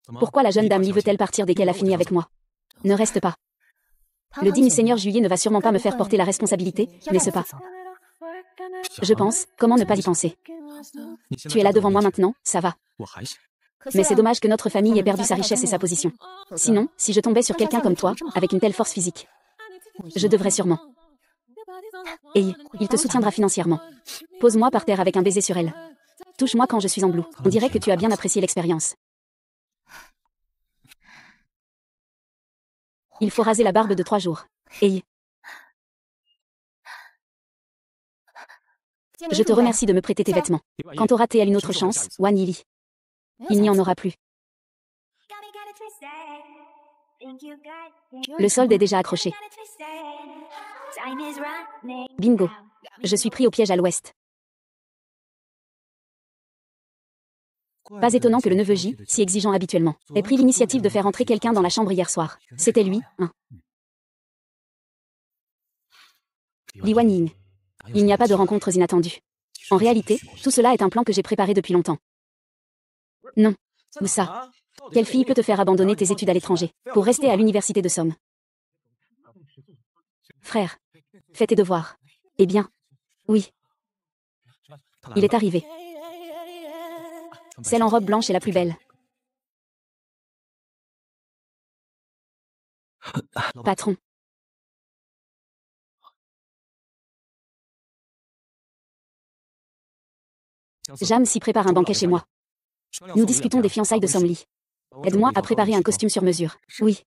Pourquoi la jeune dame Li veut-elle partir dès qu'elle a fini avec moi? Ne reste pas. Le digne seigneur Juillet ne va sûrement pas me faire porter la responsabilité, n'est-ce pas? Je pense, comment ne pas y penser? Tu es là devant moi maintenant, ça va. Mais c'est dommage que notre famille ait perdu sa richesse et sa position. Sinon, si je tombais sur quelqu'un comme toi, avec une telle force physique, je devrais sûrement. Hey, il te soutiendra financièrement. Pose-moi par terre avec un baiser sur elle. Touche-moi quand je suis en bleu. On dirait que tu as bien apprécié l'expérience. Il faut raser la barbe de 3 jours. Hey. Je te remercie de me prêter tes vêtements. Quant au raté à une autre chance, Wan Yili. Il n'y en aura plus. Le solde est déjà accroché. Bingo. Je suis pris au piège à l'ouest. Pas étonnant que le neveu J, si exigeant habituellement, ait pris l'initiative de faire entrer quelqu'un dans la chambre hier soir. C'était lui, hein. Li Wanying. Il n'y a pas de rencontres inattendues. En réalité, tout cela est un plan que j'ai préparé depuis longtemps. Non. Où ça? Quelle fille peut te faire abandonner tes études à l'étranger, pour rester à l'université de Somme? Frère, fais tes devoirs. Eh bien, oui. Il est arrivé. Celle en robe blanche est la plus belle. Patron. Jam s'y prépare un banquet chez moi. Nous discutons des fiançailles de Somli. Aide-moi à préparer un costume sur mesure. Oui.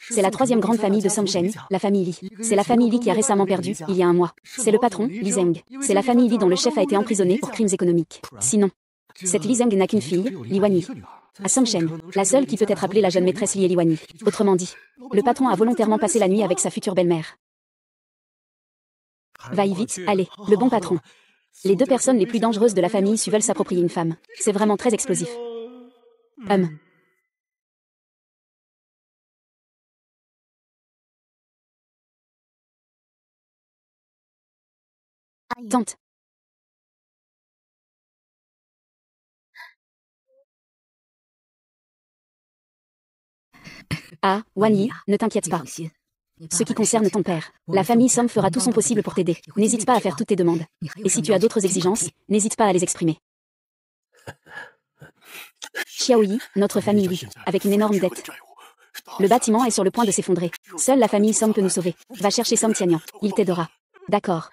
C'est la 3e grande famille de Somchen, la famille Li. C'est la famille Li qui a récemment perdu, il y a un mois. C'est le patron, Li Zeng. C'est la famille Li dont le chef a été emprisonné pour crimes économiques. Sinon, cette Li Zeng n'a qu'une fille, Li Wanyi. À Somchen, la seule qui peut être appelée la jeune maîtresse Li Wanyi. Autrement dit, le patron a volontairement passé la nuit avec sa future belle-mère. Va-y vite, allez, le bon patron. Les 2 personnes les plus dangereuses de la famille veulent s'approprier une femme. C'est vraiment très explosif. Tante. Ah, Wanyi, ne t'inquiète pas. Ce qui concerne ton père, la famille Somme fera tout son possible pour t'aider. N'hésite pas à faire toutes tes demandes. Et si tu as d'autres exigences, n'hésite pas à les exprimer. Xiaoyi, notre famille Li, avec une énorme dette. Le bâtiment est sur le point de s'effondrer. Seule la famille Somme peut nous sauver. Va chercher Somme Tianyang, il t'aidera. D'accord.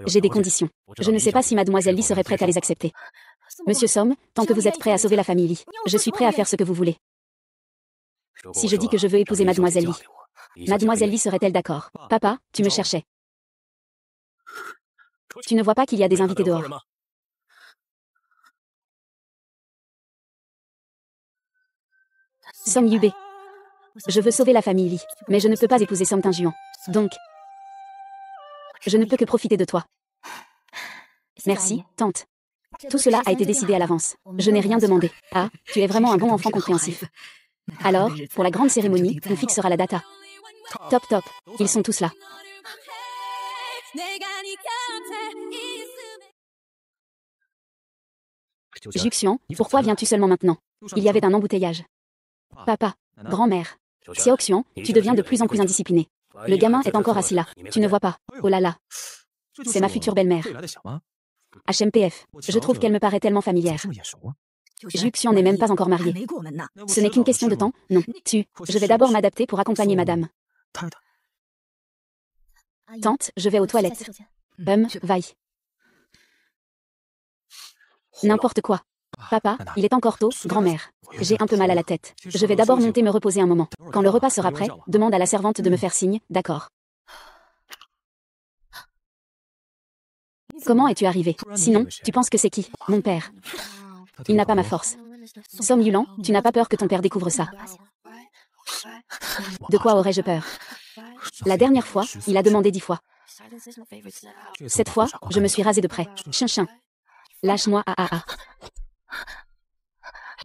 J'ai des conditions. Je ne sais pas si mademoiselle Li serait prête à les accepter. Monsieur Somme, tant que vous êtes prêt à sauver la famille Li, je suis prêt à faire ce que vous voulez. Si je dis que je veux épouser mademoiselle Li, mademoiselle Li serait-elle d'accord? Papa, tu me cherchais. Tu ne vois pas qu'il y a des invités dehors? Somme Yubé. Je veux sauver la famille Li, mais je ne peux pas épouser Somme Tinjuan. Donc, je ne peux que profiter de toi. Merci, tante. Tout cela a été décidé à l'avance. Je n'ai rien demandé. Ah, tu es vraiment un bon enfant compréhensif. Alors, pour la grande cérémonie, on fixera la data. Top top, ils sont tous là. Juxian, pourquoi viens-tu seulement maintenant? Il y avait un embouteillage. Papa, grand-mère. Xiaoxian, tu deviens de plus en plus indiscipliné. Le gamin est encore assis là. Tu ne vois pas. Oh là là. C'est ma future belle-mère. HMPF. Je trouve qu'elle me paraît tellement familière. Juxian n'est même pas encore marié. Ce n'est qu'une question de temps, non. Je vais d'abord m'adapter pour accompagner madame. Tante, je vais aux toilettes. Vaille. N'importe quoi. Papa, il est encore tôt, grand-mère. J'ai un peu mal à la tête. Je vais d'abord monter me reposer un moment. Quand le repas sera prêt, demande à la servante de me faire signe, d'accord. Comment es-tu arrivé? Sinon, tu penses que c'est qui? Mon père. Il n'a pas ma force. Somme Yulan, tu n'as pas peur que ton père découvre ça? De quoi aurais-je peur? La dernière fois, il a demandé 10 fois. Cette fois, je me suis rasé de près. Chien. Lâche-moi,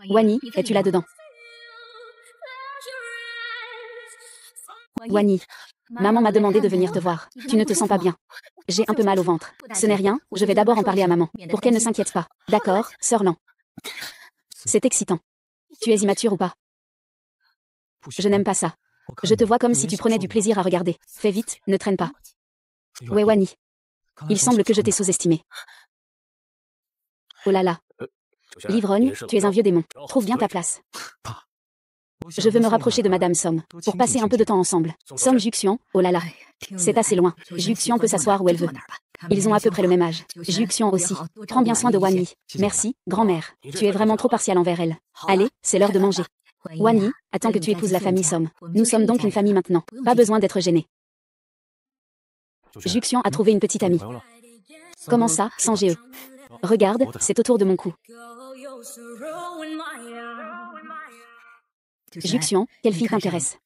Wanyi, es-tu là-dedans? Wanyi, maman m'a demandé de venir te voir. Tu ne te sens pas bien? J'ai un peu mal au ventre. Ce n'est rien, je vais d'abord en parler à maman, pour qu'elle ne s'inquiète pas. D'accord, sœur Lan. C'est excitant. Tu es immature ou pas? Je n'aime pas ça. Je te vois comme si tu prenais du plaisir à regarder. Fais vite, ne traîne pas. Ouais, Wani. Il semble que je t'ai sous-estimé. Oh là là. L'ivrogne, tu es un vieux démon. Trouve bien ta place. Je veux me rapprocher de Madame Somme, pour passer un peu de temps ensemble. Somme Juxian, oh là là. C'est assez loin. Juxian peut s'asseoir où elle veut. Ils ont à peu près le même âge. Juxian aussi. Prends bien soin de Wani. Merci, grand-mère. Tu es vraiment trop partiale envers elle. Allez, c'est l'heure de manger. Wani, attends que tu épouses la famille Somme. Nous sommes donc une famille maintenant. Pas besoin d'être gêné. Juxian a trouvé une petite amie. Comment ça, sans GE? Regarde, c'est autour de mon cou. Juxian, quelle fille t'intéresse?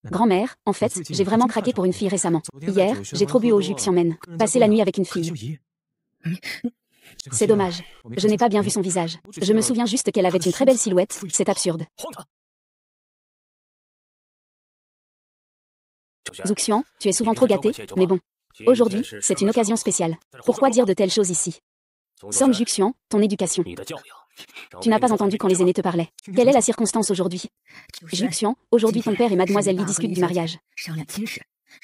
Grand-mère, en fait, j'ai vraiment craqué pour une fille récemment. Hier, j'ai trop bu au Juxian Men. Passer la nuit avec une fille. C'est dommage. Je n'ai pas bien vu son visage. Je me souviens juste qu'elle avait une très belle silhouette, c'est absurde. Zuxian, tu es souvent trop gâté, mais bon. Aujourd'hui, c'est une occasion spéciale. Pourquoi dire de telles choses ici? Somme Juxian, ton éducation. Tu n'as pas entendu quand les aînés te parlaient. Quelle est la circonstance aujourd'hui? Juxian, aujourd'hui ton père et mademoiselle Li discutent du mariage.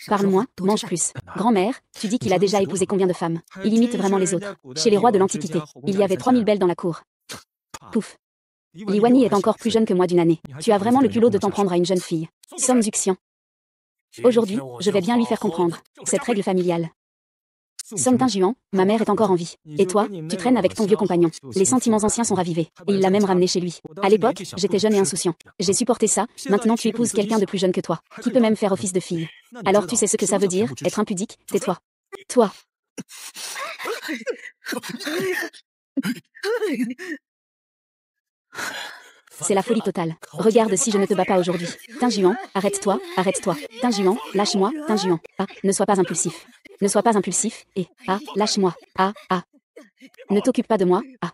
Parle-moi, mange plus. Grand-mère, tu dis qu'il a déjà épousé combien de femmes? Il imite vraiment les autres. Chez les rois de l'Antiquité, il y avait 3000 belles dans la cour. Pouf. Li Wani est encore plus jeune que moi d'une année. Tu as vraiment le culot de t'en prendre à une jeune fille. Somme Juxian. Aujourd'hui, je vais bien lui faire comprendre. Cette règle familiale. Somme Tinjuan, ma mère est encore en vie. Et toi, tu traînes avec ton vieux compagnon. Les sentiments anciens sont ravivés. Et il l'a même ramené chez lui. À l'époque, j'étais jeune et insouciant. J'ai supporté ça, maintenant tu épouses quelqu'un de plus jeune que toi, qui peut même faire office de fille. Alors tu sais ce que ça veut dire, être impudique, tais-toi. Toi. C'est la folie totale. Regarde si je ne te bats pas aujourd'hui. Tinjuan, arrête-toi, arrête-toi. Tinjuan, lâche-moi, Tinjuan. Ah, ne sois pas impulsif. Ne sois pas impulsif, et, ah, lâche-moi, ah, ah. Ne t'occupe pas de moi, ah.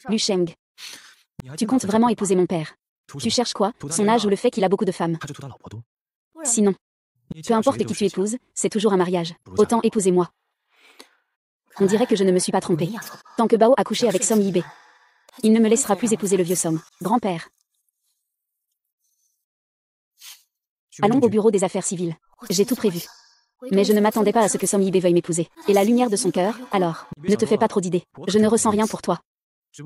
Lu Sheng. Tu comptes vraiment épouser mon père? Tu cherches quoi? Son âge ou le fait qu'il a beaucoup de femmes? Sinon, peu importe qui tu épouses, c'est toujours un mariage. Autant épouser-moi. On dirait que je ne me suis pas trompée. Tant que Bao a couché avec Somme Yibé, il ne me laissera plus épouser le vieux Somme. Grand-père. Allons au bureau des affaires civiles. J'ai tout prévu. Mais je ne m'attendais pas à ce que Somme Yibé veuille m'épouser. Et la lumière de son cœur, alors, ne te fais pas trop d'idées. Je ne ressens rien pour toi.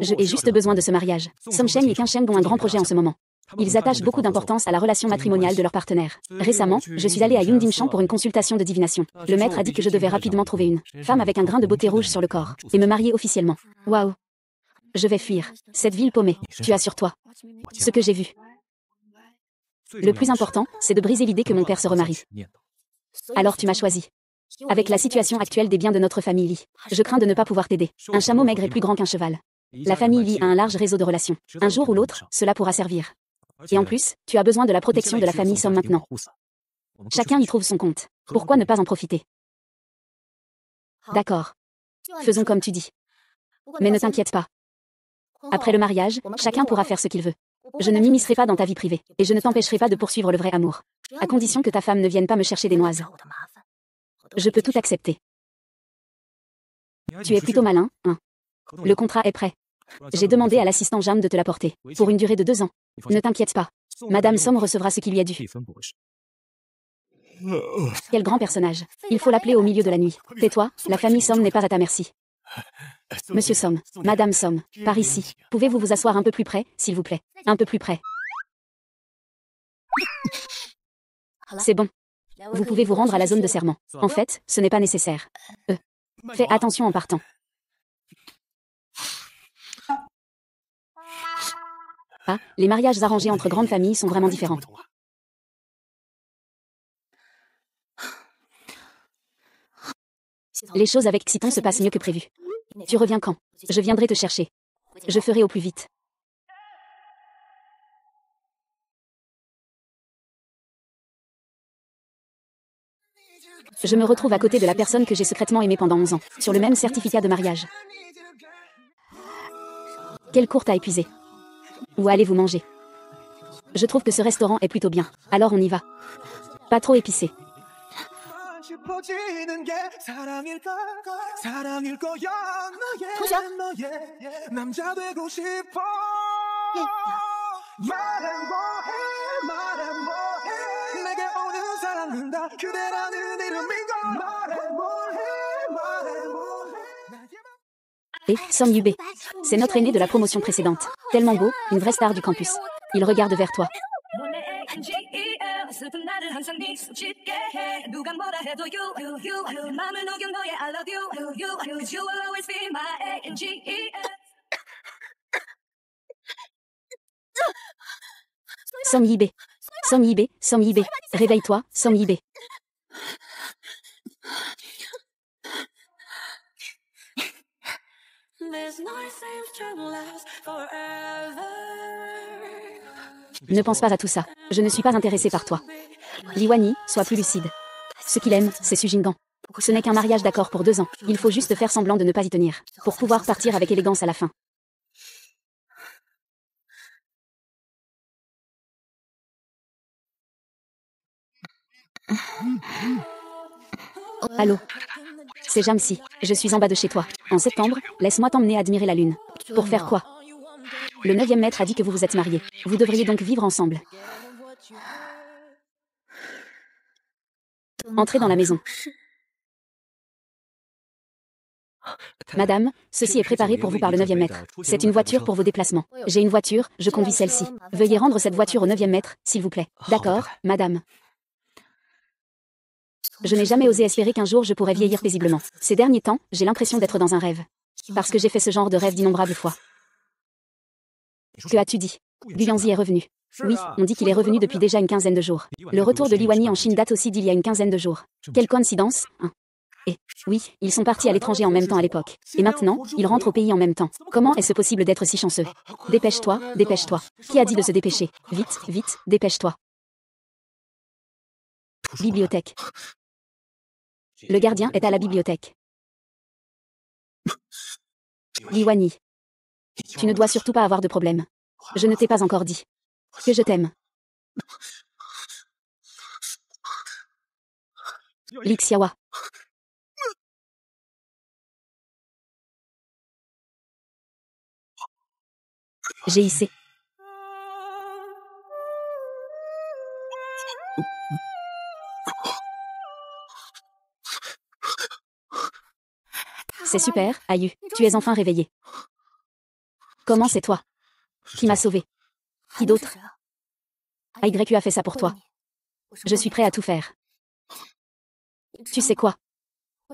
J'ai juste besoin de ce mariage. Somme Sheng et Qin Sheng ont un grand projet en ce moment. Ils attachent beaucoup d'importance à la relation matrimoniale de leur partenaire. Récemment, je suis allée à Yundinchan pour une consultation de divination. Le maître a dit que je devais rapidement trouver une femme avec un grain de beauté rouge sur le corps et me marier officiellement. Waouh! Je vais fuir cette ville paumée. Tu as sur toi ce que j'ai vu. Le plus important, c'est de briser l'idée que mon père se remarie. Alors tu m'as choisi. Avec la situation actuelle des biens de notre famille Li, je crains de ne pas pouvoir t'aider. Un chameau maigre est plus grand qu'un cheval. La famille Li a un large réseau de relations. Un jour ou l'autre, cela pourra servir. Et en plus, tu as besoin de la protection de la famille Somme maintenant. Chacun y trouve son compte. Pourquoi ne pas en profiter? D'accord. Faisons comme tu dis. Mais ne t'inquiète pas. Après le mariage, chacun pourra faire ce qu'il veut. Je ne m'immiscerai pas dans ta vie privée, et je ne t'empêcherai pas de poursuivre le vrai amour. À condition que ta femme ne vienne pas me chercher des noises. Je peux tout accepter. Tu es plutôt malin, hein? Le contrat est prêt. J'ai demandé à l'assistant Jam de te l'apporter, pour une durée de 2 ans. Ne t'inquiète pas. Madame Somme recevra ce qui lui est dû. Quel grand personnage. Il faut l'appeler au milieu de la nuit. Tais-toi, la famille Somme n'est pas à ta merci. Monsieur Somme, Madame Somme, par ici. Pouvez-vous vous asseoir un peu plus près, s'il vous plaît? Un peu plus près. C'est bon. Vous pouvez vous rendre à la zone de serment. En fait, ce n'est pas nécessaire. Fais attention en partant. Ah, les mariages arrangés entre grandes familles sont vraiment différents. Les choses avec Xiton se passent mieux que prévu. Tu reviens quand? Je viendrai te chercher. Je ferai au plus vite. Je me retrouve à côté de la personne que j'ai secrètement aimée pendant 11 ans, sur le même certificat de mariage. Quelle courte à épuiser. Où allez-vous manger? Je trouve que ce restaurant est plutôt bien, alors on y va. Pas trop épicé. Et Song Yubei. C'est notre aîné de la promotion précédente. Tellement beau, une vraie star du campus. Il regarde vers toi. Song Yibei. Song Yibei, Song Yibei. Réveille-toi, Song Yibei. Ne pense pas à tout ça. Je ne suis pas intéressée par toi. Li Wanyi, sois plus lucide. Ce qu'il aime, c'est Su Jinggan. Ce n'est qu'un mariage d'accord pour 2 ans. Il faut juste faire semblant de ne pas y tenir, pour pouvoir partir avec élégance à la fin. Allô? C'est Jamsi. Je suis en bas de chez toi. En septembre, laisse-moi t'emmener admirer la lune. Pour faire quoi? Le 9e maître a dit que vous vous êtes mariés. Vous devriez donc vivre ensemble. Entrez dans la maison. Madame, ceci est préparé pour vous par le 9e maître. C'est une voiture pour vos déplacements. J'ai une voiture, je conduis celle-ci. Veuillez rendre cette voiture au 9e maître, s'il vous plaît. D'accord, madame. Je n'ai jamais osé espérer qu'un jour je pourrais vieillir paisiblement. Ces derniers temps, j'ai l'impression d'être dans un rêve. Parce que j'ai fait ce genre de rêve d'innombrables fois. Que as-tu dit? Guyanzi est revenu. Oui, on dit qu'il est revenu depuis déjà une quinzaine de jours. Le retour de Li Wanyi en Chine date aussi d'il y a une quinzaine de jours. Quelle coïncidence, hein? Et, oui, ils sont partis à l'étranger en même temps à l'époque. Et maintenant, ils rentrent au pays en même temps. Comment est-ce possible d'être si chanceux? Dépêche-toi, dépêche-toi. Qui a dit de se dépêcher? Vite, vite, dépêche-toi. Bibliothèque. Le gardien est à la bibliothèque. Li Wanyi. Tu ne dois surtout pas avoir de problème. Je ne t'ai pas encore dit que je t'aime. Lixiawa. GIC. C'est super, Ayu. Tu es enfin réveillé. Comment c'est toi? Qui m'a sauvé? Qui d'autre? AYU a fait ça pour toi. Je suis prêt à tout faire. Tu sais quoi?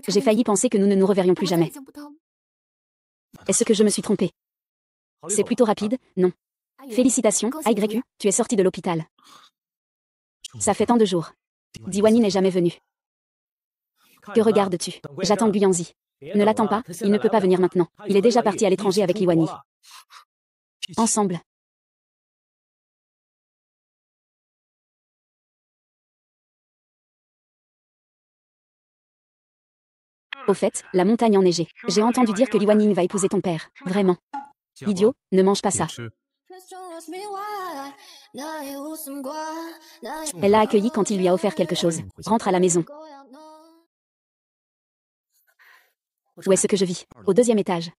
J'ai failli penser que nous ne nous reverrions plus jamais. Est-ce que je me suis trompée? C'est plutôt rapide, non? Félicitations, AYU, tu es sorti de l'hôpital. Ça fait tant de jours. Li Wanyi n'est jamais venu. Que regardes-tu? J'attends Guyanzi. Ne l'attends pas, il ne peut pas venir maintenant. Il est déjà parti à l'étranger avec Li Wanyi. Ensemble. Au fait, la montagne enneigée. J'ai entendu dire que Li Wanyi va épouser ton père. Vraiment. Idiot, ne mange pas ça. Elle l'a accueilli quand il lui a offert quelque chose. Rentre à la maison. Où est-ce que je vis? Au 2e étage.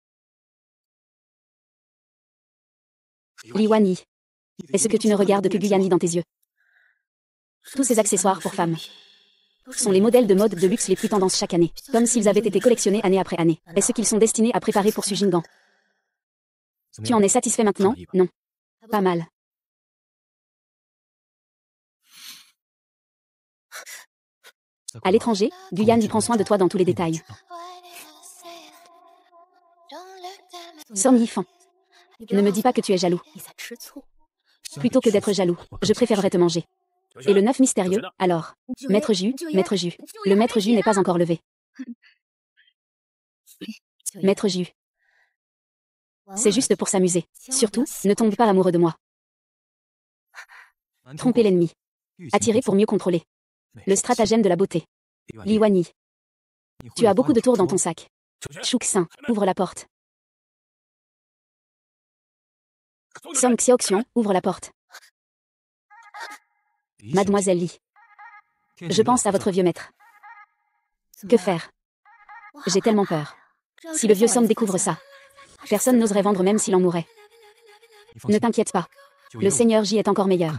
Li Wanyi. Est-ce que tu ne regardes que Guyanzi dans tes yeux? Tous ces accessoires pour femmes sont les modèles de mode de luxe les plus tendances chaque année, comme s'ils avaient été collectionnés année après année. Est-ce qu'ils sont destinés à préparer pour Su Jinggan? Tu en es satisfait maintenant? Non. Pas mal. À l'étranger, Guyanzi prend soin de toi dans tous les détails. Song Yifan. Ne me dis pas que tu es jaloux. Plutôt que d'être jaloux, je préférerais te manger. Et le 9 mystérieux, alors? Maître Ju, Maître Ju. Le Maître Ju n'est pas encore levé. Maître Ju. C'est juste pour s'amuser. Surtout, ne tombe pas amoureux de moi. Tromper l'ennemi. Attirer pour mieux contrôler. Le stratagème de la beauté. Li Wanyi. Tu as beaucoup de tours dans ton sac. Chuksin, ouvre la porte. Song Xiaoxian, ouvre la porte. Mademoiselle Li. Je pense à votre vieux maître. Que faire? J'ai tellement peur. Si le vieux Som découvre ça, personne n'oserait vendre même s'il en mourait. Ne t'inquiète pas. Le Seigneur J est encore meilleur.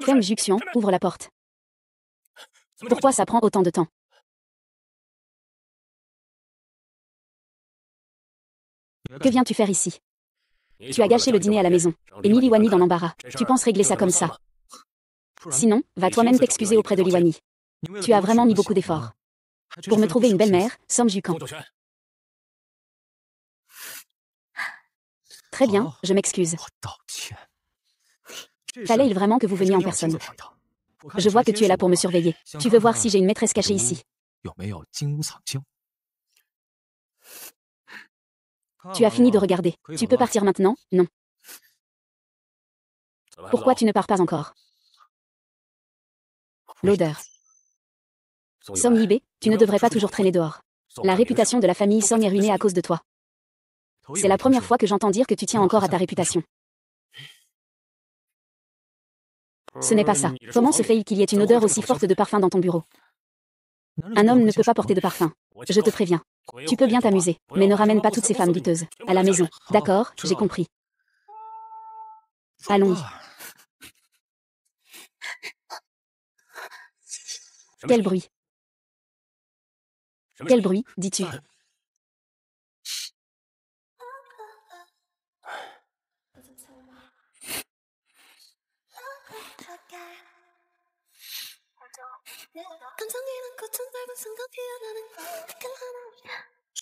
Femme Juxian, ouvre la porte. Pourquoi ça prend autant de temps? Que viens-tu faire ici? Tu as gâché le dîner à la maison, et mis Liwani dans l'embarras. Tu penses régler ça comme ça? Sinon, va toi-même t'excuser auprès de Liwani. Tu as vraiment mis beaucoup d'efforts. Pour me trouver une belle-mère, Som Jukan. Très bien, je m'excuse. Fallait-il vraiment que vous veniez en personne? Je vois que tu es là pour me surveiller. Tu veux voir si j'ai une maîtresse cachée ici. Tu as fini de regarder. Tu peux partir maintenant? Non. Pourquoi tu ne pars pas encore? L'odeur. Som Yibé, tu ne devrais pas toujours traîner dehors. La réputation de la famille Song est ruinée à cause de toi. C'est la première fois que j'entends dire que tu tiens encore à ta réputation. Ce n'est pas ça. Comment se fait-il qu'il y ait une odeur aussi forte de parfum dans ton bureau? Un homme ne peut pas porter de parfum. Je te préviens. Tu peux bien t'amuser, mais ne ramène pas toutes ces femmes douteuses à la maison. D'accord, j'ai compris. Allons-y. Quel bruit? Quel bruit, dis-tu?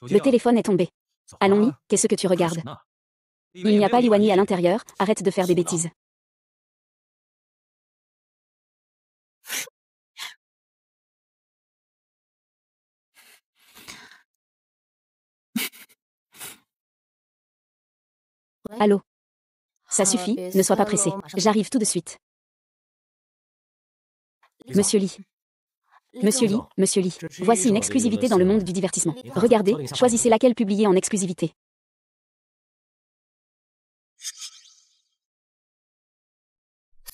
Le téléphone est tombé. Allons-y, qu'est-ce que tu regardes? Il n'y a pas Liwani à l'intérieur, arrête de faire des bêtises. Allô? Ça suffit, ne sois pas pressé. J'arrive tout de suite. Monsieur Lee. Monsieur Lee, Monsieur Lee. Voici une exclusivité dans le monde du divertissement. Regardez, choisissez laquelle publier en exclusivité.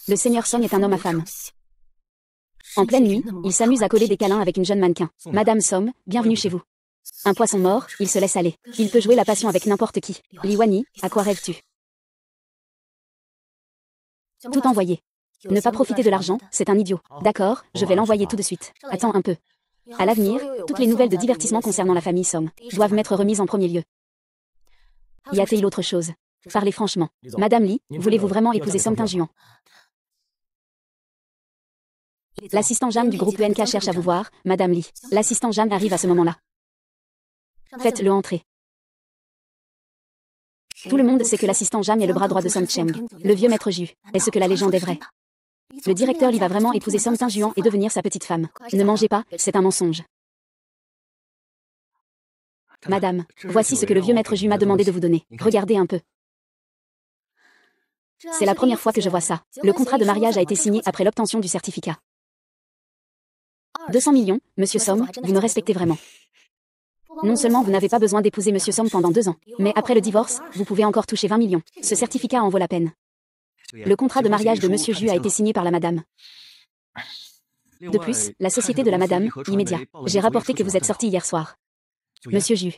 Le Seigneur Song est un homme à femme. En pleine nuit, il s'amuse à coller des câlins avec une jeune mannequin. Madame Som, bienvenue chez vous. Un poisson mort, il se laisse aller. Il peut jouer la passion avec n'importe qui. Liwani, à quoi rêves-tu? Tout envoyer. Ne pas profiter de l'argent, c'est un idiot. D'accord, je vais l'envoyer tout de suite. Attends un peu. À l'avenir, toutes les nouvelles de divertissement concernant la famille Som doivent m'être remises en premier lieu. Y a-t-il autre chose? Parlez franchement. Madame Lee, voulez-vous vraiment épouser Som Tin-Juan? L'assistant Jeanne du groupe ENK cherche à vous voir, Madame Lee. L'assistant Jeanne arrive à ce moment-là. Faites-le entrer. Tout le monde sait que l'assistant Jeanne est le bras droit de Som Cheng, le vieux maître Ju. Est-ce que la légende est vraie? Le directeur Lee va vraiment épouser Som Tin-Juan et devenir sa petite femme. Ne mangez pas, c'est un mensonge. Madame, voici ce que le vieux maître Ju m'a demandé de vous donner. Regardez un peu. C'est la première fois que je vois ça. Le contrat de mariage a été signé après l'obtention du certificat. 200 millions, Monsieur Som, vous me respectez vraiment. Non seulement vous n'avez pas besoin d'épouser Monsieur Som pendant 2 ans, mais après le divorce, vous pouvez encore toucher 20 millions. Ce certificat en vaut la peine. Le contrat de mariage de Monsieur Ju a été signé par la madame. De plus, la société de la madame, immédiat. J'ai rapporté que vous êtes sorti hier soir. Monsieur Ju.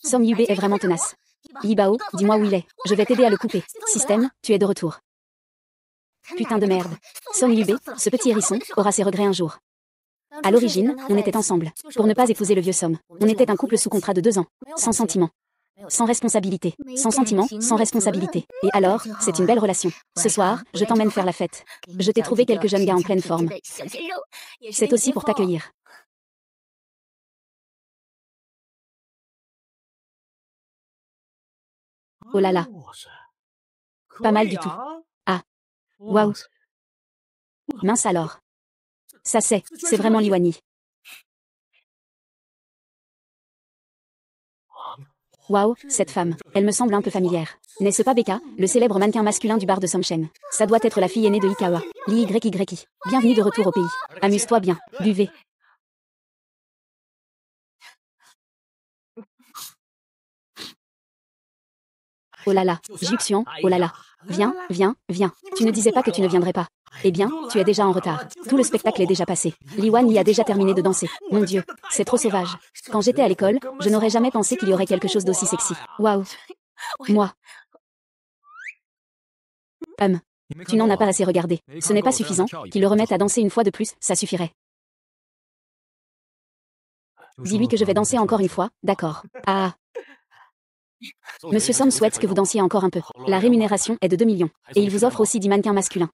Som Yubei est vraiment tenace. Yibao, dis-moi où il est. Je vais t'aider à le couper. Système, tu es de retour. Putain de merde. Som Yubei, ce petit hérisson, aura ses regrets un jour. À l'origine, on était ensemble, pour ne pas épouser le vieux Som. On était un couple sous contrat de 2 ans, sans sentiment. Sans responsabilité. Sans sentiment, sans responsabilité. Et alors, c'est une belle relation. Ce soir, je t'emmène faire la fête. Je t'ai trouvé quelques jeunes gars en pleine forme. C'est aussi pour t'accueillir. Oh là là. Pas mal du tout. Ah. Waouh. Mince alors. Ça c'est vraiment Liwani. Waouh, cette femme, elle me semble un peu familière. N'est-ce pas Becca, le célèbre mannequin masculin du bar de Somchen? Ça doit être la fille aînée de Ikawa. L'YYI. Bienvenue de retour au pays. Amuse-toi bien, buvez. Oh là là, Juxian, oh là là. Viens, viens, viens. Tu ne disais pas que tu ne viendrais pas. Eh bien, tu es déjà en retard. Tout le spectacle est déjà passé. Li Wan y a déjà terminé de danser. Mon Dieu, c'est trop sauvage. Quand j'étais à l'école, je n'aurais jamais pensé qu'il y aurait quelque chose d'aussi sexy. Waouh. Moi. Tu n'en as pas assez regardé. Ce n'est pas suffisant. Qu'il le remette à danser une fois de plus, ça suffirait. Dis-lui que je vais danser encore une fois, d'accord. Ah. Monsieur Som souhaite que vous dansiez encore un peu. La rémunération est de 2 millions. Et il vous offre aussi 10 mannequins masculins.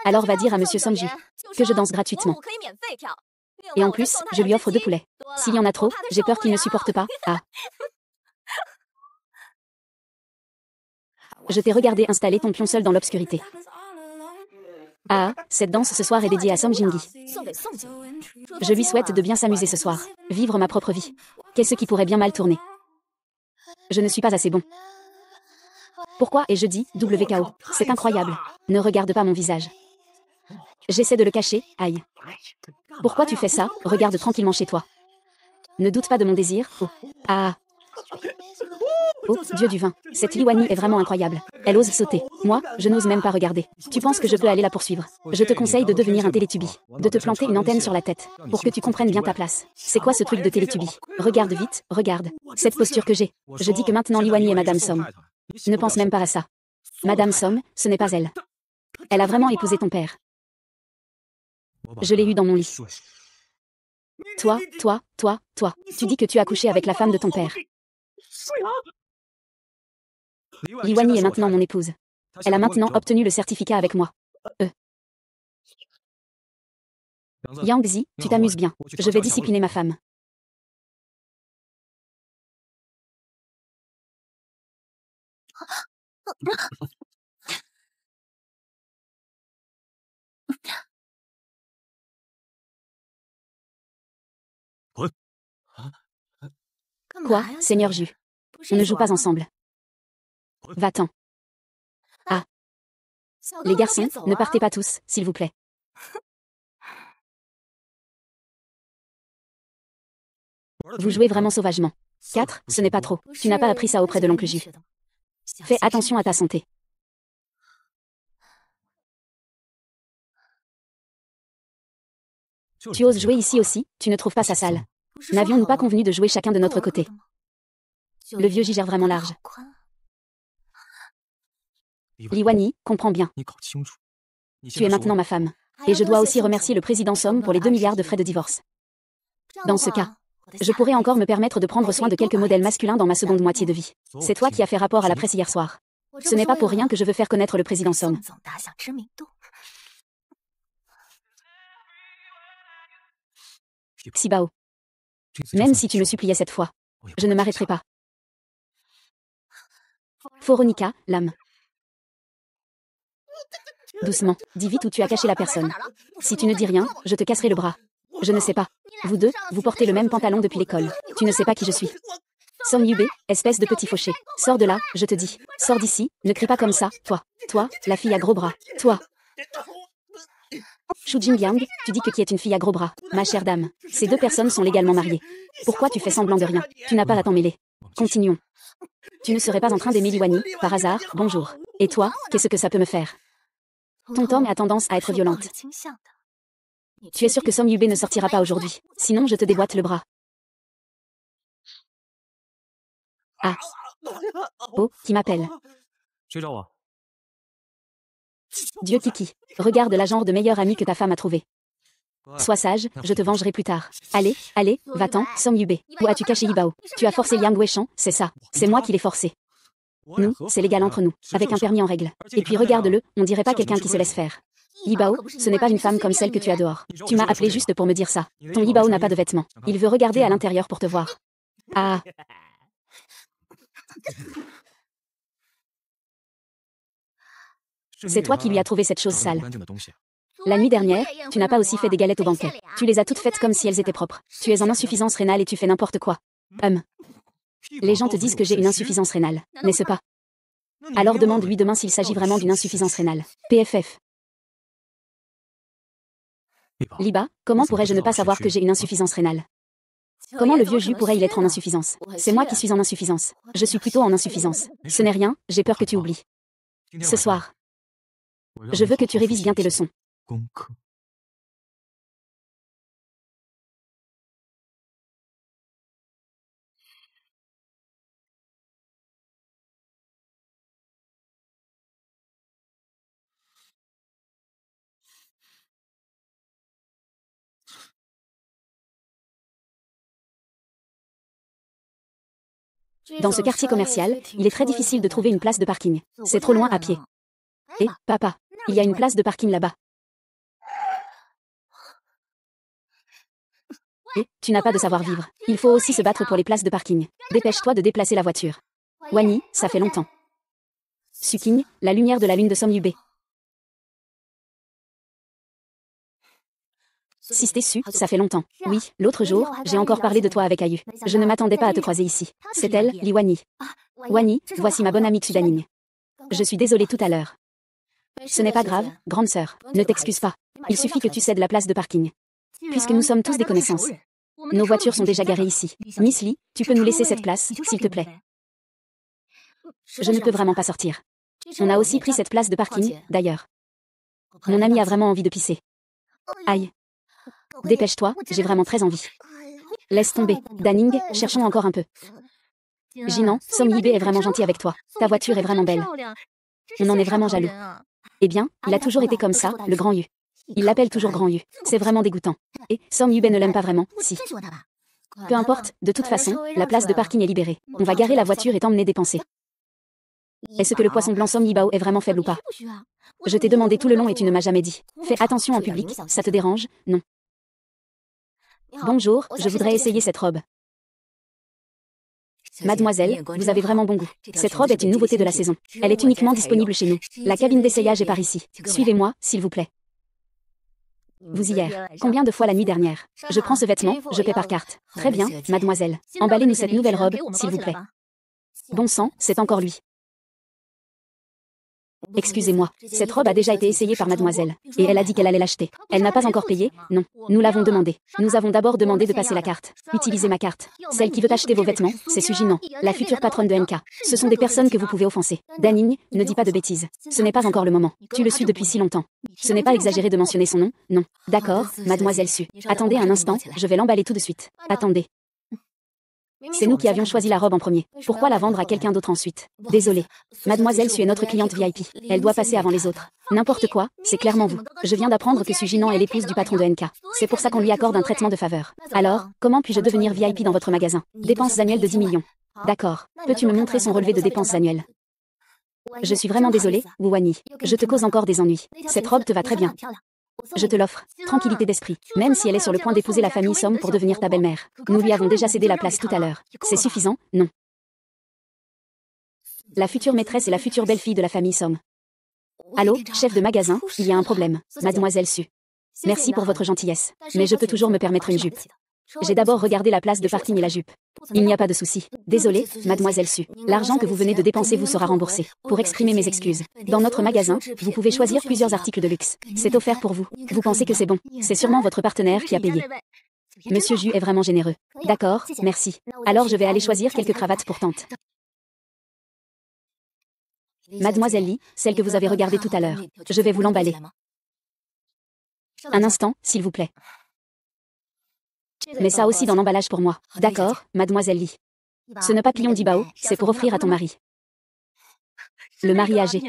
Alors va dire à Monsieur Somju que je danse gratuitement. Et en plus, je lui offre 2 poulets. S'il y en a trop, j'ai peur qu'il ne supporte pas. Ah. Je t'ai regardé installer ton pion seul dans l'obscurité. Ah, cette danse ce soir est dédiée à Som Jingi. Je lui souhaite de bien s'amuser ce soir. Vivre ma propre vie. Qu'est-ce qui pourrait bien mal tourner? Je ne suis pas assez bon. Pourquoi ai-je dit WKO? C'est incroyable. Ne regarde pas mon visage. J'essaie de le cacher, aïe. Pourquoi tu fais ça? Regarde tranquillement chez toi. Ne doute pas de mon désir. Oh. Ah. Oh, Dieu du vin. Cette Li Wani est vraiment incroyable. Elle ose sauter. Moi, je n'ose même pas regarder. Tu penses que je peux aller la poursuivre? Je te conseille de devenir un télétubi. De te planter une antenne sur la tête. Pour que tu comprennes bien ta place. C'est quoi ce truc de télétubi? Regarde vite, regarde. Cette posture que j'ai. Je dis que maintenant Li Wani est Madame Som. Ne pense même pas à ça. Madame Som, ce n'est pas elle. Elle a vraiment épousé ton père. Je l'ai eu dans mon lit. Toi. Tu dis que tu as couché avec la femme de ton père. Li Wani est maintenant mon épouse. Elle a maintenant obtenu le certificat avec moi. Yang Zi, tu t'amuses bien. Je vais discipliner ma femme. Quoi, Seigneur Ju? On ne joue pas ensemble. Va-t'en. Ah. Les garçons, ne partez pas tous, s'il vous plaît. Vous jouez vraiment sauvagement. 4, ce n'est pas trop. Tu n'as pas appris ça auprès de l'oncle Ju. Fais attention à ta santé. Tu oses jouer ici aussi, tu ne trouves pas ça sale? N'avions-nous pas convenu de jouer chacun de notre côté? Le vieux gigère vraiment large. Li Wani, comprends bien. Tu es maintenant ma femme. Et je dois aussi remercier le président Som pour les 2 milliards de frais de divorce. Dans ce cas, je pourrais encore me permettre de prendre soin de quelques modèles masculins dans ma seconde moitié de vie. C'est toi qui as fait rapport à la presse hier soir. Ce n'est pas pour rien que je veux faire connaître le président Som. Xibao. Même si tu me suppliais cette fois, je ne m'arrêterai pas. Veronica, l'âme. Doucement, dis vite où tu as caché la personne. Si tu ne dis rien, je te casserai le bras. Je ne sais pas. Vous deux, vous portez le même pantalon depuis l'école. Tu ne sais pas qui je suis. Som Yube, espèce de petit fauché. Sors de là, je te dis. Sors d'ici, ne crie pas comme ça, toi. Toi, la fille à gros bras. Toi. Shu Jingyang, tu dis que qui est une fille à gros bras. Ma chère dame, ces 2 personnes sont légalement mariées. Pourquoi tu fais semblant de rien? Tu n'as pas à t'en mêler. Continuons. Tu ne serais pas en train d'aimer Li Wani, par hasard, bonjour. Et toi, qu'est-ce que ça peut me faire? Ton tome a tendance à être violente. Tu es sûr que Som Yube ne sortira pas aujourd'hui? Sinon je te déboîte le bras. Ah. Oh, qui m'appelle? Dieu Kiki. Regarde la genre de meilleure amie que ta femme a trouvé. Sois sage, je te vengerai plus tard. Allez, va-t'en, Som Yube. Où as-tu caché Yibao? Tu as forcé Yang Weishan, c'est ça. C'est moi qui l'ai forcé. Nous, c'est légal entre nous, avec un permis en règle. Et puis regarde-le, on dirait pas quelqu'un qui se laisse faire. Yibao, ce n'est pas une femme comme celle que tu as dehors. Tu m'as appelé juste pour me dire ça. Ton Yibao n'a pas de vêtements. Il veut regarder à l'intérieur pour te voir. Ah. C'est toi qui lui as trouvé cette chose sale. La nuit dernière, tu n'as pas aussi fait des galettes au banquet. Tu les as toutes faites comme si elles étaient propres. Tu es en insuffisance rénale et tu fais n'importe quoi. Les gens te disent que j'ai une insuffisance rénale, n'est-ce pas? Alors demande-lui demain s'il s'agit vraiment d'une insuffisance rénale. PFF. Liba, comment pourrais-je ne pas savoir que j'ai une insuffisance rénale? Comment le vieux Ju pourrait-il être en insuffisance? C'est moi qui suis en insuffisance. Je suis plutôt en insuffisance. Ce n'est rien, j'ai peur que tu oublies. Ce soir. Je veux que tu révises bien tes leçons. Dans ce quartier commercial, il est très difficile de trouver une place de parking. C'est trop loin à pied. Et, papa, il y a une place de parking là-bas. Et, tu n'as pas de savoir-vivre. Il faut aussi se battre pour les places de parking. Dépêche-toi de déplacer la voiture. Wani, ça fait longtemps. Suking, la lumière de la lune de Somyube. Sisté Su, ça fait longtemps. Oui, l'autre jour, j'ai encore parlé de toi avec Ayu. Je ne m'attendais pas à te croiser ici. C'est elle, Li Wani. Wani, voici ma bonne amie Xudaning. Je suis désolée tout à l'heure. Ce n'est pas grave, grande sœur. Ne t'excuse pas. Il suffit que tu cèdes la place de parking. Puisque nous sommes tous des connaissances. Nos voitures sont déjà garées ici. Miss Lee, tu peux nous laisser cette place, s'il te plaît. Je ne peux vraiment pas sortir. On a aussi pris cette place de parking, d'ailleurs. Mon ami a vraiment envie de pisser. Aïe. Dépêche-toi, j'ai vraiment très envie. Laisse tomber. Daning, cherchons encore un peu. Jinan, Somyube est vraiment gentil avec toi. Ta voiture est vraiment belle. On en est vraiment jaloux. Eh bien, il a toujours été comme ça, le grand Yu. Il l'appelle toujours grand Yu. C'est vraiment dégoûtant. Et Somyube ne l'aime pas vraiment, si. Peu importe, de toute façon, la place de parking est libérée. On va garer la voiture et t'emmener dépenser. Est-ce que le poisson blanc Somyibao est vraiment faible ou pas? Je t'ai demandé tout le long et tu ne m'as jamais dit. Fais attention en public, ça te dérange? Non. Bonjour, je voudrais essayer cette robe. Mademoiselle, vous avez vraiment bon goût. Cette robe est une nouveauté de la saison. Elle est uniquement disponible chez nous. La cabine d'essayage est par ici. Suivez-moi, s'il vous plaît. Vous hier. Combien de fois la nuit dernière? Je prends ce vêtement, je paie par carte. Très bien, mademoiselle. Emballez-nous cette nouvelle robe, s'il vous plaît. Bon sang, c'est encore lui. Excusez-moi, cette robe a déjà été essayée par mademoiselle, et elle a dit qu'elle allait l'acheter. Elle n'a pas encore payé, non. Nous l'avons demandé. Nous avons d'abord demandé de passer la carte. Utilisez ma carte. Celle qui veut acheter vos vêtements, c'est Sujinan, la future patronne de NK. Ce sont des personnes que vous pouvez offenser. Daning, ne dis pas de bêtises. Ce n'est pas encore le moment. Tu le suis depuis si longtemps. Ce n'est pas exagéré de mentionner son nom, non. D'accord, mademoiselle Su. Attendez un instant, je vais l'emballer tout de suite. Attendez. C'est nous qui avions choisi la robe en premier. Pourquoi la vendre à quelqu'un d'autre ensuite? Désolée. Mademoiselle Su est notre cliente VIP. Elle doit passer avant les autres. N'importe quoi, c'est clairement vous. Je viens d'apprendre que Su Jinan est l'épouse du patron de NK. C'est pour ça qu'on lui accorde un traitement de faveur. Alors, comment puis-je devenir VIP dans votre magasin? Dépenses annuelles de 10 millions. D'accord. Peux-tu me montrer son relevé de dépenses annuelles? Je suis vraiment désolée, Wani. Je te cause encore des ennuis. Cette robe te va très bien. Je te l'offre. Tranquillité d'esprit. Même si elle est sur le point d'épouser la famille Somme pour devenir ta belle-mère. Nous lui avons déjà cédé la place tout à l'heure. C'est suffisant? Non. La future maîtresse est la future belle-fille de la famille Somme. Allô, chef de magasin, il y a un problème. Mademoiselle Su. Merci pour votre gentillesse. Mais je peux toujours me permettre une jupe. J'ai d'abord regardé la place de parking et la jupe. Il n'y a pas de souci. Désolée, mademoiselle Su. L'argent que vous venez de dépenser vous sera remboursé. Pour exprimer mes excuses. Dans notre magasin, vous pouvez choisir plusieurs articles de luxe. C'est offert pour vous. Vous pensez que c'est bon. C'est sûrement votre partenaire qui a payé. Monsieur Ju est vraiment généreux. D'accord, merci. Alors je vais aller choisir quelques cravates pour tante. Mademoiselle Lee, celle que vous avez regardée tout à l'heure. Je vais vous l'emballer. Un instant, s'il vous plaît. Mais ça aussi dans l'emballage pour moi. D'accord, mademoiselle Lee. Ce n'est pas papillon d'Ibao, c'est pour offrir à ton mari. Le mari âgé.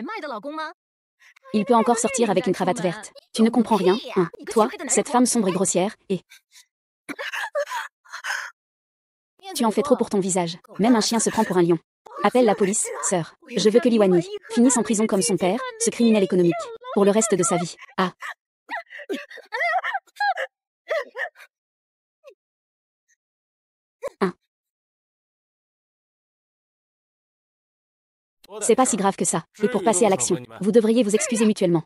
Il peut encore sortir avec une cravate verte. Tu ne comprends rien, hein. Toi, cette femme sombre et grossière, et... Tu en fais trop pour ton visage. Même un chien se prend pour un lion. Appelle la police, sœur. Je veux que Li Wani finisse en prison comme son père, ce criminel économique. Pour le reste de sa vie. Ah. C'est pas si grave que ça. Et pour passer à l'action, vous devriez vous excuser mutuellement.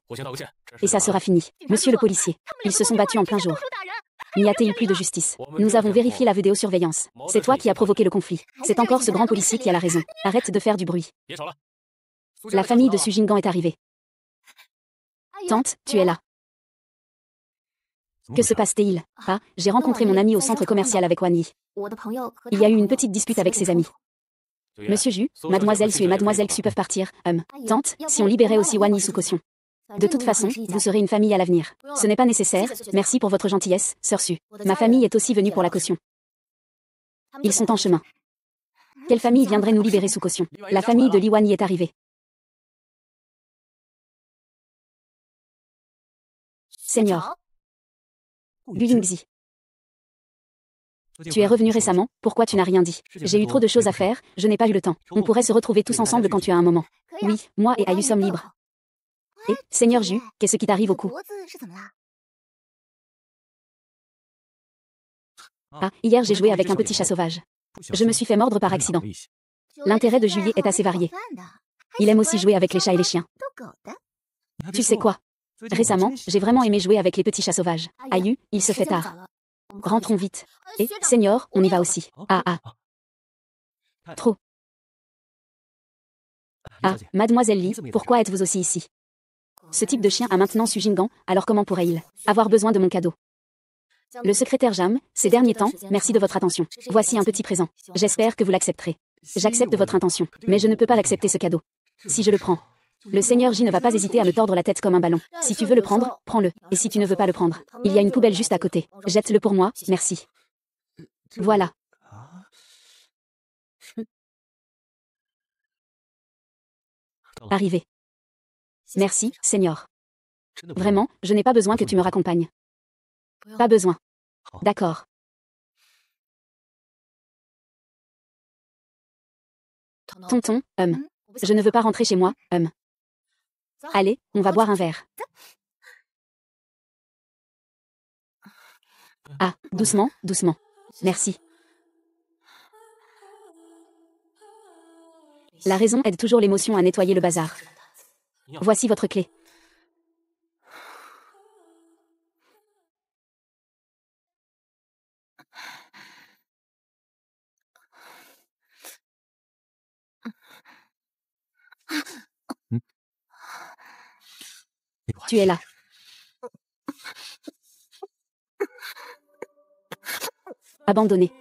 Et ça sera fini. Monsieur le policier, ils se sont battus en plein jour. N'y a-t-il plus de justice? Nous avons vérifié la vidéosurveillance. C'est toi qui as provoqué le conflit. C'est encore ce grand policier qui a la raison. Arrête de faire du bruit. La famille de Su Jingan est arrivée. Tante, tu es là. Que se passe-t-il? Ah, j'ai rencontré mon ami au centre commercial avec Wani. Il y a eu une petite dispute avec ses amis. Monsieur Ju, mademoiselle Su et mademoiselle Xu peuvent partir. Tante, si on libérait aussi Wani sous caution. De toute façon, vous serez une famille à l'avenir. Ce n'est pas nécessaire, merci pour votre gentillesse, sœur Su. Ma famille est aussi venue pour la caution. Ils sont en chemin. Quelle famille viendrait nous libérer sous caution? La famille de Li Wan y est arrivée. Seigneur. Gu Yingzi. Tu es revenu récemment, pourquoi tu n'as rien dit? J'ai eu trop de choses à faire, je n'ai pas eu le temps. On pourrait se retrouver tous ensemble quand tu as un moment. Oui, moi et Ayu sommes libres. Et, Seigneur Ju, qu'est-ce qui t'arrive au cou? Ah, hier j'ai joué avec un petit chat sauvage. Je me suis fait mordre par accident. L'intérêt de Juillet est assez varié. Il aime aussi jouer avec les chats et les chiens. Tu sais quoi? Récemment, j'ai vraiment aimé jouer avec les petits chats sauvages. Ayu, il se fait tard. Rentrons vite. Et, Seigneur, on y va aussi. Ah ah. Trop. Ah, Mademoiselle Li, pourquoi êtes-vous aussi ici? Ce type de chien a maintenant su Jingan, alors comment pourrait-il avoir besoin de mon cadeau? Le secrétaire Jam, ces derniers temps, merci de votre attention. Voici un petit présent. J'espère que vous l'accepterez. J'accepte votre intention, mais je ne peux pas l'accepter ce cadeau. Si je le prends, le Seigneur J ne va pas hésiter à me tordre la tête comme un ballon. Si tu veux le prendre, prends-le. Et si tu ne veux pas le prendre, il y a une poubelle juste à côté. Jette-le pour moi, merci. Voilà. Arrivé. Merci, Seigneur. Vraiment, je n'ai pas besoin que tu me raccompagnes. Pas besoin. D'accord. Tonton, je ne veux pas rentrer chez moi, Allez, on va boire un verre. Ah, doucement, doucement. Merci. La raison aide toujours l'émotion à nettoyer le bazar. Voici votre clé. Tu es là. Abandonné.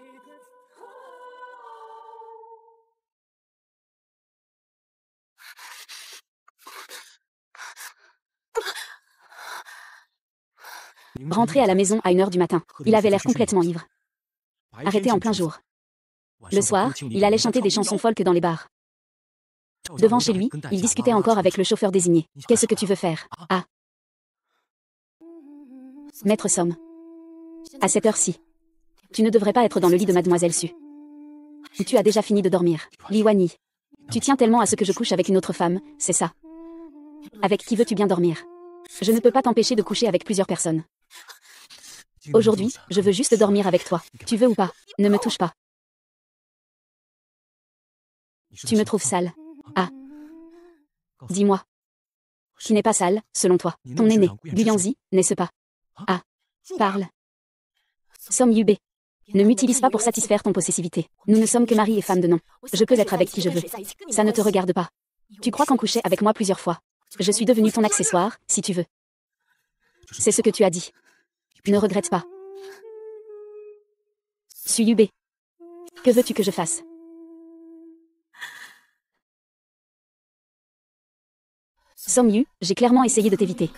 Rentré à la maison à 1h du matin. Il avait l'air complètement ivre. Arrêté en plein jour. Le soir, il allait chanter des chansons folk dans les bars. Devant chez lui, il discutait encore avec le chauffeur désigné. Qu'est-ce que tu veux faire? Ah. Maître Somme. À cette heure-ci. Tu ne devrais pas être dans le lit de Mademoiselle Su. Tu as déjà fini de dormir. Li Wanyi. Tu tiens tellement à ce que je couche avec une autre femme, c'est ça? Avec qui veux-tu bien dormir? Je ne peux pas t'empêcher de coucher avec plusieurs personnes. Aujourd'hui, je veux juste dormir avec toi. Tu veux ou pas? Ne me touche pas. Tu me trouves sale. Ah. Dis-moi. Qui n'est pas sale, selon toi? Ton aîné, Gu Yangzi, n'est-ce pas? Ah. Parle. Somme Yubei. Ne m'utilise pas pour satisfaire ton possessivité. Nous ne sommes que mari et femme de nom. Je peux être avec qui je veux. Ça ne te regarde pas. Tu crois qu'on couchait avec moi plusieurs fois. Je suis devenu ton accessoire, si tu veux. C'est ce que tu as dit. Ne regrette pas. Su Yubei. Que veux-tu que je fasse? Somme Yu, j'ai clairement essayé de t'éviter.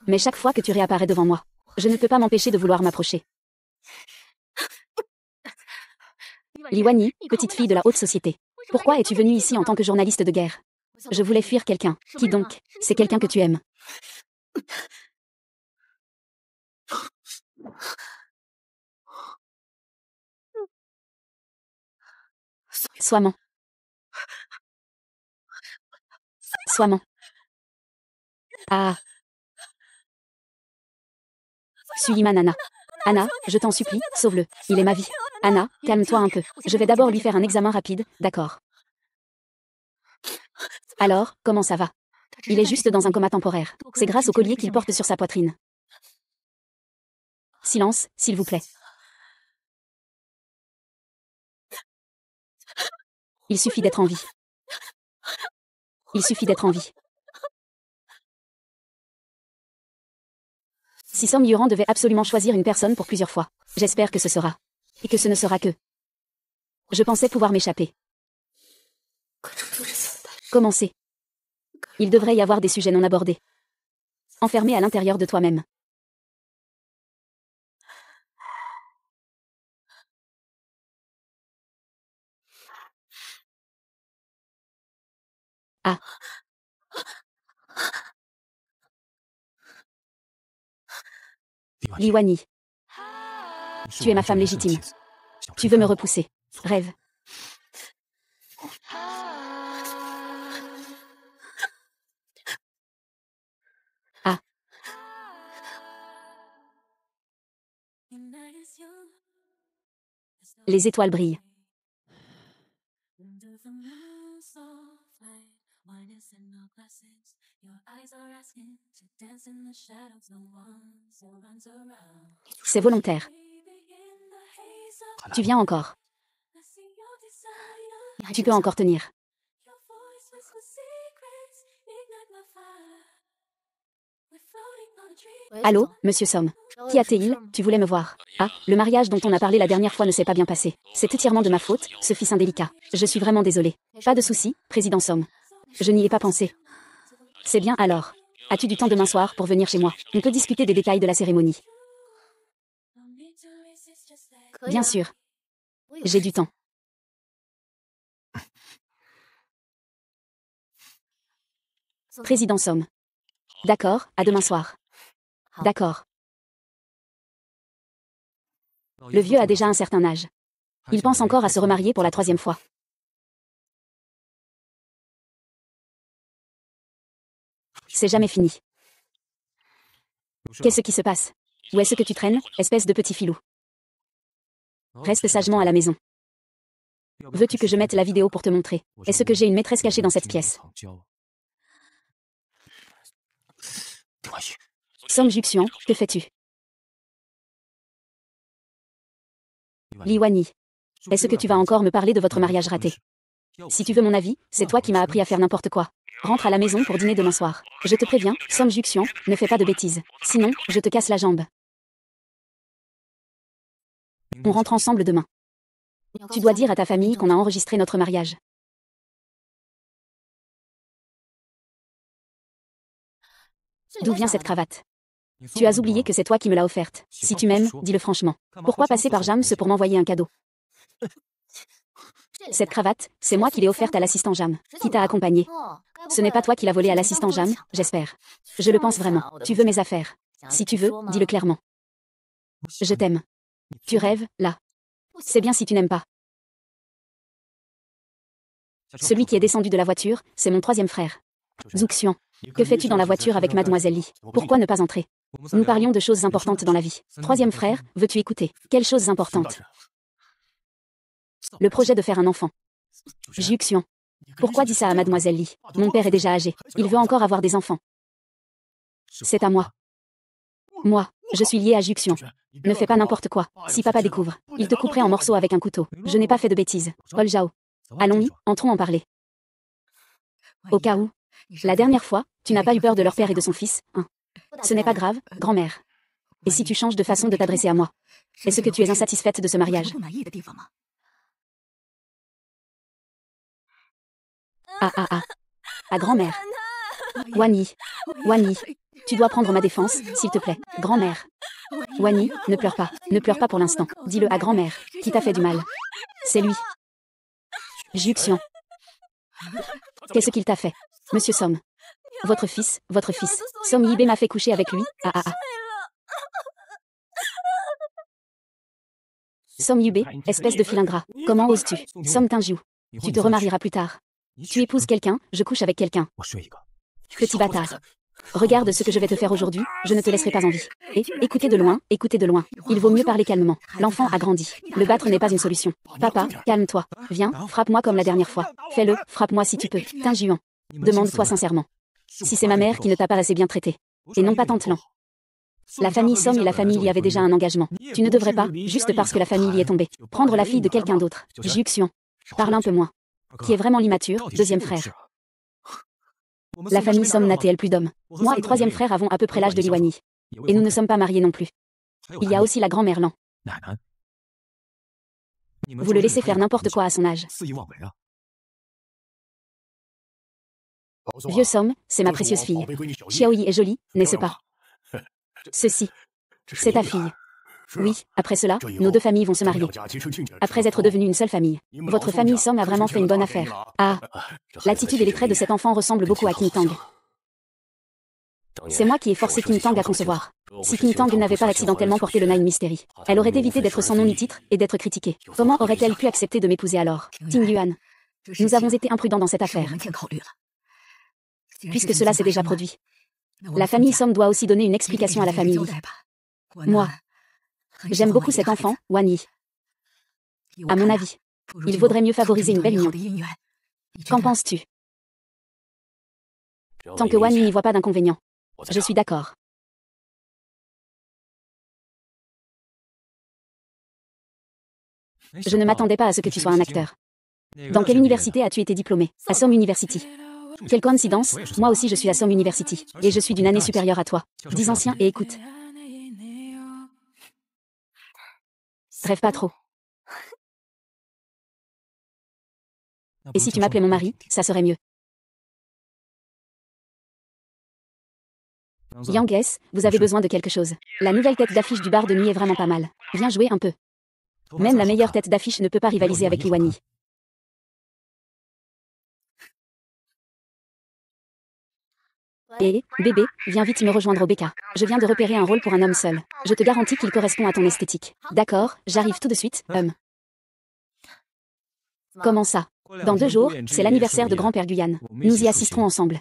Mais chaque fois que tu réapparais devant moi, je ne peux pas m'empêcher de vouloir m'approcher. Li Wanyi, petite fille de la haute société. Pourquoi es-tu venue ici en tant que journaliste de guerre? Je voulais fuir quelqu'un. Qui donc? C'est quelqu'un que tu aimes. Soiement. Soiement. Ah. Suiman Anna. Anna, je t'en supplie, sauve-le. Il est ma vie. Anna, calme-toi un peu. Je vais d'abord lui faire un examen rapide, d'accord? Alors, comment ça va? Il est juste dans un coma temporaire. C'est grâce au collier qu'il porte sur sa poitrine. Silence, s'il vous plaît. Il suffit d'être en vie. Il suffit d'être en vie. Si Somme Yuran devait absolument choisir une personne pour plusieurs fois, j'espère que ce sera. Et que ce ne sera que. Je pensais pouvoir m'échapper. Commencer. Il devrait y avoir des sujets non abordés. Enfermé à l'intérieur de toi-même. Ah. Li Wanyi. Tu es ma femme légitime. Tu veux me repousser. Rêve. Ah. Les étoiles brillent. C'est volontaire. Tu viens encore. Tu peux encore tenir. Allô, monsieur Somme. Qui a-t-il? Tu voulais me voir. Ah, le mariage dont on a parlé la dernière fois ne s'est pas bien passé. C'est entièrement de ma faute, ce fils indélicat. Je suis vraiment désolée. Pas de souci, président Somme. Je n'y ai pas pensé. C'est bien alors. As-tu du temps demain soir pour venir chez moi? On peut discuter des détails de la cérémonie. Bien sûr. J'ai du temps. Président Somme. D'accord, à demain soir. D'accord. Le vieux a déjà un certain âge. Il pense encore à se remarier pour la 3e fois. C'est jamais fini. Qu'est-ce qui se passe? Où est-ce que tu traînes, espèce de petit filou? Reste sagement à la maison. Veux-tu que je mette la vidéo pour te montrer? Est-ce que j'ai une maîtresse cachée dans cette pièce? Song Juxian, que fais-tu? Li Wanyi. Est-ce que tu vas encore me parler de votre mariage raté? Si tu veux mon avis, c'est toi qui m'as appris à faire n'importe quoi. Rentre à la maison pour dîner demain soir. Je te préviens, Song Juxian, ne fais pas de bêtises. Sinon, je te casse la jambe. On rentre ensemble demain. Tu dois dire à ta famille qu'on a enregistré notre mariage. D'où vient cette cravate? Tu as oublié que c'est toi qui me l'as offerte. Si tu m'aimes, dis-le franchement. Pourquoi passer par Jam pour m'envoyer un cadeau? Cette cravate, c'est moi qui l'ai offerte à l'assistant Jam, qui t'a accompagné. Ce n'est pas toi qui l'as volée à l'assistant Jam, j'espère. Je le pense vraiment. Tu veux mes affaires. Si tu veux, dis-le clairement. Je t'aime. Tu rêves, là. C'est bien si tu n'aimes pas. Celui qui est descendu de la voiture, c'est mon 3e frère. Zuxian. Que fais-tu dans la voiture avec mademoiselle Li? Pourquoi ne pas entrer? Nous parlions de choses importantes dans la vie. 3e frère, veux-tu écouter? Quelles choses importantes? Le projet de faire un enfant. Juxian. Pourquoi dis ça à mademoiselle Li? Mon père est déjà âgé. Il veut encore avoir des enfants. C'est à moi. Moi, je suis liée à Juxian. Ne fais pas n'importe quoi. Si papa découvre, il te couperait en morceaux avec un couteau. Je n'ai pas fait de bêtises. Paul Jao. Allons-y, entrons en parler. Au cas où. La dernière fois, tu n'as pas eu peur de leur père et de son fils, hein? Ce n'est pas grave, grand-mère. Et si tu changes de façon de t'adresser à moi? Est-ce que tu es insatisfaite de ce mariage? Ah ah ah. À grand-mère. Wanyi. Wanyi. Tu dois prendre ma défense, s'il te plaît. Grand-mère. Wanyi, ne pleure pas. Ne pleure pas pour l'instant. Dis-le à grand-mère, qui t'a fait du mal. C'est lui. Juxian. Qu'est-ce qu'il t'a fait? Monsieur Somme. Votre fils. Somme Yibé m'a fait coucher avec lui. Ah ah ah. Somme Yibé, espèce de filingrat. Comment oses-tu? Somme Tinjiu. Tu te remarieras plus tard. Tu épouses quelqu'un, je couche avec quelqu'un. Petit bâtard. Regarde ce que je vais te faire aujourd'hui, je ne te laisserai pas en vie. Et, écoutez de loin. Il vaut mieux parler calmement. L'enfant a grandi. Le battre n'est pas une solution. Papa, calme-toi. Viens, frappe-moi comme la dernière fois. Fais-le, frappe-moi si tu peux. Tinjuan. Demande-toi sincèrement. Si c'est ma mère qui ne t'a pas assez bien traité. Et non pas tante Lan. La famille Somme et la famille y avait déjà un engagement. Tu ne devrais pas, juste parce que la famille y est tombée, prendre la fille de quelqu'un d'autre. Juxian. Parle un peu moins. Qui est vraiment l'immature, 2e frère. La famille Somme n'a-t-elle plus d'hommes? Moi et 3e frère avons à peu près l'âge de Li Wanyi. Et nous ne sommes pas mariés non plus. Il y a aussi la grand-mère Lan. Vous le laissez faire n'importe quoi à son âge. Vieux Somme, c'est ma précieuse fille. Xiaoyi est jolie, n'est-ce pas? Ceci, c'est ta fille. Oui, après cela, nos deux familles vont se marier. Après être devenues une seule famille. Votre famille Somme a vraiment fait une bonne affaire. Ah, l'attitude et les traits de cet enfant ressemblent beaucoup à King Tang. C'est moi qui ai forcé King Tang à concevoir. Si King Tang n'avait pas accidentellement porté le Nine Mystery, elle aurait évité d'être sans nom ni titre et d'être critiquée. Comment aurait-elle pu accepter de m'épouser alors? Ting Yuan. Nous avons été imprudents dans cette affaire. Puisque cela s'est déjà produit. La famille Somme doit aussi donner une explication à la famille. Moi, j'aime beaucoup cet enfant, Wan Yi. À mon avis, il vaudrait mieux favoriser une belle union. Qu'en penses-tu? Tant que Wan Yi n'y voit pas d'inconvénient. Je suis d'accord. Je ne m'attendais pas à ce que tu sois un acteur. Dans quelle université as-tu été diplômé? À Somme University. Quelle coïncidence, moi aussi je suis à Somme University, et je suis d'une année supérieure à toi. Dis ancien et écoute. Rêve pas trop. Et si tu m'appelais mon mari, ça serait mieux. Yang S, vous avez besoin de quelque chose. La nouvelle tête d'affiche du bar de nuit est vraiment pas mal. Viens jouer un peu. Même la meilleure tête d'affiche ne peut pas rivaliser avec Li Wan Yi. Bébé, viens vite me rejoindre au BK. Je viens de repérer un rôle pour un homme seul. Je te garantis qu'il correspond à ton esthétique. D'accord, j'arrive tout de suite, Comment ça? Dans 2 jours, c'est l'anniversaire de grand-père Guyane. Nous y assisterons ensemble.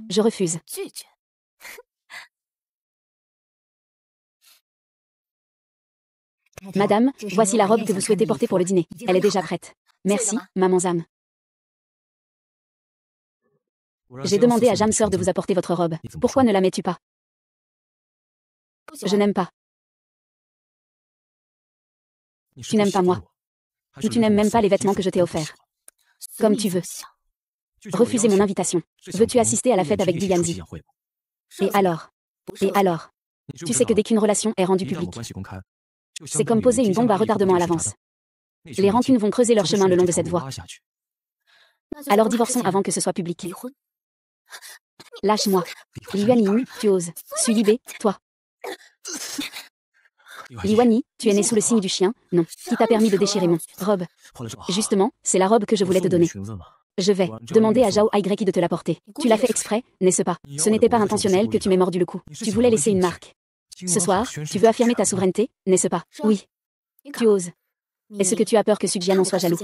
Je refuse. Madame, voici la robe que vous souhaitez porter pour le dîner. Elle est déjà prête. Merci, maman Zam. J'ai demandé à Jam Sœur de vous apporter votre robe. Pourquoi ne la mets-tu pas? Je n'aime pas. Tu n'aimes pas moi. Ou tu n'aimes même pas les vêtements que je t'ai offerts. Comme tu veux. Refusez mon invitation. Veux-tu assister à la fête avec Gu Yanzi? Et alors? Tu sais que dès qu'une relation est rendue publique, c'est comme poser une bombe à retardement à l'avance. Les rancunes vont creuser leur chemin le long de cette voie. Alors divorçons avant que ce soit public. Lâche-moi. Li Yuanyi, tu oses. Suis libé, toi. Li Yuanyi, tu es né sous le signe du chien, non. Qui t'a permis de déchirer mon robe? Justement, c'est la robe que je voulais te donner. Je vais demander à Zhao Aigreki de te la porter. Tu l'as fait exprès, n'est-ce pas? Ce n'était pas intentionnel que tu m'aies mordu le cou. Tu voulais laisser une marque. Ce soir, tu veux affirmer ta souveraineté, n'est-ce pas? Oui. Tu oses. Est-ce que tu as peur que Sujian en soit jaloux?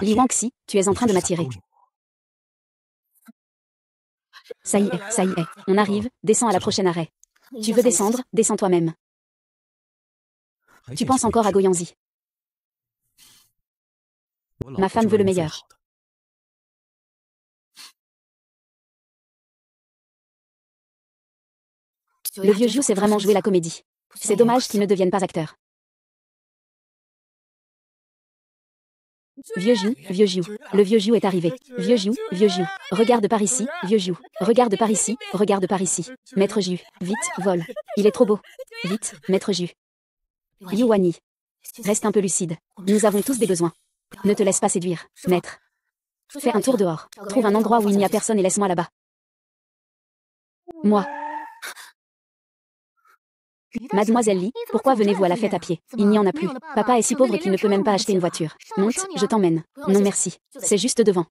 Li Wangxi, tu es en train de m'attirer. Ça y est, on arrive, descends à la prochaine arrêt. Tu veux descendre, descends toi-même. Tu penses encore à Goyanzi. Ma femme veut le meilleur. Le vieux Jiu sait vraiment jouer la comédie. C'est dommage qu'il ne devienne pas acteur. Vieux Jiu, le vieux Jiu est arrivé. Vieux Jiu, regarde par ici, vieux Jiu, regarde par ici, Maître Jiu, vite, vole. Il est trop beau. Vite, Maître Jiu. Li Yuanyi. Reste un peu lucide. Nous avons tous des besoins. Ne te laisse pas séduire, maître. Fais un tour dehors. Trouve un endroit où il n'y a personne et laisse-moi là-bas. Moi. Mademoiselle Li, pourquoi venez-vous à la fête à pied? Il n'y en a plus. Papa est si pauvre qu'il ne peut même pas acheter une voiture. Monte, je t'emmène. Non merci. C'est juste devant.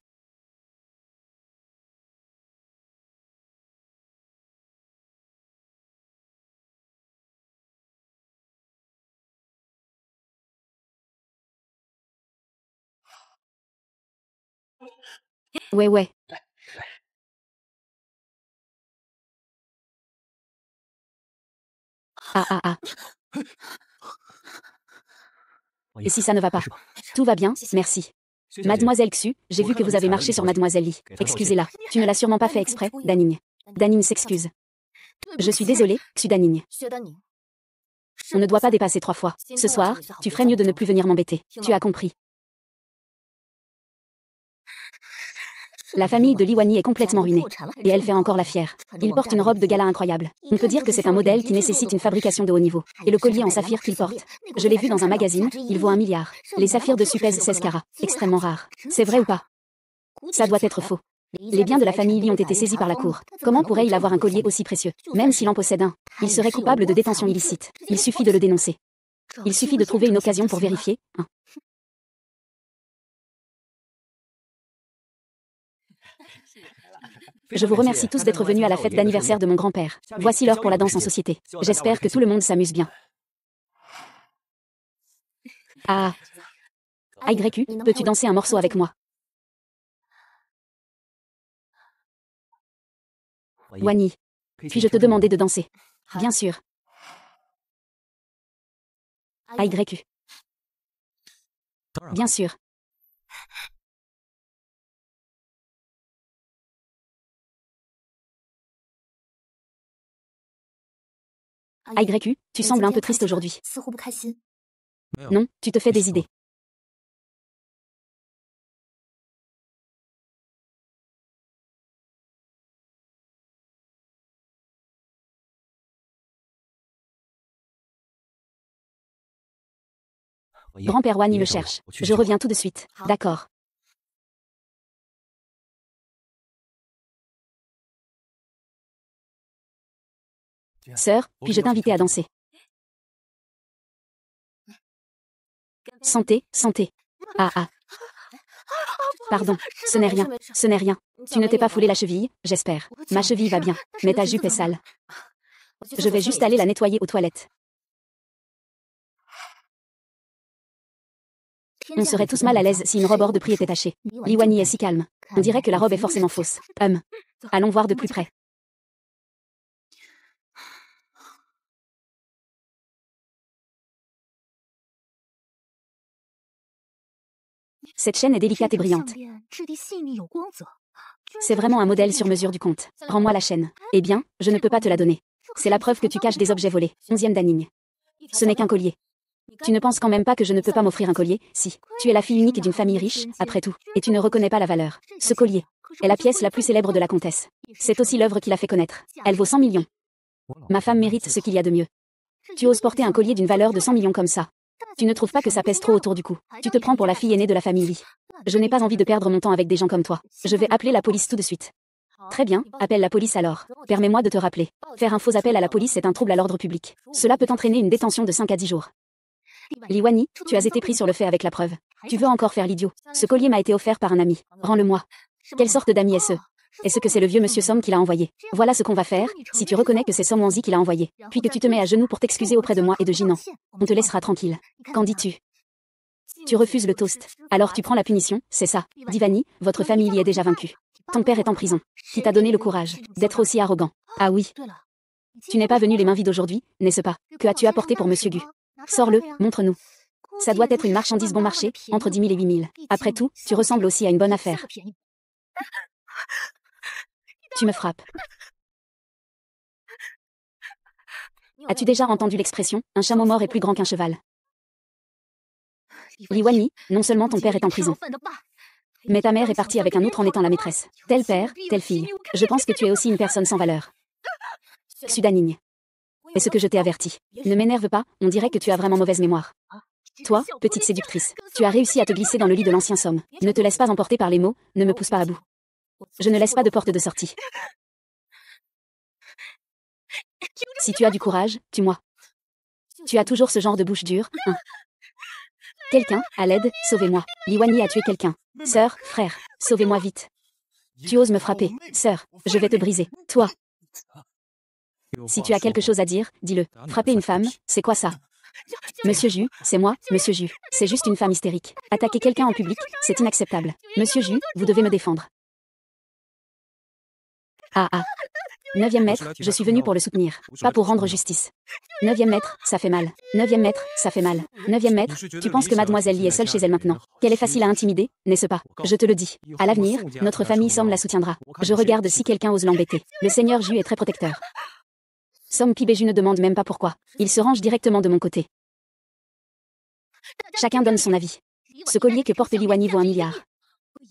Ouais. Ah. Et si ça ne va pas? Tout va bien, merci. Mademoiselle Xu, j'ai vu que vous avez marché sur Mademoiselle Li. Excusez-la. Tu ne l'as sûrement pas fait exprès, Daning. Daning s'excuse. Je suis désolée, Xu Daning. On ne doit pas dépasser 3 fois. Ce soir, tu ferais mieux de ne plus venir m'embêter. Tu as compris. La famille de Li Yuanyi est complètement ruinée. Et elle fait encore la fière. Il porte une robe de gala incroyable. On peut dire que c'est un modèle qui nécessite une fabrication de haut niveau. Et le collier en saphir qu'il porte. Je l'ai vu dans un magazine, il vaut 1 milliard. Les saphirs dessus pèsent 16 carats. Extrêmement rare. C'est vrai ou pas? Ça doit être faux. Les biens de la famille Li ont été saisis par la cour. Comment pourrait-il avoir un collier aussi précieux? Même s'il en possède un, il serait coupable de détention illicite. Il suffit de le dénoncer. Il suffit de trouver une occasion pour vérifier. Je vous remercie tous d'être venus à la fête d'anniversaire de mon grand-père. Voici l'heure pour la danse en société. J'espère que tout le monde s'amuse bien. Ah. YQ, peux-tu danser un morceau avec moi? Wani. Puis-je te demander de danser? Bien sûr. YQ. Bien sûr. YQ, tu sembles un peu triste aujourd'hui. Non, tu te fais des idées. Grand-père Wani me cherche. Je reviens tout de suite. D'accord. Sœur, puis-je t'inviter à danser? Santé, santé. Ah ah. Pardon, ce n'est rien, ce n'est rien. Tu ne t'es pas foulé la cheville, j'espère. Ma cheville va bien, mais ta jupe est sale. Je vais juste aller la nettoyer aux toilettes. On serait tous mal à l'aise si une robe hors de prix était tachée. Li Wani est si calme. On dirait que la robe est forcément fausse. Allons voir de plus près. Cette chaîne est délicate et brillante. C'est vraiment un modèle sur mesure du comte. Rends-moi la chaîne. Eh bien, je ne peux pas te la donner. C'est la preuve que tu caches des objets volés. 11e Danigne. Ce n'est qu'un collier. Tu ne penses quand même pas que je ne peux pas m'offrir un collier? Si. Tu es la fille unique d'une famille riche, après tout, et tu ne reconnais pas la valeur. Ce collier est la pièce la plus célèbre de la comtesse. C'est aussi l'œuvre qui l'a fait connaître. Elle vaut 100 millions. Ma femme mérite ce qu'il y a de mieux. Tu oses porter un collier d'une valeur de 100 millions comme ça. Tu ne trouves pas que ça pèse trop autour du cou? Tu te prends pour la fille aînée de la famille Li. Je n'ai pas envie de perdre mon temps avec des gens comme toi. Je vais appeler la police tout de suite. Très bien, appelle la police alors. Permets-moi de te rappeler. Faire un faux appel à la police est un trouble à l'ordre public. Cela peut entraîner une détention de 5 à 10 jours. Li Wani, tu as été pris sur le fait avec la preuve. Tu veux encore faire l'idiot? Ce collier m'a été offert par un ami. Rends-le-moi. Quelle sorte d'ami est-ce? Est-ce que c'est le vieux monsieur Som qui l'a envoyé? Voilà ce qu'on va faire, si tu reconnais que c'est Som Wanzi qui l'a envoyé, puis que tu te mets à genoux pour t'excuser auprès de moi et de Jinan. On te laissera tranquille. Qu'en dis-tu? Tu refuses le toast. Alors tu prends la punition, c'est ça. Divani, votre famille y est déjà vaincue. Ton père est en prison. Qui t'a donné le courage d'être aussi arrogant? Ah oui. Tu n'es pas venu les mains vides aujourd'hui, n'est-ce pas? Que as-tu apporté pour monsieur Gu? Sors-le, montre-nous. Ça doit être une marchandise bon marché, entre 10 000 et 8 000. Après tout, tu ressembles aussi à une bonne affaire. Tu me frappes. As-tu déjà entendu l'expression « un chameau mort est plus grand qu'un cheval » Li Wani, non seulement ton père est en prison, mais ta mère est partie avec un autre en étant la maîtresse. Tel père, telle fille. Je pense que tu es aussi une personne sans valeur. Sudanigne. Est-ce que je t'ai averti? Ne m'énerve pas, on dirait que tu as vraiment mauvaise mémoire. Toi, petite séductrice, tu as réussi à te glisser dans le lit de l'ancien Somme. Ne te laisse pas emporter par les mots, ne me pousse pas à bout. Je ne laisse pas de porte de sortie. Si tu as du courage, tue-moi. Tu as toujours ce genre de bouche dure, hein. Quelqu'un, à l'aide, sauvez-moi. Li Wani a tué quelqu'un. Sœur, frère, sauvez-moi vite. Tu oses me frapper, sœur, je vais te briser. Toi. Si tu as quelque chose à dire, dis-le. Frapper une femme, c'est quoi ça? Monsieur Ju, c'est moi, Monsieur Ju. C'est juste une femme hystérique. Attaquer quelqu'un en public, c'est inacceptable. Monsieur Ju, vous devez me défendre. Ah ah. 9e maître, je suis venu pour le soutenir, pas pour rendre justice. 9e maître, ça fait mal. 9e maître, ça fait mal. 9e maître, tu penses que mademoiselle Li est seule chez elle maintenant? Qu'elle est facile à intimider, n'est-ce pas? Je te le dis. À l'avenir, notre famille Som la soutiendra. Je regarde si quelqu'un ose l'embêter. Le seigneur Ju est très protecteur. Som Pibéju ne demande même pas pourquoi. Il se range directement de mon côté. Chacun donne son avis. Ce collier que porte Li Wani vaut 1 milliard.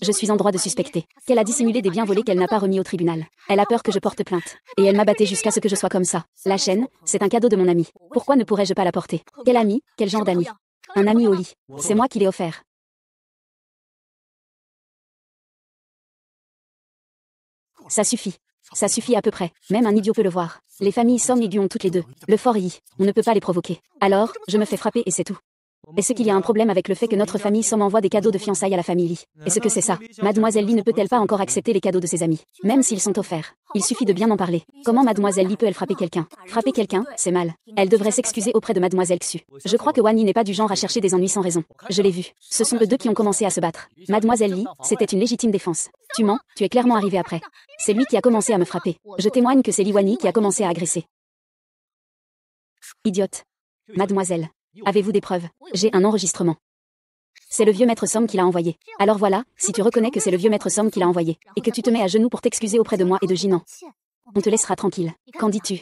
Je suis en droit de suspecter qu'elle a dissimulé des biens volés qu'elle n'a pas remis au tribunal. Elle a peur que je porte plainte. Et elle m'a batté jusqu'à ce que je sois comme ça. La chaîne, c'est un cadeau de mon ami. Pourquoi ne pourrais-je pas la porter? Quel ami? Quel genre d'ami? Un ami au lit. C'est moi qui l'ai offert. Ça suffit. Ça suffit à peu près. Même un idiot peut le voir. Les familles Song et Gu ont toutes les deux. Le fort Yi. On ne peut pas les provoquer. Alors, je me fais frapper et c'est tout. Est-ce qu'il y a un problème avec le fait que notre famille Som envoie des cadeaux de fiançailles à la famille Lee? Est-ce que c'est ça? Mademoiselle Lee ne peut-elle pas encore accepter les cadeaux de ses amis, même s'ils sont offerts? Il suffit de bien en parler. Comment Mademoiselle Lee peut-elle frapper quelqu'un? Frapper quelqu'un, c'est mal. Elle devrait s'excuser auprès de Mademoiselle Xu. Je crois que Wani n'est pas du genre à chercher des ennuis sans raison. Je l'ai vu. Ce sont eux deux qui ont commencé à se battre. Mademoiselle Lee, c'était une légitime défense. Tu mens, tu es clairement arrivé après. C'est lui qui a commencé à me frapper. Je témoigne que c'est Li Wani qui a commencé à agresser. Idiote. Mademoiselle. Avez-vous des preuves? J'ai un enregistrement. C'est le vieux maître Som qui l'a envoyé. Alors voilà, si tu reconnais que c'est le vieux maître Som qui l'a envoyé, et que tu te mets à genoux pour t'excuser auprès de moi et de Jinan, on te laissera tranquille. Qu'en dis-tu?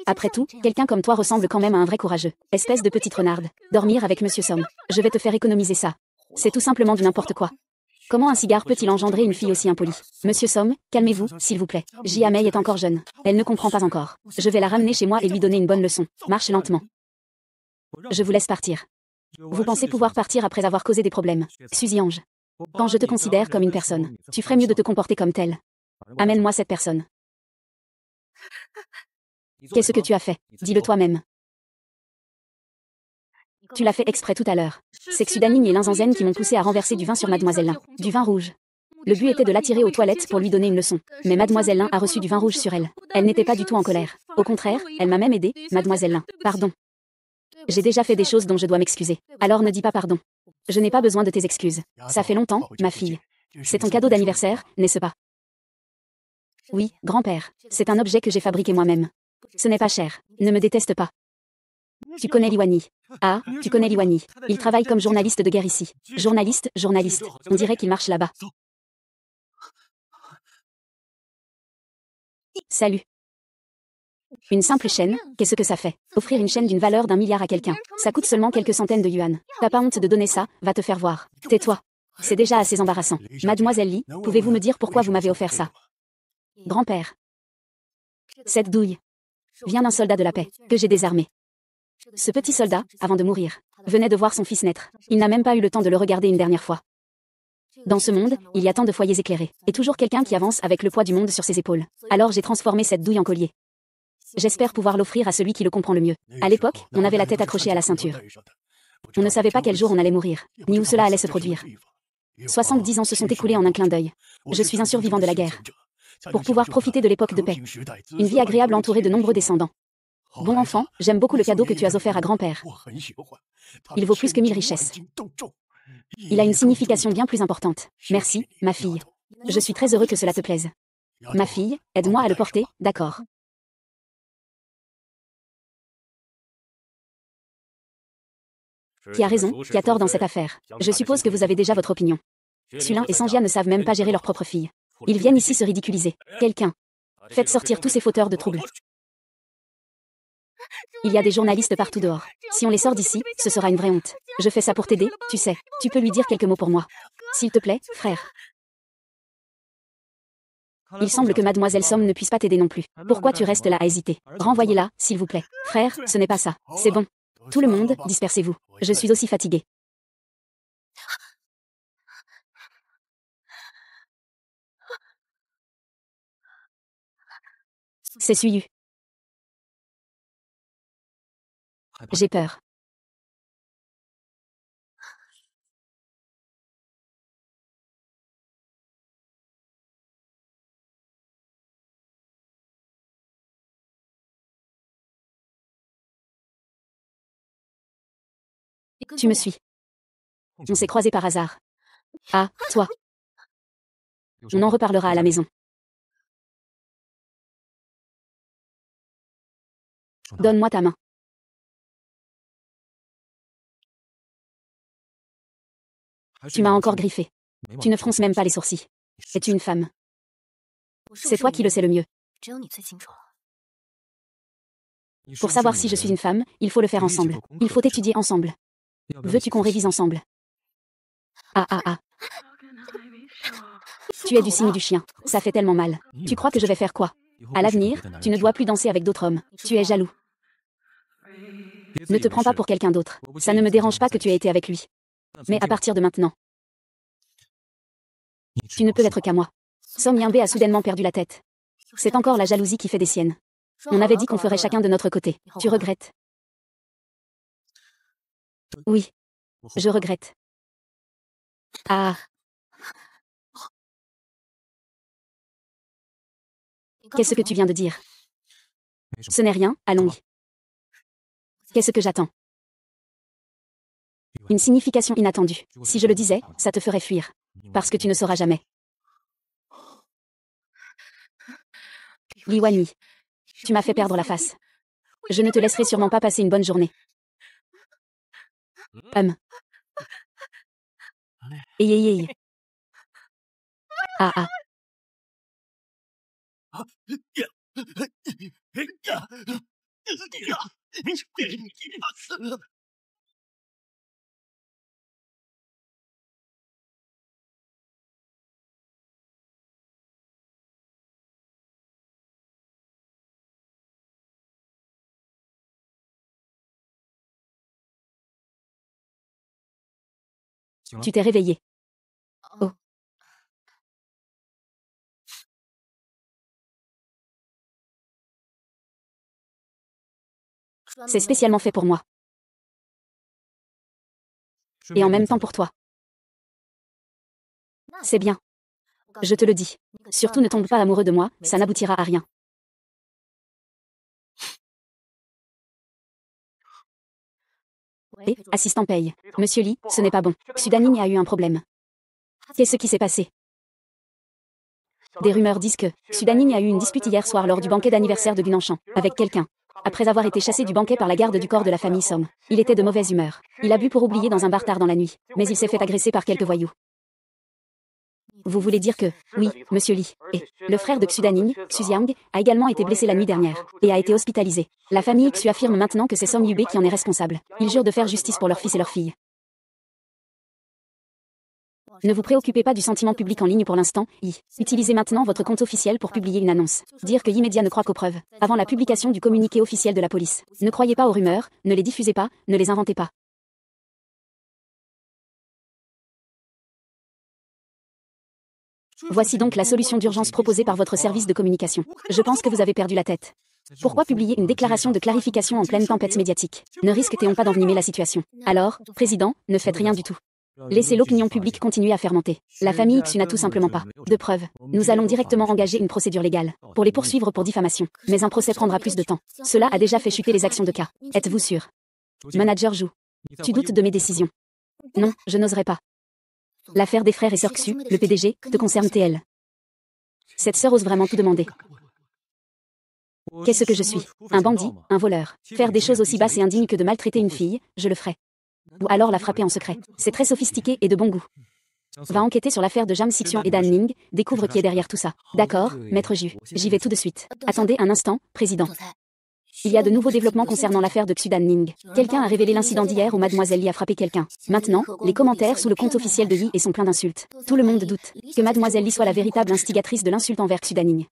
Après tout, quelqu'un comme toi ressemble quand même à un vrai courageux. Espèce de petite renarde. Dormir avec Monsieur Som. Je vais te faire économiser ça. C'est tout simplement du n'importe quoi. Comment un cigare peut-il engendrer une fille aussi impolie? Monsieur Som, calmez-vous, s'il vous plaît. Jia Mei est encore jeune. Elle ne comprend pas encore. Je vais la ramener chez moi et lui donner une bonne leçon. Marche lentement. Je vous laisse partir. Vous pensez pouvoir partir après avoir causé des problèmes. Suzy Ange. Quand je te considère comme une personne, tu ferais mieux de te comporter comme telle. Amène-moi cette personne. Qu'est-ce que tu as fait? Dis-le toi-même. Tu l'as fait exprès tout à l'heure. C'est Xu Daning et Lin Zanzhen qui m'ont poussé à renverser du vin sur Mademoiselle Lin. Du vin rouge. Le but était de l'attirer aux toilettes pour lui donner une leçon. Mais Mademoiselle Lin a reçu du vin rouge sur elle. Elle n'était pas du tout en colère. Au contraire, elle m'a même aidée, Mademoiselle Lin. Pardon. J'ai déjà fait des choses dont je dois m'excuser. Alors ne dis pas pardon. Je n'ai pas besoin de tes excuses. Ça fait longtemps, ma fille. C'est ton cadeau d'anniversaire, n'est-ce pas? Oui, grand-père. C'est un objet que j'ai fabriqué moi-même. Ce n'est pas cher. Ne me déteste pas. Tu connais Li Wani. Ah, tu connais Li Wani. Il travaille comme journaliste de guerre ici. Journaliste. On dirait qu'il marche là-bas. Salut. Une simple chaîne, qu'est-ce que ça fait? Offrir une chaîne d'une valeur d'1 milliard à quelqu'un. Ça coûte seulement quelques centaines de yuan. T'as pas honte de donner ça, va te faire voir. Tais-toi. C'est déjà assez embarrassant. Mademoiselle Li, pouvez-vous me dire pourquoi vous m'avez offert ça? Grand-père. Cette douille vient d'un soldat de la paix, que j'ai désarmé. Ce petit soldat, avant de mourir, venait de voir son fils naître. Il n'a même pas eu le temps de le regarder une dernière fois. Dans ce monde, il y a tant de foyers éclairés, et toujours quelqu'un qui avance avec le poids du monde sur ses épaules. Alors j'ai transformé cette douille en collier. J'espère pouvoir l'offrir à celui qui le comprend le mieux. À l'époque, on avait la tête accrochée à la ceinture. On ne savait pas quel jour on allait mourir, ni où cela allait se produire. 70 ans se sont écoulés en un clin d'œil. Je suis un survivant de la guerre. Pour pouvoir profiter de l'époque de paix. Une vie agréable entourée de nombreux descendants. Bon enfant, j'aime beaucoup le cadeau que tu as offert à grand-père. Il vaut plus que 1000 richesses. Il a une signification bien plus importante. Merci, ma fille. Je suis très heureux que cela te plaise. Ma fille, aide-moi à le porter, d'accord. Qui a raison, qui a tort dans cette affaire. Je suppose que vous avez déjà votre opinion. Sulin et Sanjia ne savent même pas gérer leur propre fille. Ils viennent ici se ridiculiser. Quelqu'un. Faites sortir tous ces fauteurs de troubles. Il y a des journalistes partout dehors. Si on les sort d'ici, ce sera une vraie honte. Je fais ça pour t'aider, tu sais. Tu peux lui dire quelques mots pour moi. S'il te plaît, frère. Il semble que Mademoiselle Som ne puisse pas t'aider non plus. Pourquoi tu restes là à hésiter? Renvoyez-la, s'il vous plaît. Frère, ce n'est pas ça. C'est bon. Tout le monde, dispersez-vous. Je suis aussi fatiguée. C'est Suyu. J'ai peur. Tu me suis. On s'est croisés par hasard. Ah, toi. On en reparlera à la maison. Donne-moi ta main. Tu m'as encore griffé. Tu ne fronces même pas les sourcils. Es-tu une femme? C'est toi qui le sais le mieux. Pour savoir si je suis une femme, il faut le faire ensemble. Il faut étudier ensemble. Veux-tu qu'on révise ensemble? Ah ah ah. Tu es du signe du chien. Ça fait tellement mal. Tu crois que je vais faire quoi? À l'avenir, tu ne dois plus danser avec d'autres hommes. Tu es jaloux. Ne te prends pas pour quelqu'un d'autre. Ça ne me dérange pas que tu aies été avec lui. Mais à partir de maintenant, tu ne peux être qu'à moi. Song Yinbei a soudainement perdu la tête. C'est encore la jalousie qui fait des siennes. On avait dit qu'on ferait chacun de notre côté. Tu regrettes? Oui. Je regrette. Ah. Qu'est-ce que tu viens de dire? Ce n'est rien, allons-y. Qu'est-ce que j'attends? Une signification inattendue. Si je le disais, ça te ferait fuir. Parce que tu ne sauras jamais. Li Wanyi. Tu m'as fait perdre la face. Je ne te laisserai sûrement pas passer une bonne journée. Aïe. Ah ah. Tu t'es réveillé. Oh. C'est spécialement fait pour moi. Et en même temps pour toi. C'est bien. Je te le dis. Surtout ne tombe pas amoureux de moi, ça n'aboutira à rien. Et, assistant paye. Monsieur Li, ce n'est pas bon. Sudaning a eu un problème. Qu'est-ce qui s'est passé? Des rumeurs disent que Sudaning a eu une dispute hier soir lors du banquet d'anniversaire de Gunanchan, avec quelqu'un. Après avoir été chassé du banquet par la garde du corps de la famille Som, il était de mauvaise humeur. Il a bu pour oublier dans un bar tard dans la nuit, mais il s'est fait agresser par quelques voyous. Vous voulez dire que, oui, monsieur Li, et le frère de Xudaning, Xujiang, a également été blessé la nuit dernière, et a été hospitalisé. La famille Xu affirme maintenant que c'est Song Yubei qui en est responsable. Ils jurent de faire justice pour leur fils et leur fille. Ne vous préoccupez pas du sentiment public en ligne pour l'instant, utilisez maintenant votre compte officiel pour publier une annonce. Dire que Yimedia ne croit qu'aux preuves. Avant la publication du communiqué officiel de la police. Ne croyez pas aux rumeurs, ne les diffusez pas, ne les inventez pas. Voici donc la solution d'urgence proposée par votre service de communication. Je pense que vous avez perdu la tête. Pourquoi publier une déclaration de clarification en pleine tempête médiatique? Ne risque-t-on pas d'envenimer la situation? Alors, président, ne faites rien du tout. Laissez l'opinion publique continuer à fermenter. La famille Xu n'a tout simplement pas de preuves. Nous allons directement engager une procédure légale pour les poursuivre pour diffamation. Mais un procès prendra plus de temps. Cela a déjà fait chuter les actions de cas. Êtes-vous sûr? Manager Zhu. Tu doutes de mes décisions? Non, je n'oserais pas. L'affaire des frères et sœurs Xu, le PDG, te concerne TL. Cette sœur ose vraiment tout demander. Qu'est-ce que je suis? Un bandit, un voleur. Faire des choses aussi basses et indignes que de maltraiter une fille, je le ferai. Ou alors la frapper en secret. C'est très sophistiqué et de bon goût. Va enquêter sur l'affaire de Jam Sixian et Dan Ning, découvre qui est derrière tout ça. D'accord, maître Ju, j'y vais tout de suite. Attendez un instant, président. Il y a de nouveaux développements concernant l'affaire de Xu Dan Ning. Quelqu'un a révélé l'incident d'hier où Mademoiselle Li a frappé quelqu'un. Maintenant, les commentaires sous le compte officiel de Yi et sont pleins d'insultes. Tout le monde doute que Mademoiselle Li soit la véritable instigatrice de l'insulte envers Xu Dan Ning.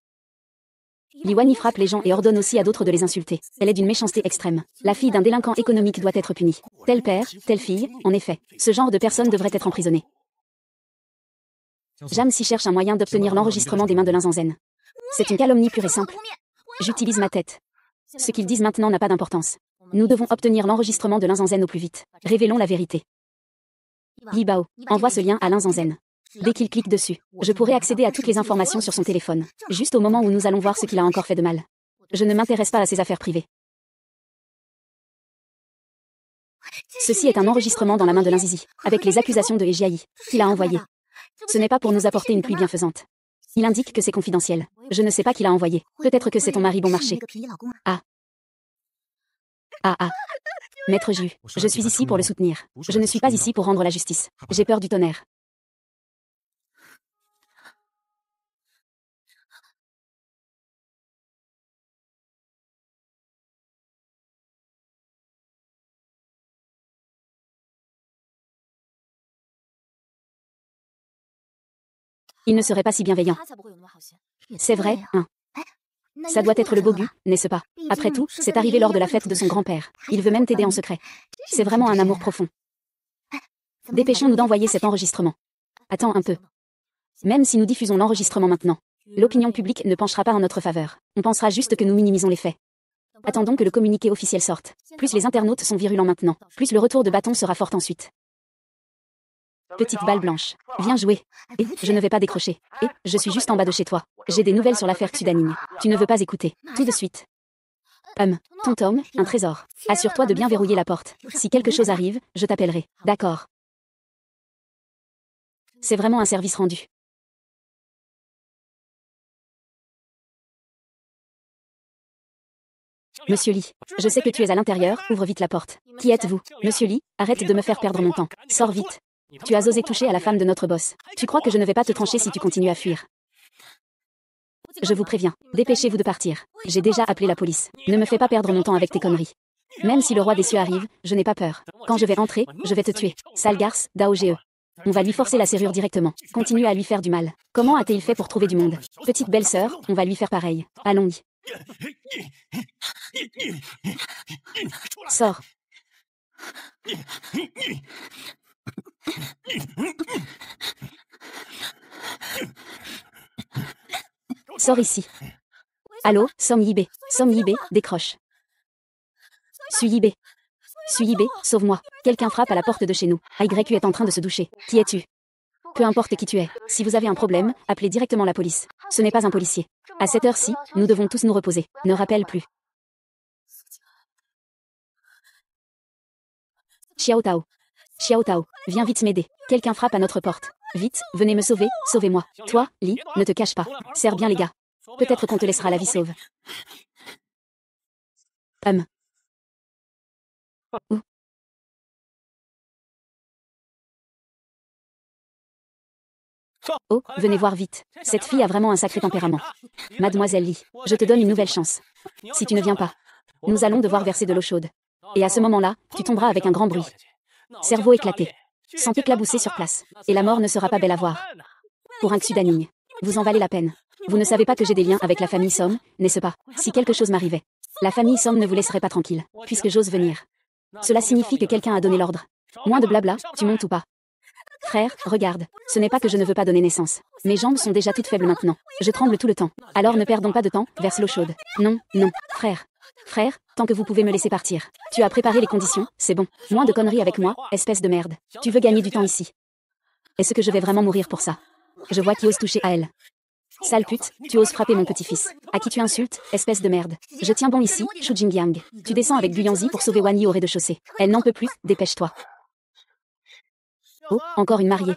Li Wanyi frappe les gens et ordonne aussi à d'autres de les insulter. Elle est d'une méchanceté extrême. La fille d'un délinquant économique doit être punie. Tel père, telle fille, en effet. Ce genre de personne devrait être emprisonnée. Jam Si cherche un moyen d'obtenir l'enregistrement des mains de Linzanzen. C'est une calomnie pure et simple. J'utilise ma tête. Ce qu'ils disent maintenant n'a pas d'importance. Nous devons obtenir l'enregistrement de Linzanzen au plus vite. Révélons la vérité. Li Bao, envoie ce lien à Linzanzen. Dès qu'il clique dessus, je pourrai accéder à toutes les informations sur son téléphone. Juste au moment où nous allons voir ce qu'il a encore fait de mal. Je ne m'intéresse pas à ses affaires privées. Ceci est un enregistrement dans la main de Linzizi, avec les accusations de Ejiaï, qu'il a envoyées. Ce n'est pas pour nous apporter une pluie bienfaisante. Il indique que c'est confidentiel. Je ne sais pas qui l'a envoyé. Peut-être que c'est ton mari bon marché. Ah. Maître Ju, je suis ici pour le soutenir. Je ne suis pas ici pour rendre la justice. J'ai peur du tonnerre. Il ne serait pas si bienveillant. C'est vrai, hein. Ça doit être le beau but, n'est-ce pas? Après tout, c'est arrivé lors de la fête de son grand-père. Il veut même t'aider en secret. C'est vraiment un amour profond. Dépêchons-nous d'envoyer cet enregistrement. Attends un peu. Même si nous diffusons l'enregistrement maintenant, l'opinion publique ne penchera pas en notre faveur. On pensera juste que nous minimisons les faits. Attendons que le communiqué officiel sorte. Plus les internautes sont virulents maintenant, plus le retour de bâton sera fort ensuite. Petite balle blanche. Viens jouer. Et je ne vais pas décrocher. Et je suis juste en bas de chez toi. J'ai des nouvelles sur l'affaire Xudanning. Tu ne veux pas écouter. Tout de suite. Ton tome, un trésor. Assure-toi de bien verrouiller la porte. Si quelque chose arrive, je t'appellerai. D'accord. C'est vraiment un service rendu. Monsieur Lee, je sais que tu es à l'intérieur, ouvre vite la porte. Qui êtes-vous? Monsieur Lee, arrête de me faire perdre mon temps. Sors vite. Tu as osé toucher à la femme de notre boss. Tu crois que je ne vais pas te trancher si tu continues à fuir? Je vous préviens, dépêchez-vous de partir. J'ai déjà appelé la police. Ne me fais pas perdre mon temps avec tes conneries. Même si le roi des cieux arrive, je n'ai pas peur. Quand je vais rentrer, je vais te tuer. Sale garce, Dao-Ge. On va lui forcer la serrure directement. Continue à lui faire du mal. Comment a-t-il fait pour trouver du monde? Petite belle-sœur, on va lui faire pareil. Allons-y. Sors. Sors ici. Allô, Som Yibé. Som Yibé, décroche. Suyibé. Suyibé, sauve-moi. Quelqu'un frappe à la porte de chez nous. AYU est en train de se doucher. Qui es-tu? Peu importe qui tu es. Si vous avez un problème, appelez directement la police. Ce n'est pas un policier. À cette heure-ci, nous devons tous nous reposer. Ne rappelle plus. Xiao Tao. Xiao Tao, viens vite m'aider. Quelqu'un frappe à notre porte. Vite, venez me sauver, sauvez-moi. Toi, Lee, ne te cache pas. Serre bien les gars. Peut-être qu'on te laissera la vie sauve. Où? Oh, venez voir vite. Cette fille a vraiment un sacré tempérament. Mademoiselle Lee, je te donne une nouvelle chance. Si tu ne viens pas, nous allons devoir verser de l'eau chaude. Et à ce moment-là, tu tomberas avec un grand bruit. Cerveau éclaté. Sans t'éclabousser sur place. Et la mort ne sera pas belle à voir. Pour un Xudanning. Vous en valez la peine. Vous ne savez pas que j'ai des liens avec la famille Som, n'est-ce pas? Si quelque chose m'arrivait, la famille Som ne vous laisserait pas tranquille, puisque j'ose venir. Cela signifie que quelqu'un a donné l'ordre. Moins de blabla, tu montes ou pas? Frère, regarde, ce n'est pas que je ne veux pas donner naissance. Mes jambes sont déjà toutes faibles maintenant. Je tremble tout le temps. Alors ne perdons pas de temps, verse l'eau chaude. Non, non, frère. Frère, tant que vous pouvez me laisser partir. Tu as préparé les conditions, c'est bon. Moins de conneries avec moi, espèce de merde. Tu veux gagner du temps ici. Est-ce que je vais vraiment mourir pour ça? Je vois qui ose toucher à elle. Sale pute, tu oses frapper mon petit-fils. À qui tu insultes, espèce de merde. Je tiens bon ici, Shu Jingyang. Tu descends avec Guyanzi pour sauver Wani au rez-de-chaussée. Elle n'en peut plus, dépêche-toi. Oh, encore une mariée.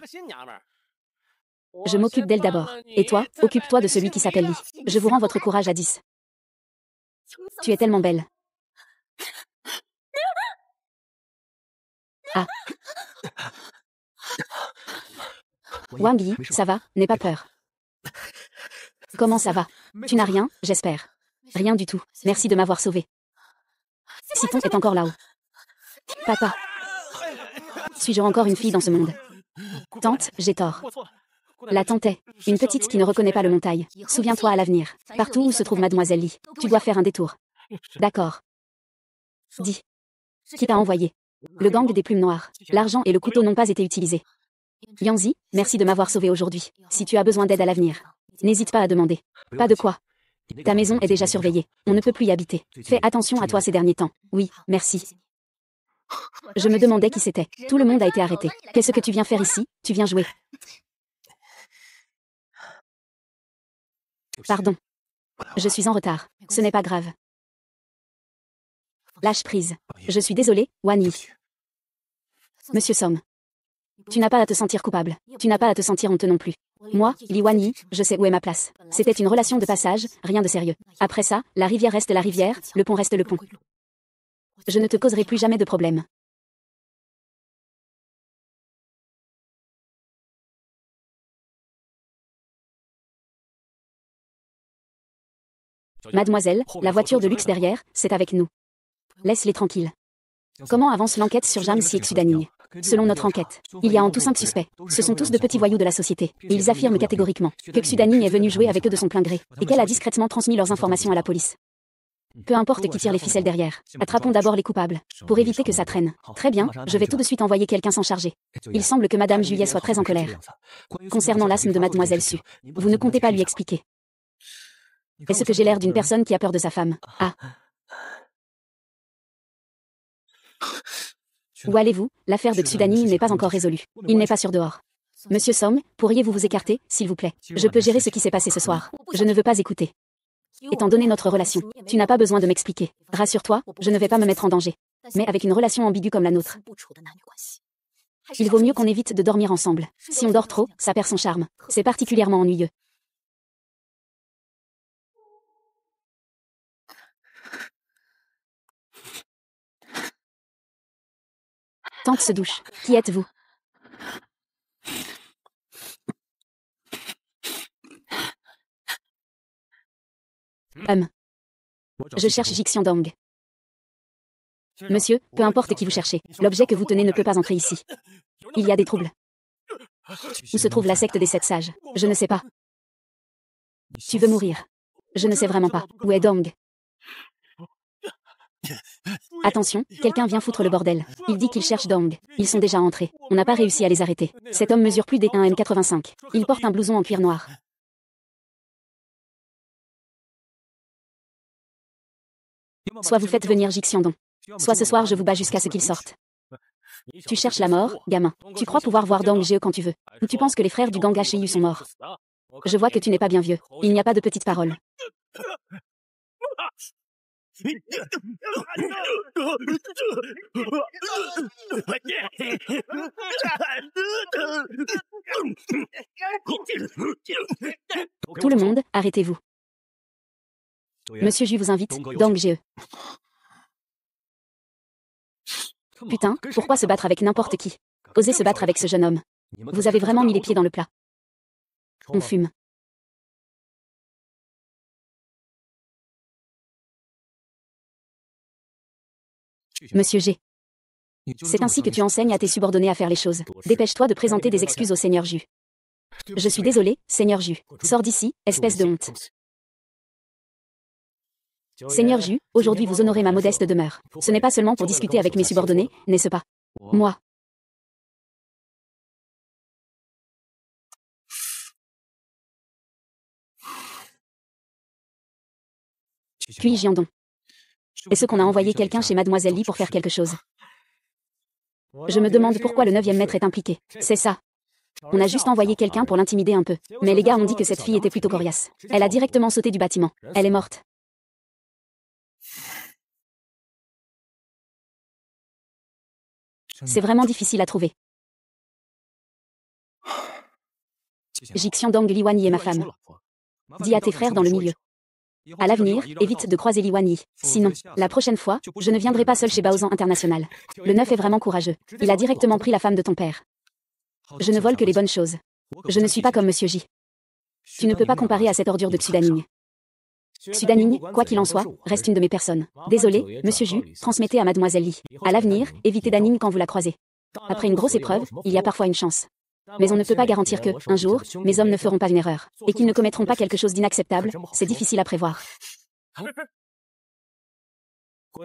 Je m'occupe d'elle d'abord. Et toi, occupe-toi de celui qui s'appelle Lee. Je vous rends votre courage à 10. Tu es tellement belle. Ah. Wang Yi, ça va, n'aie pas peur. Comment ça va? Tu n'as rien, j'espère. Rien du tout. Merci de m'avoir sauvé. Citon est encore là-haut. Papa. Suis-je encore une fille dans ce monde? Tante, j'ai tort. La tante est une petite qui ne reconnaît pas le montagne. Souviens-toi à l'avenir. Partout où se trouve Mademoiselle Lee, tu dois faire un détour. D'accord. Dis. Qui t'a envoyé? Le gang des plumes noires. L'argent et le couteau n'ont pas été utilisés. Yanzi, merci de m'avoir sauvé aujourd'hui. Si tu as besoin d'aide à l'avenir, n'hésite pas à demander. Pas de quoi. Ta maison est déjà surveillée. On ne peut plus y habiter. Fais attention à toi ces derniers temps. Oui, merci. Je me demandais qui c'était. Tout le monde a été arrêté. Qu'est-ce que tu viens faire ici? Tu viens jouer. Pardon. Je suis en retard. Ce n'est pas grave. Lâche prise. Je suis désolée, Wani. Monsieur Som. Tu n'as pas à te sentir coupable. Tu n'as pas à te sentir honteux non plus. Moi, Li Wani, je sais où est ma place. C'était une relation de passage, rien de sérieux. Après ça, la rivière reste la rivière, le pont reste le pont. Je ne te causerai plus jamais de problème. Mademoiselle, la voiture de luxe derrière, c'est avec nous. Laisse-les tranquilles. Comment avance l'enquête sur Jamsi et Xudanning? Selon notre enquête, il y a en tout 5 suspects. Ce sont tous de petits voyous de la société. Et ils affirment catégoriquement que Xudanning est venu jouer avec eux de son plein gré, et qu'elle a discrètement transmis leurs informations à la police. Peu importe qui tire les ficelles derrière. Attrapons d'abord les coupables, pour éviter que ça traîne. Très bien, je vais tout de suite envoyer quelqu'un s'en charger. Il semble que Madame Juillet soit très en colère. Concernant l'asthme de Mademoiselle Su, vous ne comptez pas lui expliquer. Est-ce que j'ai l'air d'une personne qui a peur de sa femme? Ah. Où allez-vous? L'affaire de Xudani n'est pas encore résolue. Il n'est pas sûr dehors. Monsieur Song, pourriez-vous vous écarter, s'il vous plaît? Je peux gérer ce qui s'est passé ce soir. Je ne veux pas écouter. Étant donné notre relation, tu n'as pas besoin de m'expliquer. Rassure-toi, je ne vais pas me mettre en danger. Mais avec une relation ambiguë comme la nôtre, il vaut mieux qu'on évite de dormir ensemble. Si on dort trop, ça perd son charme. C'est particulièrement ennuyeux. Tante se douche. Qui êtes-vous? Je cherche Jixiandong. Monsieur, peu importe qui vous cherchez, l'objet que vous tenez ne peut pas entrer ici. Il y a des troubles. Où se trouve la secte des 7 sages? Je ne sais pas. Tu veux mourir? Je ne sais vraiment pas. Où est Dong? Attention, quelqu'un vient foutre le bordel. Il dit qu'il cherche Dong. Ils sont déjà entrés. On n'a pas réussi à les arrêter. Cet homme mesure plus des 1m85. Il porte un blouson en cuir noir. Soit vous faites venir Jixiandong. Soit ce soir je vous bats jusqu'à ce qu'il sorte. Tu cherches la mort, gamin. Tu crois pouvoir voir Dong Geo quand tu veux. Ou tu penses que les frères du gang HU sont morts. Je vois que tu n'es pas bien vieux. Il n'y a pas de petites paroles. Tout le monde, arrêtez-vous. Monsieur Ju vous invite, Dong Geo. Putain, pourquoi se battre avec n'importe qui? Osez se battre avec ce jeune homme. Vous avez vraiment mis les pieds dans le plat. On fume. Monsieur G. C'est ainsi que tu enseignes à tes subordonnés à faire les choses. Dépêche-toi de présenter des excuses au Seigneur Ju. Je suis désolé, Seigneur Ju. Sors d'ici, espèce de honte. Seigneur Ju, aujourd'hui vous honorez ma modeste demeure. Ce n'est pas seulement pour discuter avec mes subordonnés, n'est-ce pas? Moi. Puis Jiandong. Est-ce qu'on a envoyé quelqu'un chez Mademoiselle Li pour faire quelque chose? Je me demande pourquoi le 9e maître est impliqué. C'est ça. On a juste envoyé quelqu'un pour l'intimider un peu. Mais les gars ont dit que cette fille était plutôt coriace. Elle a directement sauté du bâtiment. Elle est morte. C'est vraiment difficile à trouver. Jixiandong Liwanyi est ma femme. Dis à tes frères dans le milieu. À l'avenir, évite de croiser Liwanyi. Sinon, la prochaine fois, je ne viendrai pas seul chez Baozan International. Le 9 est vraiment courageux. Il a directement pris la femme de ton père. Je ne vole que les bonnes choses. Je ne suis pas comme Monsieur J. Tu ne peux pas comparer à cette ordure de Xudaning. Xudaning, quoi qu'il en soit, reste une de mes personnes. Désolé, Monsieur Ju, transmettez à Mademoiselle Li. À l'avenir, évitez Daning quand vous la croisez. Après une grosse épreuve, il y a parfois une chance. Mais on ne peut pas garantir que, un jour, mes hommes ne feront pas une erreur, et qu'ils ne commettront pas quelque chose d'inacceptable, c'est difficile à prévoir.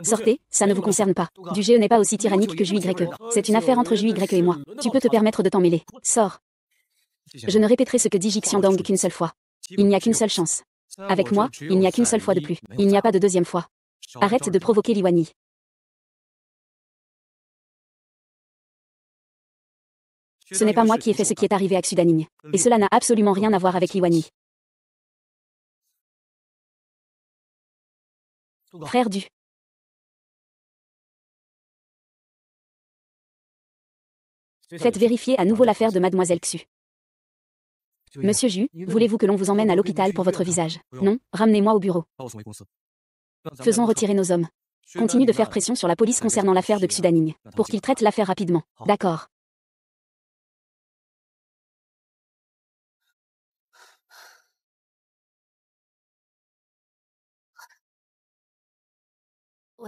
Sortez, ça ne vous concerne pas. Du GE n'est pas aussi tyrannique que JY. C'est une affaire entre JY et moi. Tu peux te permettre de t'en mêler. Sors. Je ne répéterai ce que dit Jixiandong qu'une seule fois. Il n'y a qu'une seule chance. Avec moi, il n'y a qu'une seule fois de plus. Il n'y a pas de deuxième fois. Arrête de provoquer Liwanyi. Ce n'est pas moi qui ai fait ce qui est arrivé à Xudaning. Et cela n'a absolument rien à voir avec Liwanyi. Frère du. Faites vérifier à nouveau l'affaire de Mademoiselle Xu. Monsieur Ju, voulez-vous que l'on vous emmène à l'hôpital pour votre visage? Non, ramenez-moi au bureau. Faisons retirer nos hommes. Continue de faire pression sur la police concernant l'affaire de Xudaning, pour qu'ils traitent l'affaire rapidement. D'accord.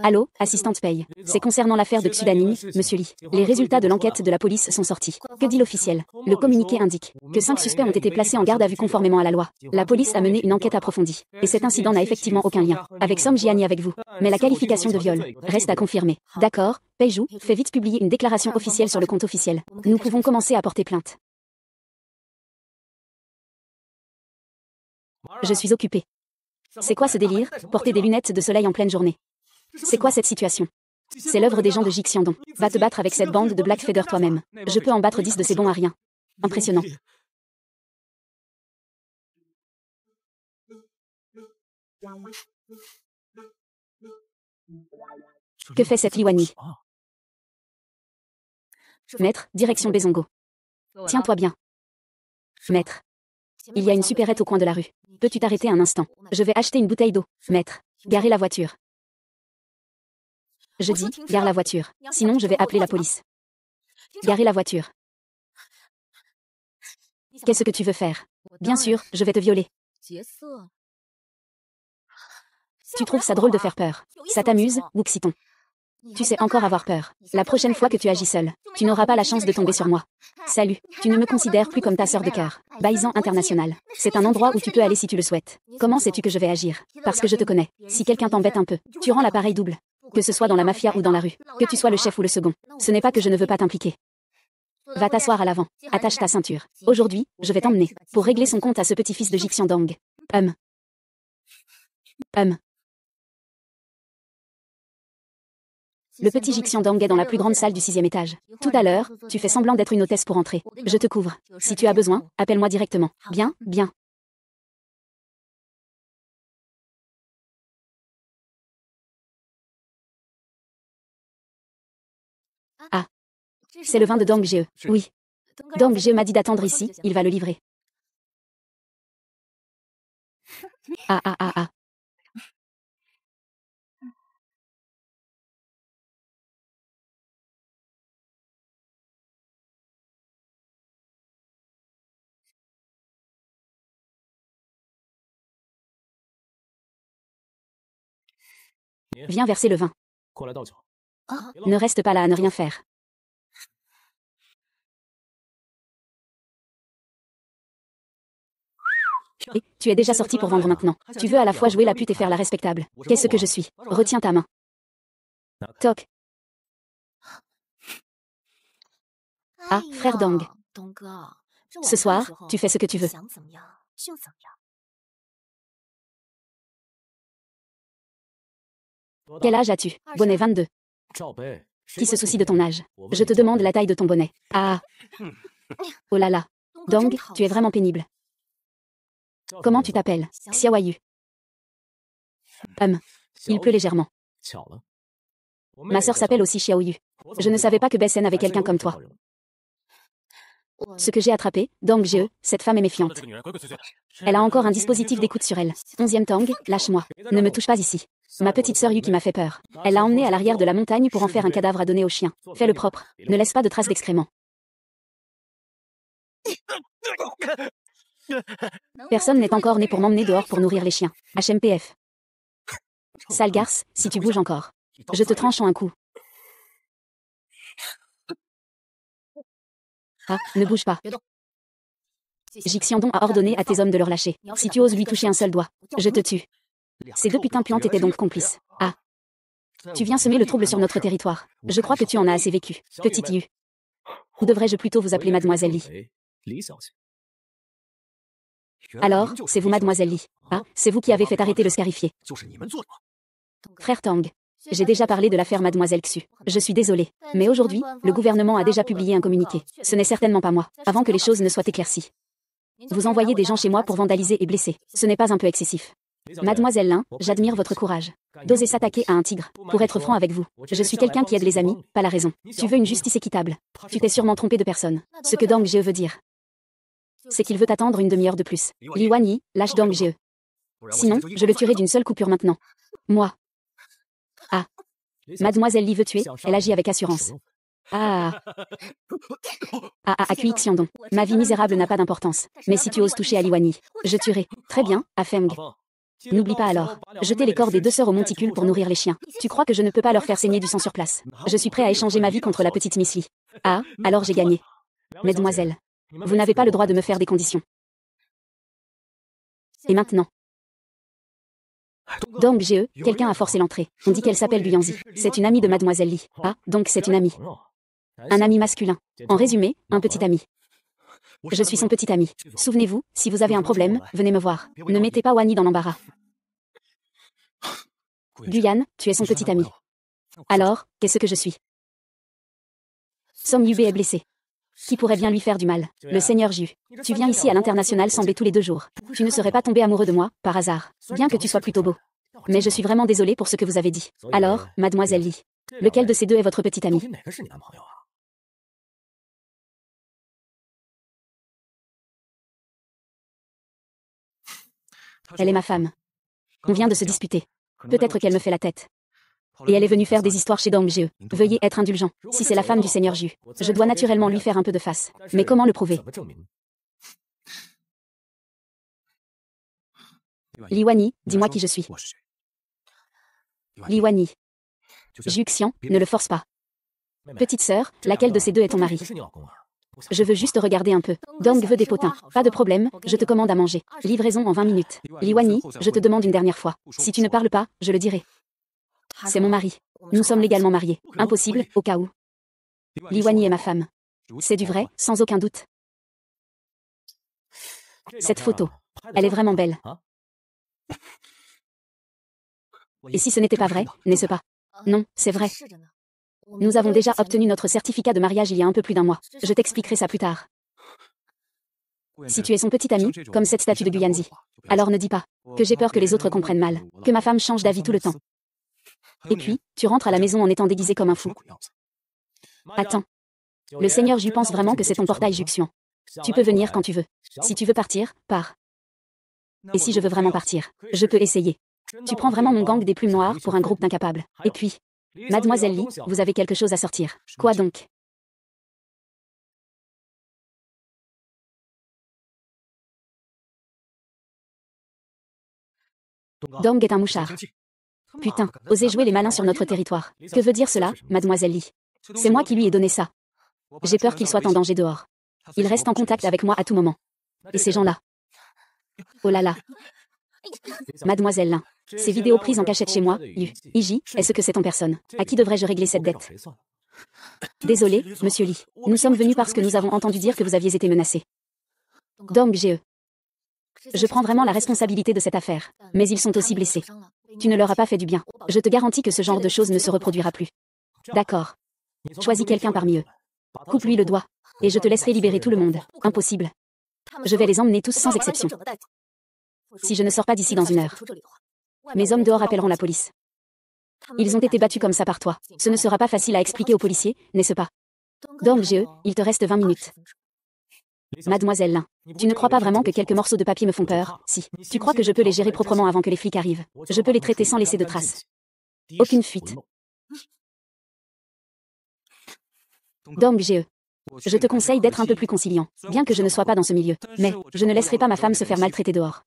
Allô, assistante paye. C'est concernant l'affaire de Xudaning, monsieur Lee. Les résultats de l'enquête de la police sont sortis. Que dit l'officiel? Le communiqué indique que 5 suspects ont été placés en garde à vue conformément à la loi. La police a mené une enquête approfondie. Et cet incident n'a effectivement aucun lien avec Som Jiani avec vous. Mais la qualification de viol reste à confirmer. D'accord, Peijou, fais vite publier une déclaration officielle sur le compte officiel. Nous pouvons commencer à porter plainte. Je suis occupée. C'est quoi ce délire, porter des lunettes de soleil en pleine journée? C'est quoi cette situation? C'est l'œuvre des gens de Jixiandong. Va te battre avec cette bande de Black Feather toi-même. Je peux en battre 10 de ces bons à rien. Impressionnant. Que fait cette Liwani? Maître, direction Bezongo. Tiens-toi bien. Maître. Il y a une supérette au coin de la rue. Peux-tu t'arrêter un instant? Je vais acheter une bouteille d'eau. Maître. Garez la voiture. Je dis, gare la voiture. Sinon je vais appeler la police. Garez la voiture. Qu'est-ce que tu veux faire? Bien sûr, je vais te violer. Tu trouves ça drôle de faire peur? Ça t'amuse, Wuxiton? Tu sais encore avoir peur. La prochaine fois que tu agis seul, tu n'auras pas la chance de tomber sur moi. Salut, tu ne me considères plus comme ta sœur de cœur. Baisan International. C'est un endroit où tu peux aller si tu le souhaites. Comment sais-tu que je vais agir? Parce que je te connais. Si quelqu'un t'embête un peu, tu rends l'appareil double. Que ce soit dans la mafia ou dans la rue. Que tu sois le chef ou le second. Ce n'est pas que je ne veux pas t'impliquer. Va t'asseoir à l'avant. Attache ta ceinture. Aujourd'hui, je vais t'emmener pour régler son compte à ce petit-fils de Jixiandong. Le petit Jixiandong est dans la plus grande salle du 6e étage. Tout à l'heure, tu fais semblant d'être une hôtesse pour entrer. Je te couvre. Si tu as besoin, appelle-moi directement. Bien, bien. Ah. C'est le vin de Dong Jie. Oui. Dong Jie m'a dit d'attendre ici, il va le livrer. Ah. Viens verser le vin. Ne reste pas là à ne rien faire. Et, tu es déjà sorti pour vendre maintenant. Tu veux à la fois jouer la pute et faire la respectable. Qu'est-ce que je suis? Retiens ta main. Toc. Ah, frère Dong. Ce soir, tu fais ce que tu veux. Quel âge as-tu? Bonnet 22. Qui se soucie de ton âge? Je te demande la taille de ton bonnet. Ah. Oh là là. Dong, tu es vraiment pénible. Comment tu t'appelles? Xiaoyu. Il pleut légèrement. Ma sœur s'appelle aussi Xiaoyu. Je ne savais pas que Bessen avait quelqu'un comme toi. Ce que j'ai attrapé, Dong Jie, cette femme est méfiante. Elle a encore un dispositif d'écoute sur elle. 11e Tang, lâche-moi. Ne me touche pas ici. Ma petite sœur Yuki m'a fait peur. Elle l'a emmenée à l'arrière de la montagne pour en faire un cadavre à donner au chien. Fais-le propre. Ne laisse pas de traces d'excréments. Personne n'est encore né pour m'emmener dehors pour nourrir les chiens. HMPF. Sale garce, si tu bouges encore. Je te tranche en un coup. Ah, ne bouge pas. Jixiandong a ordonné à tes hommes de le relâcher. Si tu oses lui toucher un seul doigt, je te tue. Ces deux putains plantes étaient donc complices. Ah. Tu viens semer le trouble sur notre territoire. Je crois que tu en as assez vécu. Petite Yu. Ou devrais-je plutôt vous appeler Mademoiselle Lee? Alors, c'est vous Mademoiselle Lee. Ah, c'est vous qui avez fait arrêter le scarifié. Frère Tang. J'ai déjà parlé de l'affaire Mademoiselle Xu. Je suis désolée. Mais aujourd'hui, le gouvernement a déjà publié un communiqué. Ce n'est certainement pas moi. Avant que les choses ne soient éclaircies. Vous envoyez des gens chez moi pour vandaliser et blesser. Ce n'est pas un peu excessif. Mademoiselle Lin, j'admire votre courage. D'oser s'attaquer à un tigre. Pour être franc avec vous, je suis quelqu'un qui aide les amis, pas la raison. Tu veux une justice équitable. Tu t'es sûrement trompé de personne. Ce que Dong Jie veut dire, c'est qu'il veut attendre une demi-heure de plus. Li Wanyi, lâche Dong Jie. Sinon, je le tuerai d'une seule coupure maintenant. Moi. Ah. Mademoiselle Li veut tuer, elle agit avec assurance. Ah. Kui Xiandong. Ma vie misérable n'a pas d'importance. Mais si tu oses toucher à Li Wanyi, je tuerai. Très bien, à Feng. N'oublie pas alors. Jeter les corps des deux sœurs au monticule pour nourrir les chiens. Tu crois que je ne peux pas leur faire saigner du sang sur place? Je suis prêt à échanger ma vie contre la petite Miss Lee. Ah, alors j'ai gagné. Mesdemoiselles, vous n'avez pas le droit de me faire des conditions. Et maintenant? Donc quelqu'un a forcé l'entrée. On dit qu'elle s'appelle Guyanzi. C'est une amie de Mademoiselle Lee. Ah, donc c'est une amie. Un ami masculin. En résumé, un petit ami. Je suis son petit ami. Souvenez-vous, si vous avez un problème, venez me voir. Ne mettez pas Wani dans l'embarras. Guyane, tu es son petit ami. Alors, qu'est-ce que je suis? Som Yube est blessé. Qui pourrait bien lui faire du mal? Le Seigneur Ju. Tu viens ici à l'international sembler tous les 2 jours. Tu ne serais pas tombé amoureux de moi, par hasard. Bien que tu sois plutôt beau. Mais je suis vraiment désolée pour ce que vous avez dit. Alors, Mademoiselle Lee, lequel de ces deux est votre petit ami? Elle est ma femme. On vient de se disputer. Peut-être qu'elle me fait la tête. Et elle est venue faire des histoires chez Dong Jie. Veuillez être indulgent. Si c'est la femme du Seigneur Ju, je dois naturellement lui faire un peu de face. Mais comment le prouver? Li Wani, dis-moi qui je suis. Li Wani. Juxian, ne le force pas. Petite sœur, laquelle de ces deux est ton mari? Je veux juste regarder un peu. Dong veut des potins. Pas de problème, je te commande à manger. Livraison en 20 minutes. Li Wani, je te demande une dernière fois. Si tu ne parles pas, je le dirai. C'est mon mari. Nous sommes légalement mariés. Impossible, au cas où. Li Wani est ma femme. C'est du vrai, sans aucun doute. Cette photo. Elle est vraiment belle. Et si ce n'était pas vrai, n'est-ce pas? Non, c'est vrai. Nous avons déjà obtenu notre certificat de mariage il y a un peu plus d'1 mois. Je t'expliquerai ça plus tard. Si tu es son petit ami, comme cette statue de Guyanzi, alors ne dis pas que j'ai peur que les autres comprennent mal, que ma femme change d'avis tout le temps. Et puis, tu rentres à la maison en étant déguisé comme un fou. Attends. Le Seigneur Ju pense vraiment que c'est ton portail Juxian. Tu peux venir quand tu veux. Si tu veux partir, pars. Et si je veux vraiment partir, je peux essayer. Tu prends vraiment mon gang des plumes noires pour un groupe d'incapables. Et puis, Mademoiselle Lee, vous avez quelque chose à sortir. Quoi donc? Dong est un mouchard. Putain, osez jouer les malins sur notre territoire. Que veut dire cela, Mademoiselle Lee? C'est moi qui lui ai donné ça. J'ai peur qu'il soit en danger dehors. Il reste en contact avec moi à tout moment. Et ces gens-là. Oh là là. Mademoiselle Lin, ces vidéos prises en cachette chez moi, Iji, est-ce que c'est en personne? À qui devrais-je régler cette dette? Désolé, monsieur Lee. Nous sommes venus parce que nous avons entendu dire que vous aviez été menacé. Dong Jie. Je prends vraiment la responsabilité de cette affaire. Mais ils sont aussi blessés. Tu ne leur as pas fait du bien. Je te garantis que ce genre de choses ne se reproduira plus. D'accord. Choisis quelqu'un parmi eux. Coupe-lui le doigt. Et je te laisserai libérer tout le monde. Impossible. Je vais les emmener tous sans exception. Si je ne sors pas d'ici dans 1 heure. Mes hommes dehors appelleront la police. Ils ont été battus comme ça par toi. Ce ne sera pas facile à expliquer aux policiers, n'est-ce pas? Dong Jie, il te reste 20 minutes. Mademoiselle Lin, tu ne crois pas vraiment que quelques morceaux de papier me font peur? Si. Tu crois que je peux les gérer proprement avant que les flics arrivent? Je peux les traiter sans laisser de traces. Aucune fuite. Dong Jie. Je te conseille d'être un peu plus conciliant, bien que je ne sois pas dans ce milieu. Mais, je ne laisserai pas ma femme se faire maltraiter dehors.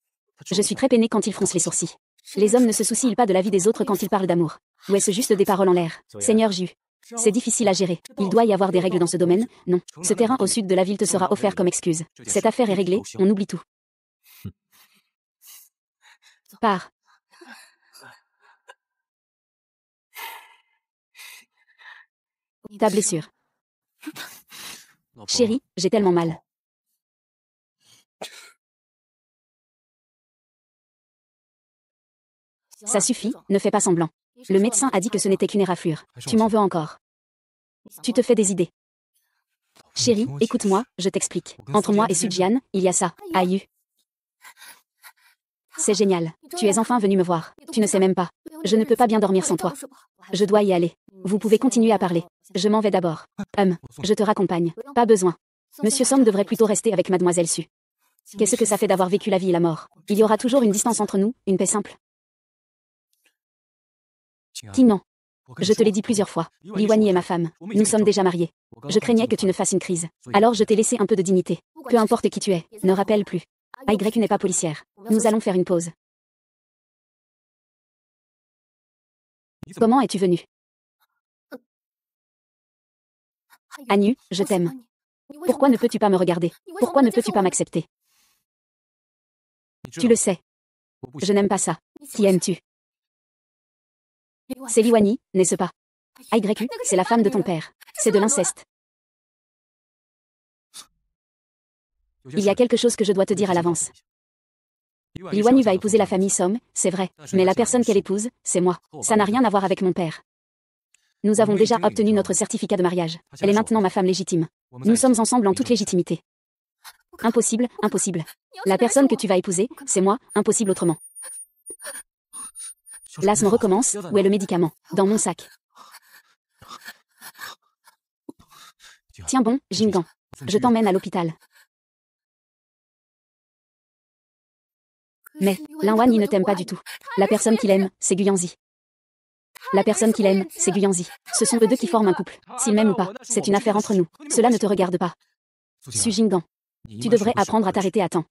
Je suis très peinée quand ils froncent les sourcils. Les hommes ne se soucient pas de la vie des autres quand ils parlent d'amour. Ou est-ce juste des paroles en l'air? Seigneur Ju. C'est difficile à gérer. Il doit y avoir des règles dans ce domaine, non? Ce terrain au sud de la ville te sera offert comme excuse. Cette affaire est réglée, on oublie tout. Pars. Ta blessure. Chérie, j'ai tellement mal. Ça suffit, ne fais pas semblant. Le médecin a dit que ce n'était qu'une éraflure. Tu m'en veux encore. Tu te fais des idées. Chérie, écoute-moi, je t'explique. Entre moi et Sujian, il y a ça. Aïe. C'est génial. Tu es enfin venu me voir. Tu ne sais même pas. Je ne peux pas bien dormir sans toi. Je dois y aller. Vous pouvez continuer à parler. Je m'en vais d'abord. Je te raccompagne. Pas besoin. Monsieur Som devrait plutôt rester avec Mademoiselle Su. Qu'est-ce que ça fait d'avoir vécu la vie et la mort? Il y aura toujours une distance entre nous, une paix simple. Qui non? Je te l'ai dit plusieurs fois. Li Wani est ma femme. Nous sommes déjà mariés. Je craignais que tu ne fasses une crise. Alors je t'ai laissé un peu de dignité. Peu importe qui tu es, ne rappelle plus. AY n'est pas policière. Nous allons faire une pause. Comment es-tu venu? Anyu, je t'aime. Pourquoi ne peux-tu pas me regarder? Pourquoi ne peux-tu pas m'accepter? Tu le sais. Je n'aime pas ça. Qui aimes-tu? C'est Liwani, n'est-ce pas? AYU, c'est la femme de ton père. C'est de l'inceste. Il y a quelque chose que je dois te dire à l'avance. Liwani va épouser la famille Som, c'est vrai. Mais la personne qu'elle épouse, c'est moi. Ça n'a rien à voir avec mon père. Nous avons déjà obtenu notre certificat de mariage. Elle est maintenant ma femme légitime. Nous sommes ensemble en toute légitimité. Impossible, impossible. La personne que tu vas épouser, c'est moi, impossible autrement. L'asthme recommence, où est le médicament? Dans mon sac. Tiens bon, Jingan. Je t'emmène à l'hôpital. Mais, Linwani ne t'aime pas du tout. La personne qu'il aime, c'est Guyanzi. La personne qu'il aime, c'est Guyanzi. Ce sont eux deux qui forment un couple. S'ils m'aiment ou pas, c'est une affaire entre nous. Cela ne te regarde pas. Su Jingan. Tu devrais apprendre à t'arrêter à temps.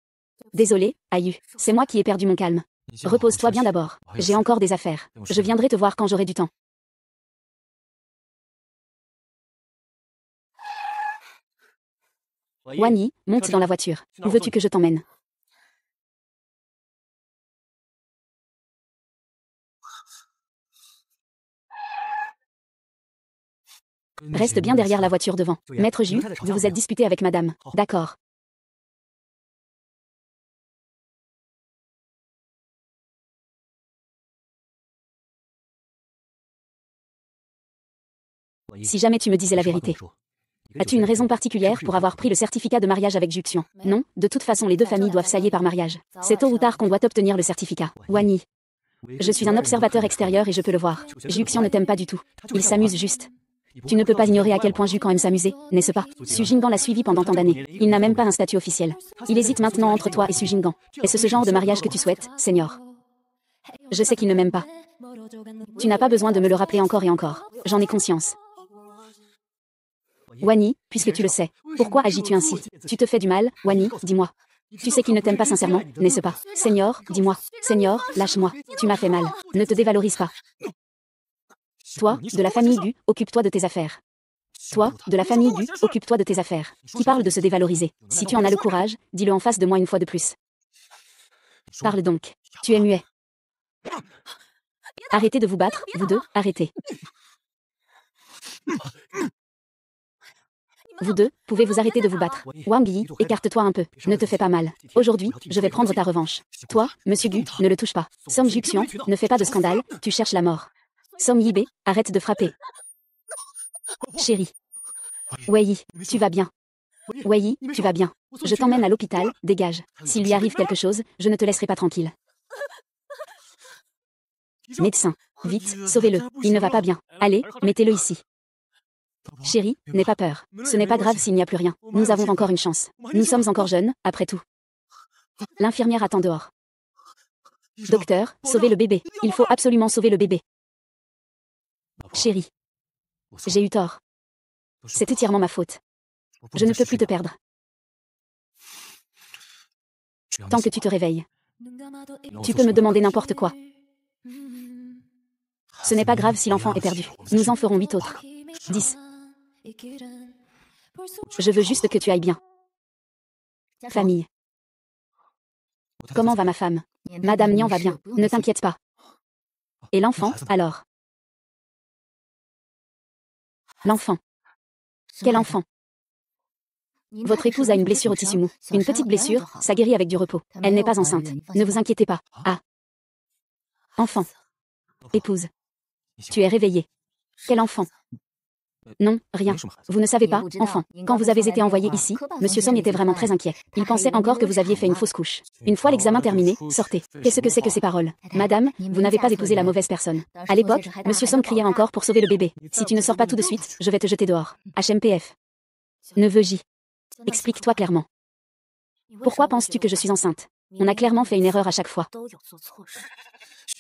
Désolé, Ayu, c'est moi qui ai perdu mon calme. Repose-toi bien d'abord. J'ai encore des affaires. Je viendrai te voir quand j'aurai du temps. Wani, monte dans la voiture. Où veux-tu que je t'emmène? Reste bien derrière la voiture devant. Maître Ju, vous vous êtes disputé avec madame. D'accord. Si jamais tu me disais la vérité. As-tu une raison particulière pour avoir pris le certificat de mariage avec Juxian? Non, de toute façon les deux familles doivent s'allier par mariage. C'est tôt ou tard qu'on doit obtenir le certificat. Wani. Je suis un observateur extérieur et je peux le voir. Juxian ne t'aime pas du tout. Il s'amuse juste. Tu ne peux pas ignorer à quel point Jukan aime s'amuser, n'est-ce pas? Su Jingan l'a suivi pendant tant d'années. Il n'a même pas un statut officiel. Il hésite maintenant entre toi et Su Jingan. Est-ce ce genre de mariage que tu souhaites, Senior? Je sais qu'il ne m'aime pas. Tu n'as pas besoin de me le rappeler encore et encore. J'en ai conscience. Wani, puisque tu le sais, pourquoi agis-tu ainsi? Tu te fais du mal, Wani, dis-moi. Tu sais qu'il ne t'aime pas sincèrement, n'est-ce pas? Senior, dis-moi. Senior, lâche-moi. Tu m'as fait mal. Ne te dévalorise pas. Toi, de la famille Du, occupe-toi de tes affaires. Toi, de la famille Du, occupe-toi de tes affaires. Qui parle de se dévaloriser? Si tu en as le courage, dis-le en face de moi une fois de plus. Parle donc. Tu es muet. Arrêtez de vous battre, vous deux, arrêtez. Vous deux, pouvez vous arrêter de vous battre. Wang Yi, écarte-toi un peu. Ne te fais pas mal. Aujourd'hui, je vais prendre ta revanche. Toi, Monsieur Gu, ne le touche pas. Som Juxian, ne fais pas de scandale, tu cherches la mort. Som Yibe, arrête de frapper. Chérie. Wei, tu vas bien. Wei, tu vas bien. Je t'emmène à l'hôpital, dégage. S'il lui arrive quelque chose, je ne te laisserai pas tranquille. Médecin. Vite, sauvez-le. Il ne va pas bien. Allez, mettez-le ici. Chérie, n'aie pas peur. Ce n'est pas grave s'il n'y a plus rien. Nous avons encore une chance. Nous sommes encore jeunes, après tout. L'infirmière attend dehors. Docteur, sauvez le bébé. Il faut absolument sauver le bébé. Chérie. J'ai eu tort. C'est entièrement ma faute. Je ne peux plus te perdre. Tant que tu te réveilles. Tu peux me demander n'importe quoi. Ce n'est pas grave si l'enfant est perdu. Nous en ferons 8 autres. 10. Je veux juste que tu ailles bien. Famille. Comment va ma femme? Madame Nian va bien. Ne t'inquiète pas. Et l'enfant, alors? L'enfant. Quel enfant? Votre épouse a une blessure au tissu mou. Une petite blessure, ça guérit avec du repos. Elle n'est pas enceinte. Ne vous inquiétez pas. Ah. Enfant. Épouse. Tu es réveillée. Quel enfant? Non, rien. Vous ne savez pas, enfant. Quand vous avez été envoyé ici, Monsieur Som était vraiment très inquiet. Il pensait encore que vous aviez fait une fausse couche. Une fois l'examen terminé, sortez. Qu'est-ce que c'est que ces paroles? Madame, vous n'avez pas épousé la mauvaise personne. À l'époque, Monsieur Som criait encore pour sauver le bébé. Si tu ne sors pas tout de suite, je vais te jeter dehors. HMPF. Neveu J. Explique-toi clairement. Pourquoi penses-tu que je suis enceinte? On a clairement fait une erreur à chaque fois.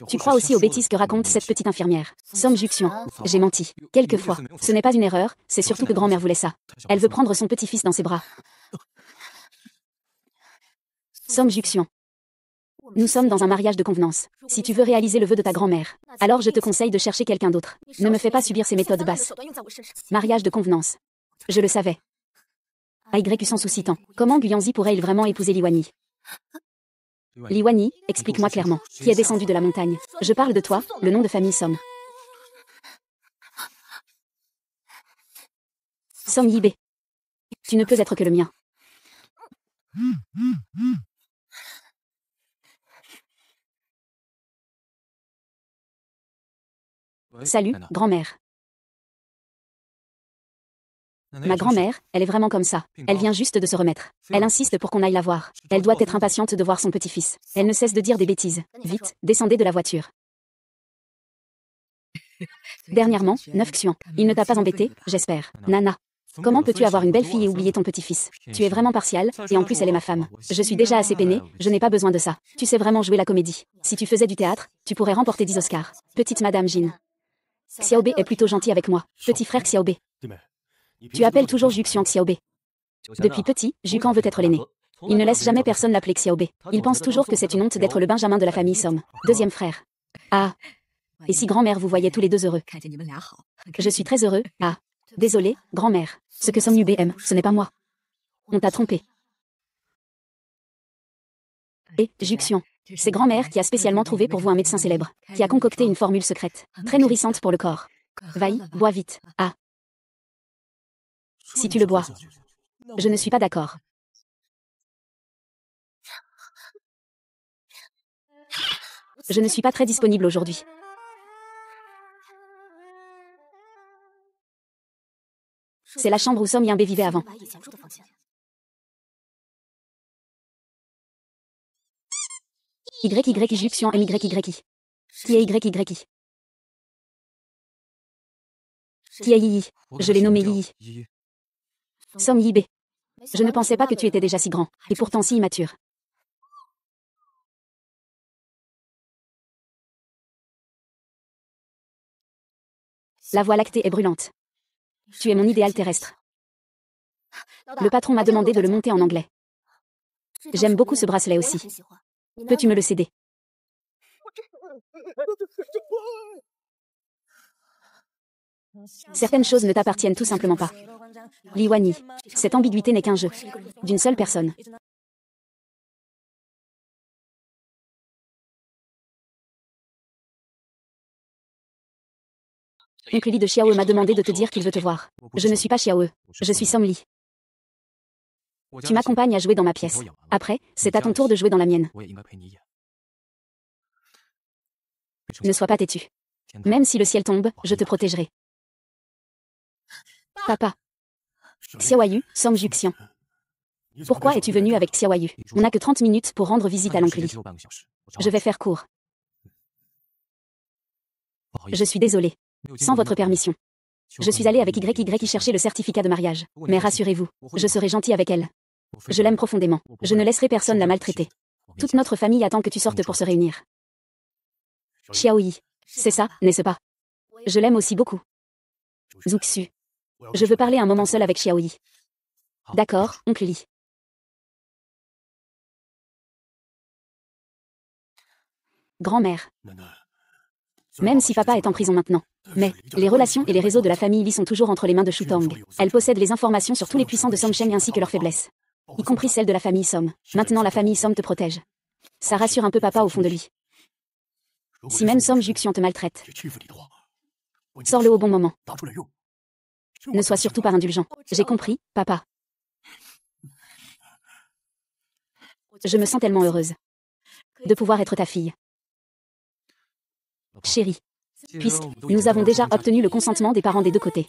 Tu crois aussi aux bêtises que raconte cette petite infirmière. Som Juxian. J'ai menti. Quelquefois. Ce n'est pas une erreur, c'est surtout que grand-mère voulait ça. Elle veut prendre son petit-fils dans ses bras. Som Juxian. Nous sommes dans un mariage de convenance. Si tu veux réaliser le vœu de ta grand-mère, alors je te conseille de chercher quelqu'un d'autre. Ne me fais pas subir ces méthodes basses. Mariage de convenance. Je le savais. AYU sans souci tant. Comment Guyanzi pourrait-il vraiment épouser Liwani? Liwani, explique-moi clairement, qui est descendu de la montagne. Je parle de toi, le nom de famille Som. Som Yibé. Tu ne peux être que le mien. Salut, grand-mère. Ma grand-mère, elle est vraiment comme ça. Elle vient juste de se remettre. Elle insiste pour qu'on aille la voir. Elle doit être impatiente de voir son petit-fils. Elle ne cesse de dire des bêtises. Vite, descendez de la voiture. Dernièrement, 9 Xuan. Il ne t'a pas embêté, j'espère. Nana. Comment peux-tu avoir une belle fille et oublier ton petit-fils? Tu es vraiment partial, et en plus elle est ma femme. Je suis déjà assez peinée, je n'ai pas besoin de ça. Tu sais vraiment jouer la comédie. Si tu faisais du théâtre, tu pourrais remporter 10 Oscars. Petite Madame Jin. Xiaobé est plutôt gentil avec moi. Petit frère Xiaobé. Tu appelles toujours Juxian Xiaobé. Depuis petit, Jukan veut être l'aîné. Il ne laisse jamais personne l'appeler Xiaobé. Il pense toujours que c'est une honte d'être le benjamin de la famille Som. Deuxième frère. Ah. Et si grand-mère vous voyez tous les deux heureux? Je suis très heureux. Ah. Désolé, grand-mère. Ce que Som Yubé aime, ce n'est pas moi. On t'a trompé. Et, Juxian. C'est grand-mère qui a spécialement trouvé pour vous un médecin célèbre, qui a concocté une formule secrète, très nourrissante pour le corps. Vaille, bois vite. Ah. Si tu le bois. Je ne suis pas d'accord. Je ne suis pas très disponible aujourd'hui. C'est la chambre où Som Yinbé vivait avant. YY Juxian MYYI. Qui est YYI? Qui est Yi? Je l'ai nommé Yi. Som Yibé. Je ne pensais pas que tu étais déjà si grand, et pourtant si immature. La voie lactée est brûlante. Tu es mon idéal terrestre. Le patron m'a demandé de le monter en anglais. J'aime beaucoup ce bracelet aussi. Peux-tu me le céder? Certaines choses ne t'appartiennent tout simplement pas. Liwani, cette ambiguïté n'est qu'un jeu. D'une seule personne. Oncle Li de Xiaoe m'a demandé de te dire qu'il veut te voir. Je ne suis pas Xiaoe. Je suis Som Li. Tu m'accompagnes à jouer dans ma pièce. Après, c'est à ton tour de jouer dans la mienne. Ne sois pas têtu. Même si le ciel tombe, je te protégerai. Papa. Xiaoyu, Som Juxian. Pourquoi es-tu venu avec Xiaoyu? On n'a que 30 minutes pour rendre visite à l'oncle Li. Je vais faire court. Je suis désolée. Sans votre permission. Je suis allée avec YY chercher le certificat de mariage. Mais rassurez-vous, je serai gentil avec elle. Je l'aime profondément. Je ne laisserai personne la maltraiter. Toute notre famille attend que tu sortes pour se réunir. Xiaoyi. C'est ça, n'est-ce pas? Je l'aime aussi beaucoup. Zuxu. Je veux parler un moment seul avec Xiaoyi. D'accord, oncle Li. Grand-mère. Même si papa est en prison maintenant. Mais, les relations et les réseaux de la famille Li sont toujours entre les mains de Shutong. Elle possède les informations sur tous les puissants de Somsheng ainsi que leurs faiblesses. Y compris celles de la famille Som. Maintenant la famille Som te protège. Ça rassure un peu papa au fond de lui. Si même Som Juxian te maltraite. Sors-le au bon moment. Ne sois surtout pas indulgent. J'ai compris, papa. Je me sens tellement heureuse de pouvoir être ta fille. Chérie, puisque nous avons déjà obtenu le consentement des parents des deux côtés.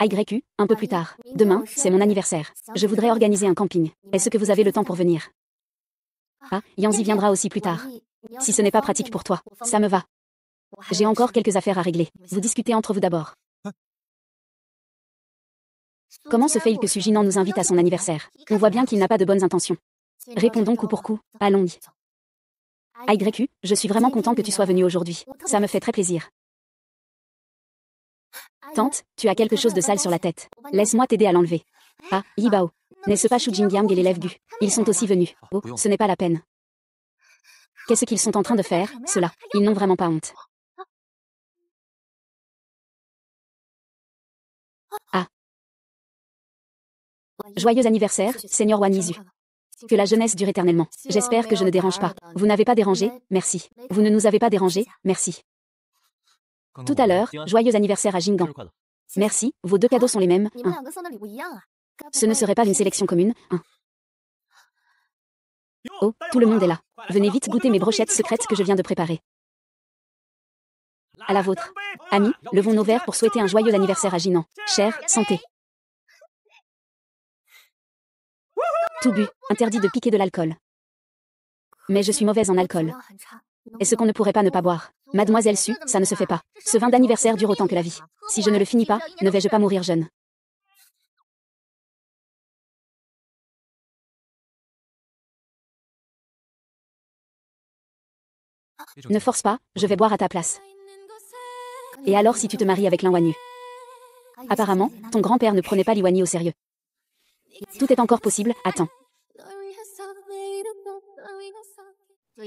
AYU, un peu plus tard. Demain, c'est mon anniversaire. Je voudrais organiser un camping. Est-ce que vous avez le temps pour venir? Ah, Yanzi viendra aussi plus tard. Si ce n'est pas pratique pour toi, ça me va. J'ai encore quelques affaires à régler. Vous discutez entre vous d'abord. Comment se fait-il que Sujinan nous invite à son anniversaire? On voit bien qu'il n'a pas de bonnes intentions. Répondons coup pour coup, allons-y. AYU, je suis vraiment content que tu sois venu aujourd'hui. Ça me fait très plaisir. Tante, tu as quelque chose de sale sur la tête. Laisse-moi t'aider à l'enlever. Ah, Yibao. N'est-ce pas Shu Jingyang et l'élève Gu? Ils sont aussi venus. Oh, ce n'est pas la peine. Qu'est-ce qu'ils sont en train de faire, ceux-là? Ils n'ont vraiment pas honte. Ah. Joyeux anniversaire, Seigneur Wan Yizu. Que la jeunesse dure éternellement. J'espère que je ne dérange pas. Vous n'avez pas dérangé, merci. Vous ne nous avez pas dérangé, merci. Tout à l'heure, joyeux anniversaire à Jingang. Merci, vos deux cadeaux sont les mêmes. Ce ne serait pas une sélection commune. Oh, tout le monde est là. Venez vite goûter mes brochettes secrètes que je viens de préparer. À la vôtre. Amis, levons nos verres pour souhaiter un joyeux anniversaire à Jinan. Cher, santé. Tout bu, interdit de piquer de l'alcool. Mais je suis mauvaise en alcool. Est-ce qu'on ne pourrait pas ne pas boire? Mademoiselle Su, ça ne se fait pas. Ce vin d'anniversaire dure autant que la vie. Si je ne le finis pas, ne vais-je pas mourir jeune? Ne force pas, je vais boire à ta place. Et alors si tu te maries avec l'Inwanyu? Apparemment, ton grand-père ne prenait pas l'Iwanyu au sérieux. Tout est encore possible, attends.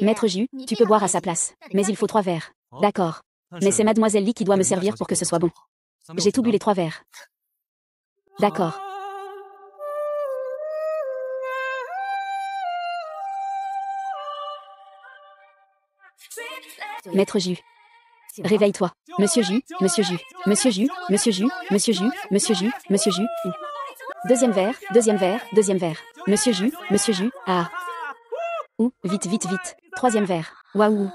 Maître Ju, tu peux boire à sa place. Mais il faut 3 verres. D'accord. Mais c'est Mademoiselle Li qui doit me servir pour que ce soit bon. J'ai tout bu les 3 verres. D'accord. Maître Ju. Réveille-toi. Monsieur Ju, Monsieur Ju, Monsieur Ju, Monsieur Ju, Monsieur Ju, Monsieur Ju, Monsieur Ju. Deuxième verre, deuxième verre, deuxième verre. Monsieur Ju, Monsieur Ju, ah. Ouh, vite, vite, vite. Troisième verre. Waouh.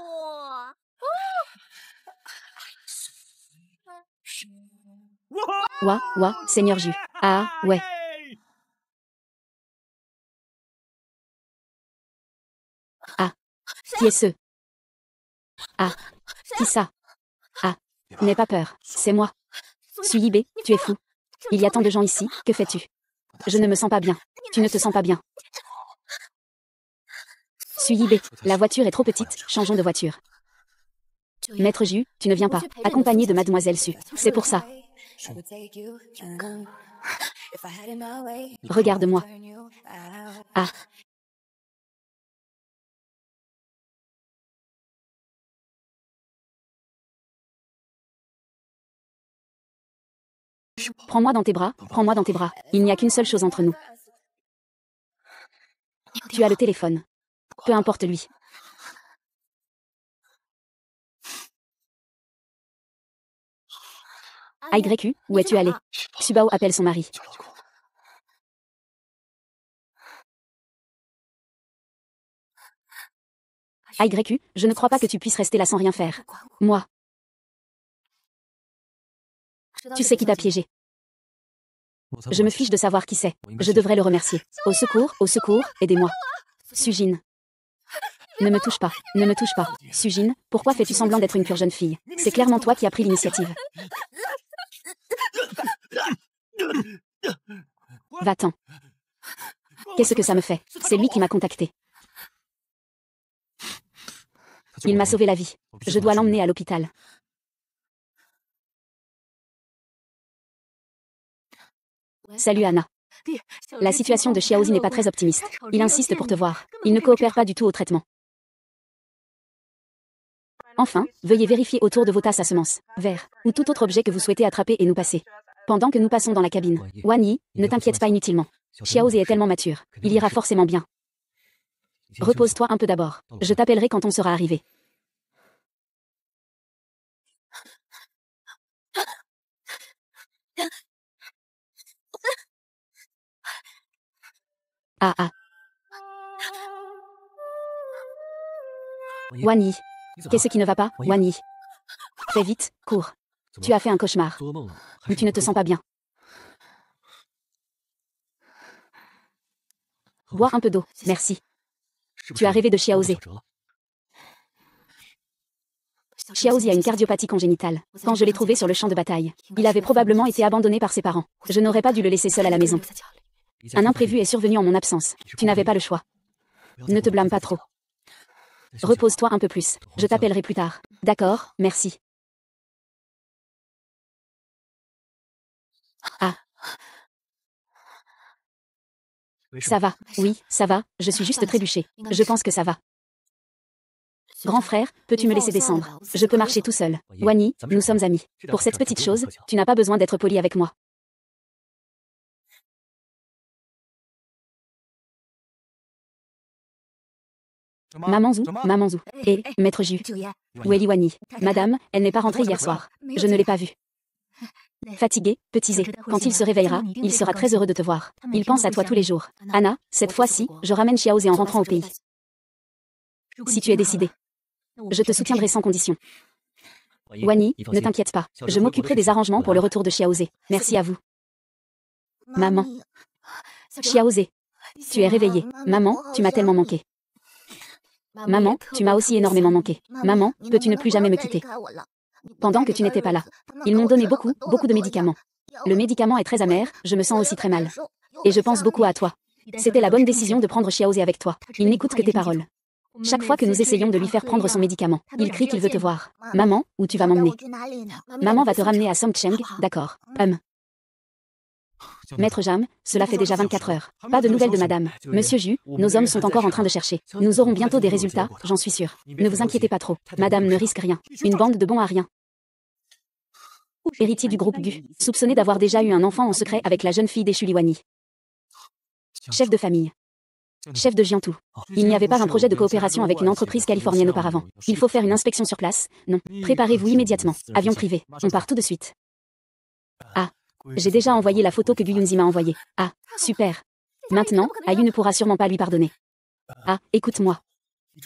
Ouah, Seigneur Ju. Ah, ouais. Ah. Qui est ce? Ah. Qui ça? Ah. N'aie pas peur, c'est moi. Suyibé, tu es fou. Il y a tant de gens ici, que fais-tu? Je ne me sens pas bien. Tu ne te sens pas bien. Suyibé, la voiture est trop petite, changeons de voiture. Maître Ju, tu ne viens pas, accompagné de Mademoiselle Su. C'est pour ça. Regarde-moi. Ah. Prends-moi dans tes bras, prends-moi dans tes bras. Il n'y a qu'une seule chose entre nous. Tu as le téléphone. Peu importe lui. AYQ, où es-tu allé? Subao appelle son mari. AYQ, je ne crois pas que tu puisses rester là sans rien faire. Moi. Tu sais qui t'a piégé. Je me fiche de savoir qui c'est. Je devrais le remercier. Au secours, aidez-moi. Sujin. Ne me touche pas, ne me touche pas. Sujin, pourquoi fais-tu semblant d'être une pure jeune fille? C'est clairement toi qui as pris l'initiative. Va-t'en. Qu'est-ce que ça me fait? C'est lui qui m'a contacté. Il m'a sauvé la vie. Je dois l'emmener à l'hôpital. Salut Anna. La situation de Xiaozi n'est pas très optimiste. Il insiste pour te voir. Il ne coopère pas du tout au traitement. Enfin, veuillez vérifier autour de vos tasses à semences, verres, ou tout autre objet que vous souhaitez attraper et nous passer. Pendant que nous passons dans la cabine. Wan Yi, ne t'inquiète pas inutilement. Xiaozi est tellement mature. Il ira forcément bien. Repose-toi un peu d'abord. Je t'appellerai quand on sera arrivé. Ah. Wan Yi. Qu'est-ce qui ne va pas, Wan Yi? Fais vite, cours. Tu as fait un cauchemar. Ou tu ne te sens pas bien. Bois un peu d'eau, merci. Tu as rêvé de Xiaozi. Xiaozi a une cardiopathie congénitale. Quand je l'ai trouvé sur le champ de bataille, il avait probablement été abandonné par ses parents. Je n'aurais pas dû le laisser seul à la maison. Un imprévu est survenu en mon absence. Tu n'avais pas le choix. Ne te blâme pas trop. Repose-toi un peu plus. Je t'appellerai plus tard. D'accord, merci. Ah. Ça va, oui, ça va, je suis juste trébuché. Je pense que ça va. Grand frère, peux-tu me laisser descendre? Je peux marcher tout seul. Wani, nous sommes amis. Pour cette petite chose, tu n'as pas besoin d'être poli avec moi. Maman Zou. Et, maître Ju. Où est Liwani? Madame, elle n'est pas rentrée hier soir. Je ne l'ai pas vue. Fatigué, petit Zé. Quand il se réveillera, il sera très heureux de te voir. Il pense à toi tous les jours. Anna, cette fois-ci, je ramène Xiaozé en rentrant au pays. Si tu es décidé. Je te soutiendrai sans condition. Wani, ne t'inquiète pas. Je m'occuperai des arrangements pour le retour de Xiaozé. Merci à vous. Maman. Xiaozé. Tu es réveillée. Maman, tu m'as tellement manqué. Maman, tu m'as aussi énormément manqué. Maman, peux-tu ne plus jamais me quitter? Pendant que tu n'étais pas là. Ils m'ont donné beaucoup de médicaments. Le médicament est très amer, je me sens aussi très mal. Et je pense beaucoup à toi. C'était la bonne décision de prendre Xiaozé avec toi. Il n'écoute que tes paroles. Chaque fois que nous essayons de lui faire prendre son médicament, il crie qu'il veut te voir. Maman, où tu vas m'emmener? Maman va te ramener à Songcheng, d'accord. Maître Jam, cela fait déjà 24 heures. Pas de nouvelles de madame. Monsieur Ju, nos hommes sont encore en train de chercher. Nous aurons bientôt des résultats, j'en suis sûre. Ne vous inquiétez pas trop. Madame ne risque rien. Une bande de bons à rien. Héritier du groupe Gu, soupçonné d'avoir déjà eu un enfant en secret avec la jeune fille d'Eshu Liwani. Chef de famille. Chef de Jiantou. Il n'y avait pas un projet de coopération avec une entreprise californienne auparavant. Il faut faire une inspection sur place. Non. Préparez-vous immédiatement. Avion privé. On part tout de suite. Ah. J'ai déjà envoyé la photo que Gu Yunzi m'a envoyée. Ah. Super. Maintenant, Ayu ne pourra sûrement pas lui pardonner. Ah. Écoute-moi.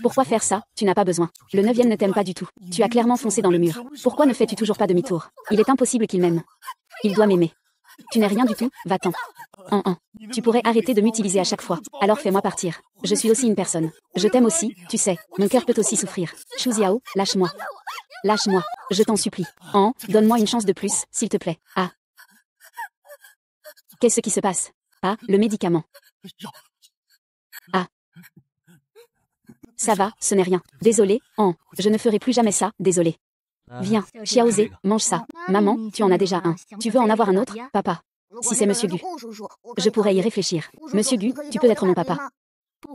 Pourquoi faire ça? Tu n'as pas besoin. Le 9e ne t'aime pas du tout. Tu as clairement foncé dans le mur. Pourquoi ne fais-tu toujours pas demi-tour? Il est impossible qu'il m'aime. Il doit m'aimer. Tu n'es rien du tout, va-t'en. Tu pourrais arrêter de m'utiliser à chaque fois. Alors fais-moi partir. Je suis aussi une personne. Je t'aime aussi, tu sais. Mon cœur peut aussi souffrir. Shu Xiao, lâche-moi. Lâche-moi. Je t'en supplie. Donne-moi une chance de plus, s'il te plaît. Ah. Qu'est-ce qui se passe? Ah, le médicament. Ah. Ça va, ce n'est rien. Désolé, je ne ferai plus jamais ça, désolé. Viens, Xiaozé, mange ça. Maman, tu en as déjà un. Tu veux en avoir un autre, papa? Si c'est Monsieur Gu. Je pourrais y réfléchir. Monsieur Gu, tu peux être mon papa.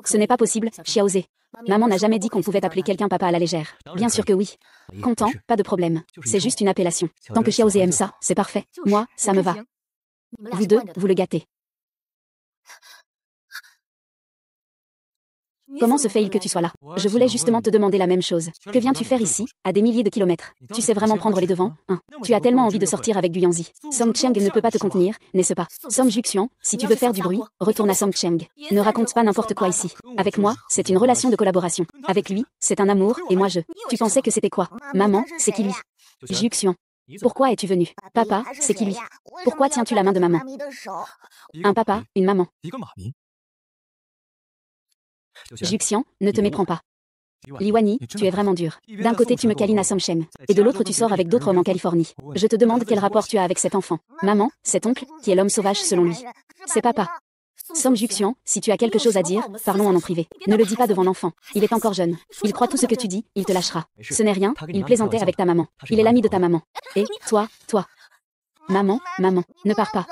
Ce n'est pas possible, Xiaozé. Maman n'a jamais dit qu'on pouvait appeler quelqu'un papa à la légère. Bien sûr que oui. Content, pas de problème. C'est juste une appellation. Tant que Xiaozé aime ça, c'est parfait. Moi, ça me va. Vous deux, vous le gâtez. Comment se fait-il que tu sois là? Je voulais justement te demander la même chose. Que viens-tu faire ici, à des milliers de kilomètres? Tu sais vraiment prendre les devants, hein? Tu as tellement envie de sortir avec Gu Yanzi. Songcheng ne peut pas te contenir, n'est-ce pas? Song Juxian, si tu veux faire du bruit, retourne à Songcheng. Ne raconte pas n'importe quoi ici. Avec moi, c'est une relation de collaboration. Avec lui, c'est un amour, et moi je... Tu pensais que c'était quoi? Maman, c'est qui lui? Juxian. Pourquoi es-tu venu? Papa, c'est qui lui? Pourquoi tiens-tu la main de maman? Un papa, une maman. Juxian, ne te méprends pas. Liwani, tu es vraiment dur. D'un côté tu me câlines à Songcheng, et de l'autre tu sors avec d'autres hommes en Californie. Je te demande quel rapport tu as avec cet enfant. Maman, cet oncle, qui est l'homme sauvage selon lui. C'est papa. Song Juxian, si tu as quelque chose à dire, parlons en privé. Ne le dis pas devant l'enfant. Il est encore jeune. Il croit tout ce que tu dis, il te lâchera. Ce n'est rien, il plaisantait avec ta maman. Il est l'ami de ta maman. Et, toi. Maman, ne pars pas.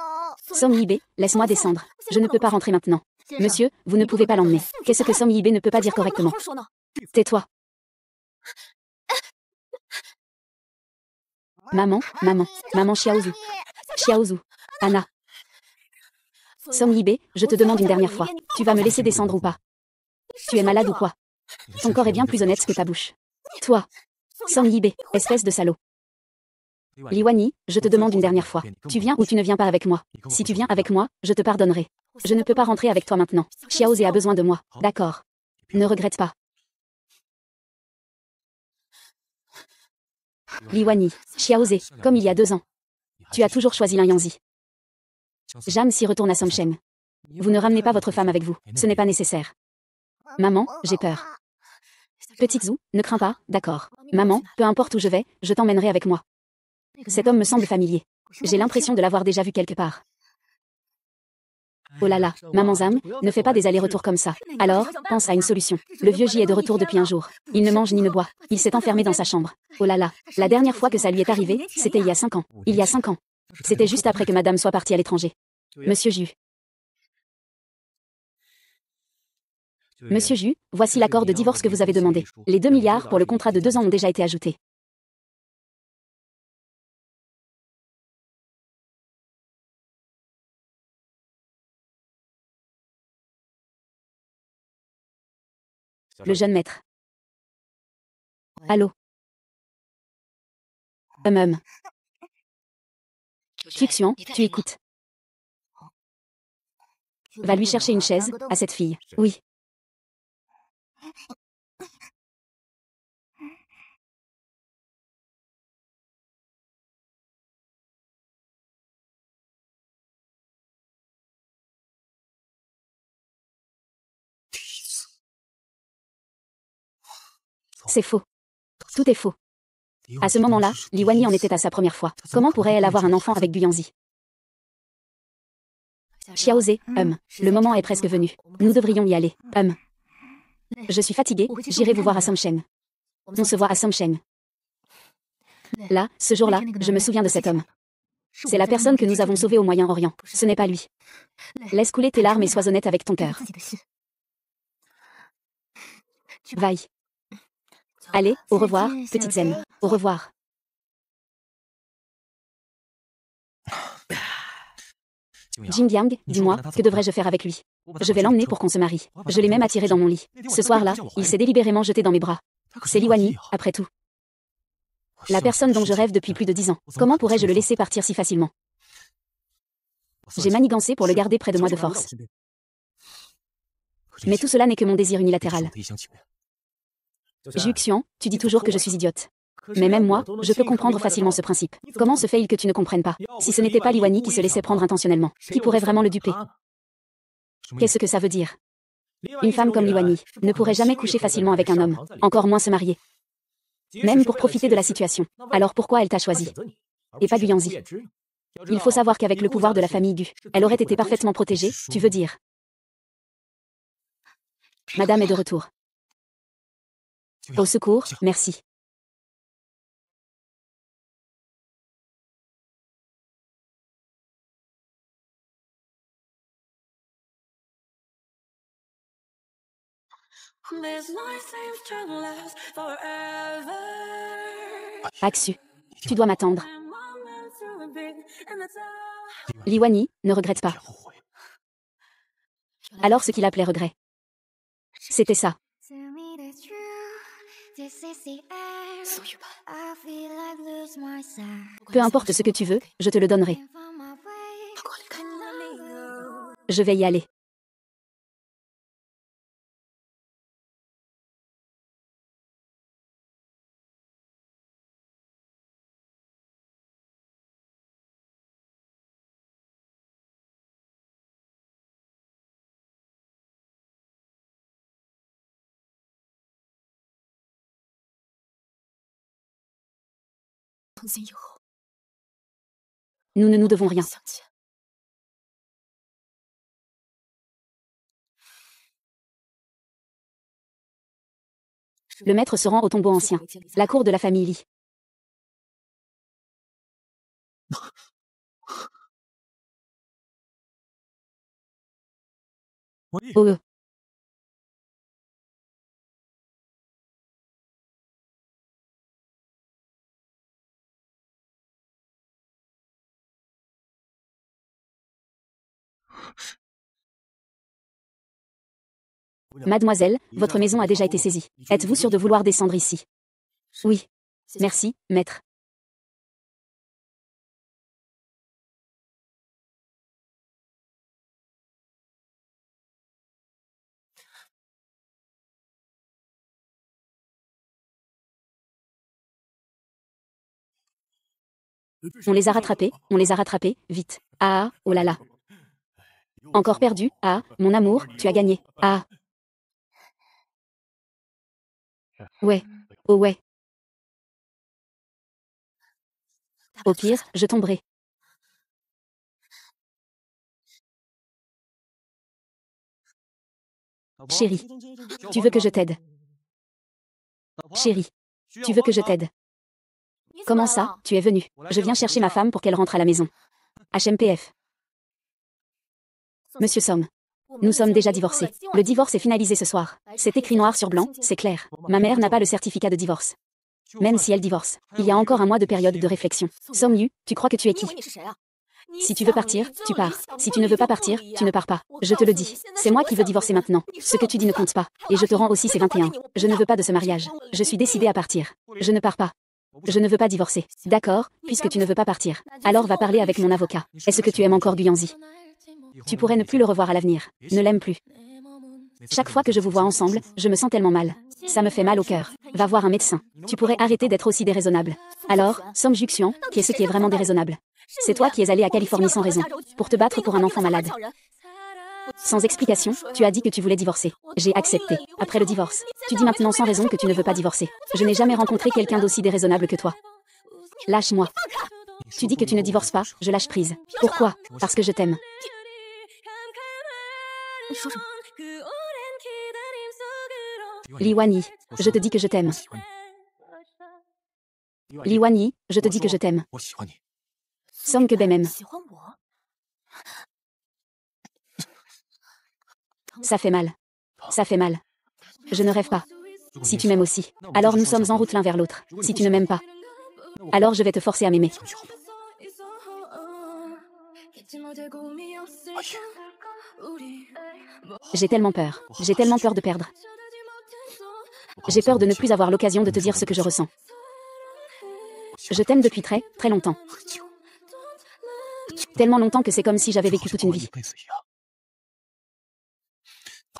Song Yibé, laisse-moi descendre. Je ne peux pas rentrer maintenant. Monsieur, vous ne pouvez pas l'emmener. Qu'est-ce que Song Yibé ne peut pas dire correctement? Tais-toi. Maman Xiaozu. Anna. Song Yibé, je te demande une dernière fois. Tu vas me laisser descendre ou pas? Tu es malade ou quoi? Ton corps est bien plus honnête que ta bouche. Toi. Song Yibé, espèce de salaud. Liwani, je te demande une dernière fois. Tu viens ou tu ne viens pas avec moi? Si tu viens avec moi, je te pardonnerai. Je ne peux pas rentrer avec toi maintenant. Xiaozé a besoin de moi. D'accord. Ne regrette pas. Liwani, Xiaozé, comme il y a 2 ans. Tu as toujours choisi l'Inyanzi. Jam s'y retourne à Songcheng. Vous ne ramenez pas votre femme avec vous. Ce n'est pas nécessaire. Maman, j'ai peur. Petite Zhou, ne crains pas, d'accord. Maman, peu importe où je vais, je t'emmènerai avec moi. Cet homme me semble familier. J'ai l'impression de l'avoir déjà vu quelque part. Oh là là, maman Zam, ne fais pas des allers-retours comme ça. Alors, pense à une solution. Le vieux J est de retour depuis un jour. Il ne mange ni ne boit. Il s'est enfermé dans sa chambre. Oh là là, la dernière fois que ça lui est arrivé, c'était il y a 5 ans. Il y a 5 ans. C'était juste après que madame soit partie à l'étranger. Monsieur Ju. Monsieur Ju, voici l'accord de divorce que vous avez demandé. Les 2 milliards pour le contrat de 2 ans ont déjà été ajoutés. Le jeune maître. Allô? Hum. Xuan, tu écoutes. Va lui chercher une chaise, à cette fille. Oui. C'est faux. Tout est faux. À ce moment-là, Li Wanyi en était à sa première fois. Comment pourrait-elle avoir un enfant avec Guyanzi? Xiaoze, le moment est presque venu. Nous devrions y aller. Je suis fatiguée, j'irai vous voir à Samsheng. On se voit à Samsheng. Là, ce jour-là, je me souviens de cet homme. C'est la personne que nous avons sauvée au Moyen-Orient. Ce n'est pas lui. Laisse couler tes larmes et sois honnête avec ton cœur. Vaille. Allez, au revoir, petite zen. Au revoir. Jingyang, dis-moi, que devrais-je faire avec lui? Je vais l'emmener pour qu'on se marie. Je l'ai même attiré dans mon lit. Ce soir-là, il s'est délibérément jeté dans mes bras. C'est Li Wanyi, après tout. La personne dont je rêve depuis plus de 10 ans. Comment pourrais-je le laisser partir si facilement? J'ai manigancé pour le garder près de moi de force. Mais tout cela n'est que mon désir unilatéral. Xuan, tu dis toujours que je suis idiote. Mais même moi, je peux comprendre facilement ce principe. Comment se fait-il que tu ne comprennes pas? Si ce n'était pas Li Wanyi qui se laissait prendre intentionnellement, qui pourrait vraiment le duper? Qu'est-ce que ça veut dire? Une femme comme Li Wanyi ne pourrait jamais coucher facilement avec un homme, encore moins se marier. Même pour profiter de la situation. Alors pourquoi elle t'a choisi? Et pas Guyanzi? Il faut savoir qu'avec le pouvoir de la famille Gu, elle aurait été parfaitement protégée, tu veux dire? Madame est de retour. Au secours, merci. Aksu, tu dois m'attendre. Li Wanyi, ne regrette pas. Alors ce qu'il appelait regret. C'était ça. Peu importe ce que tu veux, je te le donnerai. Je vais y aller. Nous ne nous devons rien. Le maître se rend au tombeau ancien, la cour de la famille Li. Oh. Mademoiselle, votre maison a déjà été saisie. Êtes-vous sûre de vouloir descendre ici? Oui. Merci, maître. On les a rattrapés, vite. Ah, oh là là. Encore perdu, ah, mon amour, tu as gagné. Ah. Ouais, oh ouais. Au pire, je tomberai. Chérie, tu veux que je t'aide? Chérie, tu veux que je t'aide? Comment ça, tu es venu? Je viens chercher ma femme pour qu'elle rentre à la maison. HMPF. Monsieur Song. Nous sommes déjà divorcés. Le divorce est finalisé ce soir. C'est écrit noir sur blanc, c'est clair. Ma mère n'a pas le certificat de divorce. Même si elle divorce, il y a encore un mois de période de réflexion. Song-yu, tu crois que tu es qui? Si tu veux partir, tu pars. Si tu ne veux pas partir, tu ne pars pas. Je te le dis. C'est moi qui veux divorcer maintenant. Ce que tu dis ne compte pas. Et je te rends aussi ces 21. Je ne veux pas de ce mariage. Je suis décidée à partir. Je ne pars pas. Je ne veux pas divorcer. D'accord, puisque tu ne veux pas partir. Alors va parler avec mon avocat. Est-ce que tu aimes encore Guyanzi? Tu pourrais ne plus le revoir à l'avenir. Ne l'aime plus. Chaque fois que je vous vois ensemble, je me sens tellement mal. Ça me fait mal au cœur. Va voir un médecin. Tu pourrais arrêter d'être aussi déraisonnable. Alors, Song Juxian, qui est ce qui est vraiment déraisonnable? C'est toi qui es allé à Californie sans raison, pour te battre pour un enfant malade. Sans explication, tu as dit que tu voulais divorcer. J'ai accepté. Après le divorce, tu dis maintenant sans raison que tu ne veux pas divorcer. Je n'ai jamais rencontré quelqu'un d'aussi déraisonnable que toi. Lâche-moi. Tu dis que tu ne divorces pas, je lâche prise. Pourquoi? Parce que je t'aime. Li Wanyi, je te dis que je t'aime. Li Wanyi, je te dis que je t'aime. Song Kebemem. Ça fait mal. Ça fait mal. Je ne rêve pas. Si tu m'aimes aussi, alors nous sommes en route l'un vers l'autre. Si tu ne m'aimes pas, alors je vais te forcer à m'aimer. J'ai tellement peur. J'ai tellement peur de perdre. J'ai peur de ne plus avoir l'occasion de te dire ce que je ressens. Je t'aime depuis très, très longtemps. Tellement longtemps que c'est comme si j'avais vécu toute une vie.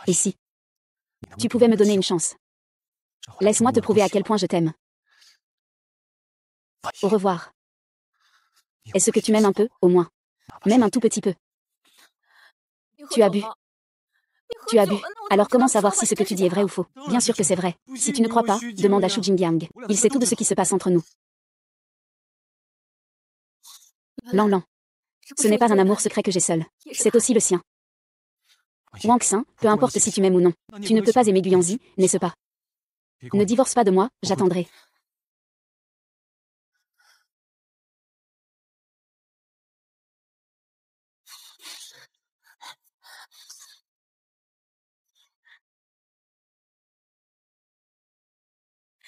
Et si tu pouvais me donner une chance? Laisse-moi te prouver à quel point je t'aime. Au revoir. Est-ce que tu m'aimes un peu, au moins? Même un tout petit peu. Tu as bu. Tu as bu. Alors comment savoir si ce que tu dis est vrai ou faux? Bien sûr que c'est vrai. Si tu ne crois pas, demande à Shu Jingyang. Il sait tout de ce qui se passe entre nous. Lan Lan. Ce n'est pas un amour secret que j'ai seul. C'est aussi le sien. Wang Xin, peu importe si tu m'aimes ou non. Tu ne peux pas aimer Guyanzi, n'est-ce pas? Ne divorce pas de moi, j'attendrai.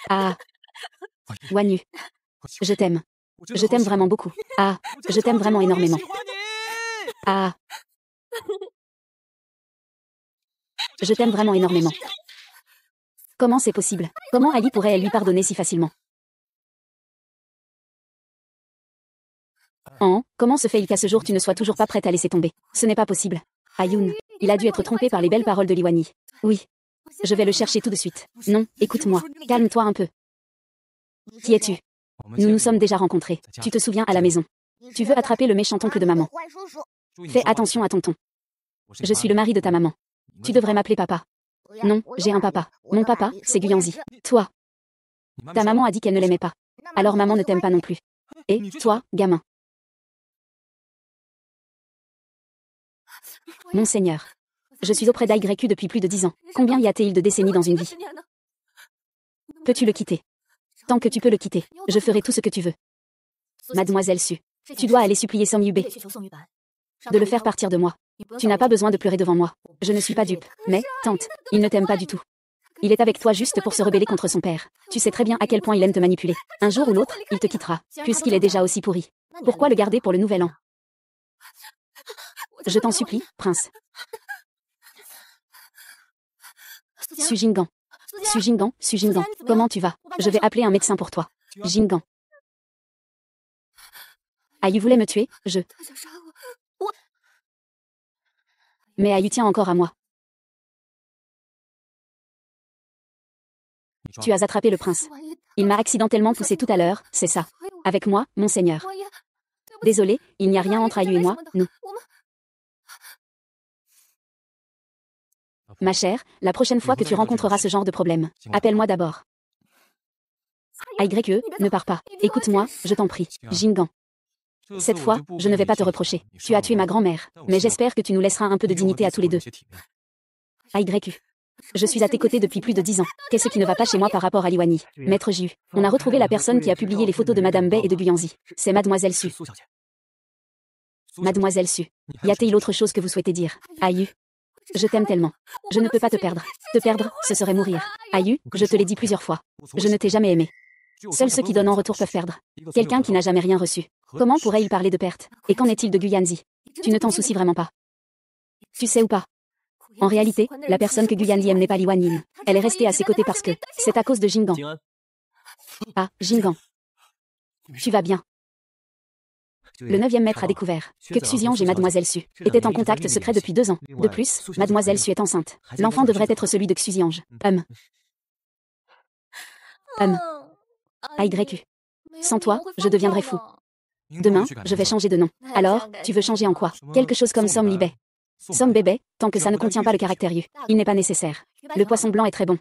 Ah. Wanyu. Je t'aime. Je t'aime vraiment beaucoup. Ah. Je t'aime vraiment énormément. Ah. Je t'aime vraiment énormément. Comment c'est possible? Comment Ali pourrait-elle lui pardonner si facilement? Comment se fait-il qu'à ce jour tu ne sois toujours pas prête à laisser tomber? Ce n'est pas possible. Ayun, il a dû être trompé par les belles paroles de Li Wanyi. Oui. Je vais le chercher tout de suite. Non, écoute-moi. Calme-toi un peu. Qui es-tu? Nous nous sommes déjà rencontrés. Tu te souviens à la maison. Tu veux attraper le méchant oncle de maman. Fais attention à ton ton. Je suis le mari de ta maman. Tu devrais m'appeler papa. Non, j'ai un papa. Mon papa, c'est Guyanzi. Toi. Ta maman a dit qu'elle ne l'aimait pas. Alors maman ne t'aime pas non plus. Et, toi, gamin. Monseigneur. Je suis auprès d'Aigreku depuis plus de 10 ans. Combien y a-t-il de décennies dans une vie? Peux-tu le quitter? Tant que tu peux le quitter, je ferai tout ce que tu veux. Mademoiselle Su, tu dois aller supplier Song Yubei de le faire partir de moi. Tu n'as pas besoin de pleurer devant moi. Je ne suis pas dupe. Mais, tante, il ne t'aime pas du tout. Il est avec toi juste pour se rebeller contre son père. Tu sais très bien à quel point il aime te manipuler. Un jour ou l'autre, il te quittera, puisqu'il est déjà aussi pourri. Pourquoi le garder pour le nouvel an? Je t'en supplie, prince. Su Jinggan. Su Jinggan, Su Jinggan, comment tu vas? Je vais appeler un médecin pour toi. Jinggan. Ayu voulait me tuer, Mais Ayu tient encore à moi. Tu as attrapé le prince. Il m'a accidentellement poussé tout à l'heure, c'est ça. Avec moi, monseigneur. Désolé, il n'y a rien entre Ayu et moi, nous. Ma chère, la prochaine fois que tu rencontreras ce genre de problème, appelle-moi d'abord. Aigre, ne pars pas. Écoute-moi, je t'en prie. Jinggan. Cette fois, je ne vais pas te reprocher. Tu as tué ma grand-mère, mais j'espère que tu nous laisseras un peu de dignité à tous les deux. Aigre. Je suis à tes côtés depuis plus de 10 ans. Qu'est-ce qui ne va pas chez moi par rapport à Li Wanyi? Maître Ju, on a retrouvé la personne qui a publié les photos de Madame Bei et de Guyanzi. C'est Mademoiselle Su. Mademoiselle Su. Y a-t-il autre chose que vous souhaitez dire? Ayu. Je t'aime tellement. Je ne peux pas te perdre. Te perdre, ce serait mourir. Ayu, je te l'ai dit plusieurs fois. Je ne t'ai jamais aimé. Seuls ceux qui donnent en retour peuvent perdre. Quelqu'un qui n'a jamais rien reçu. Comment pourrait-il parler de perte? Et qu'en est-il de Guyanzi? Tu ne t'en soucies vraiment pas. Tu sais ou pas? En réalité, la personne que Guyanzi aime n'est pas Li Wanyin. Elle est restée à ses côtés parce que c'est à cause de Jingan. Ah, Jingan. Tu vas bien. Le 9e maître a découvert que Xuziange et Mademoiselle Su étaient en contact secret depuis 2 ans. De plus, Mademoiselle Su est enceinte. L'enfant devrait être celui de Xuziange. AYQ. Sans toi, je deviendrai fou. Demain, je vais changer de nom. Alors, tu veux changer en quoi? Quelque chose comme Som Libé. Som Bébé, tant que ça ne contient pas le caractère Yu. Il n'est pas nécessaire. Le poisson blanc est très bon.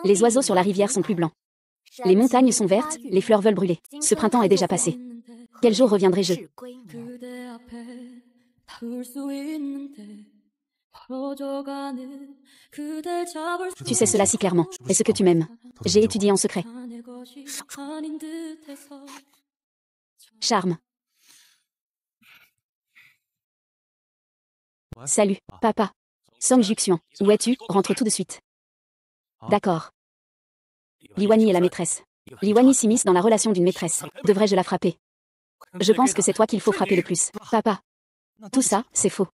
Les oiseaux sur la rivière sont plus blancs. Les montagnes sont vertes, les fleurs veulent brûler. Ce printemps est déjà passé. Quel jour reviendrai-je? Tu sais cela si clairement. Est-ce que tu m'aimes? J'ai étudié en secret. Charme. Salut, papa. Song Juxian, où es-tu? Rentre tout de suite. D'accord. Li Wanyi est la maîtresse. Li Wanyi s'immisce dans la relation d'une maîtresse. Devrais-je la frapper? Je pense que c'est toi qu'il faut frapper le plus. Papa. Tout ça, c'est faux.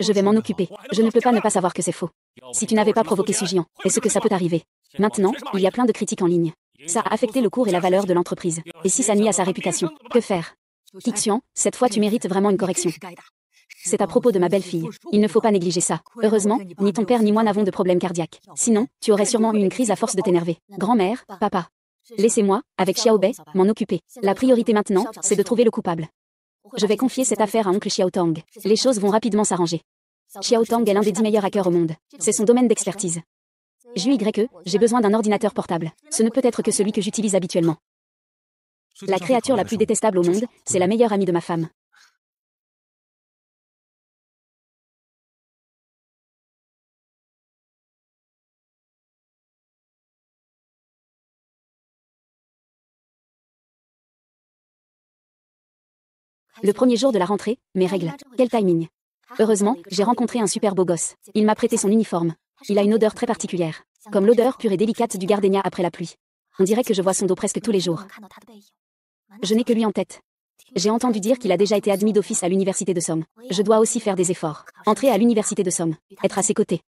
Je vais m'en occuper. Je ne peux pas ne pas savoir que c'est faux. Si tu n'avais pas provoqué Sujian, est-ce que ça peut arriver? Maintenant, il y a plein de critiques en ligne. Ça a affecté le cours et la valeur de l'entreprise. Et si ça nuit à sa réputation, que faire? Xian, cette fois tu mérites vraiment une correction. C'est à propos de ma belle-fille. Il ne faut pas négliger ça. Heureusement, ni ton père ni moi n'avons de problème cardiaque. Sinon, tu aurais sûrement eu une crise à force de t'énerver. Grand-mère, papa. Laissez-moi, avec Xiaobei, m'en occuper. La priorité maintenant, c'est de trouver le coupable. Je vais confier cette affaire à oncle Xiaotong. Les choses vont rapidement s'arranger. Xiaotong est l'un des 10 meilleurs hackers au monde. C'est son domaine d'expertise. JYE, j'ai besoin d'un ordinateur portable. Ce ne peut être que celui que j'utilise habituellement. La créature la plus détestable au monde, c'est la meilleure amie de ma femme. Le premier jour de la rentrée, mes règles. Quel timing. Heureusement, j'ai rencontré un super beau gosse. Il m'a prêté son uniforme. Il a une odeur très particulière. Comme l'odeur pure et délicate du gardénia après la pluie. On dirait que je vois son dos presque tous les jours. Je n'ai que lui en tête. J'ai entendu dire qu'il a déjà été admis d'office à l'université de Somme. Je dois aussi faire des efforts. Entrer à l'université de Somme. Être à ses côtés.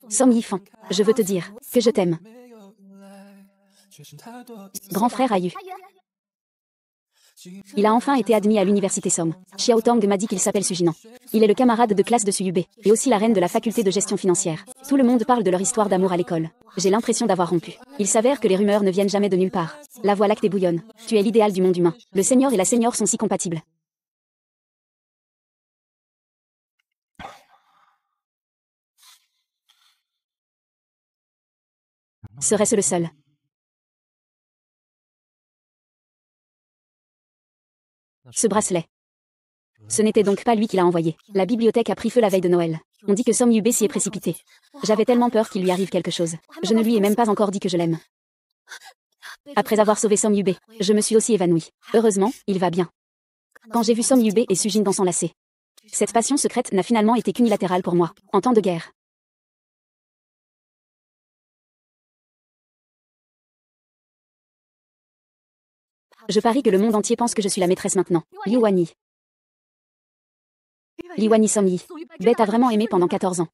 Somme Yifan, je veux te dire que je t'aime. Grand frère Ayu. Il a enfin été admis à l'université Somme. Xiaotong m'a dit qu'il s'appelle Sujinan. Il est le camarade de classe de Suyube, et aussi la reine de la faculté de gestion financière. Tout le monde parle de leur histoire d'amour à l'école. J'ai l'impression d'avoir rompu. Il s'avère que les rumeurs ne viennent jamais de nulle part. La voie lactée bouillonne. Tu es l'idéal du monde humain. Le seigneur et la seigneur sont si compatibles. Serait-ce le seul? Ce bracelet. Ce n'était donc pas lui qui l'a envoyé. La bibliothèque a pris feu la veille de Noël. On dit que Som Yube s'y est précipité. J'avais tellement peur qu'il lui arrive quelque chose. Je ne lui ai même pas encore dit que je l'aime. Après avoir sauvé Som Yube, je me suis aussi évanouie. Heureusement, il va bien. Quand j'ai vu Som Yube et Sujin dans son lacet. Cette passion secrète n'a finalement été qu'unilatérale pour moi, en temps de guerre. Je parie que le monde entier pense que je suis la maîtresse maintenant. Liu Wanyi. Li Wanyi Som Yi. Bête a vraiment aimé pendant 14 ans.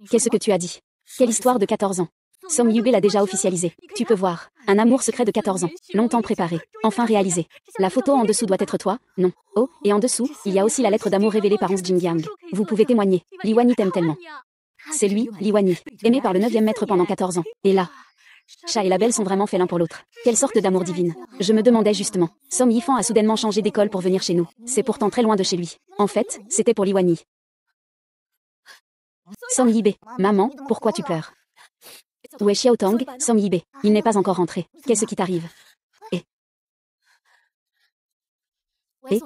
Qu'est-ce que tu as dit? Quelle histoire de 14 ans? Som Yube l'a déjà officialisé. Tu peux voir. Un amour secret de 14 ans. Longtemps préparé. Enfin réalisé. La photo en dessous doit être toi? Non. Oh, et en dessous, il y a aussi la lettre d'amour révélée par Ons Jingyang. Vous pouvez témoigner. Li Wanyi t'aime tellement. C'est lui, Li Wanyi. Aimé par le 9e maître pendant 14 ans. Et là. Chat et la belle sont vraiment faits l'un pour l'autre. Quelle sorte d'amour divine. Je me demandais justement. Som Yifan a soudainement changé d'école pour venir chez nous. C'est pourtant très loin de chez lui. En fait, c'était pour Li Wanyi. Som Yibe. Maman, pourquoi tu pleures? Où est Xiaotong? Som Yibe. Il n'est pas encore rentré. Qu'est-ce qui t'arrive?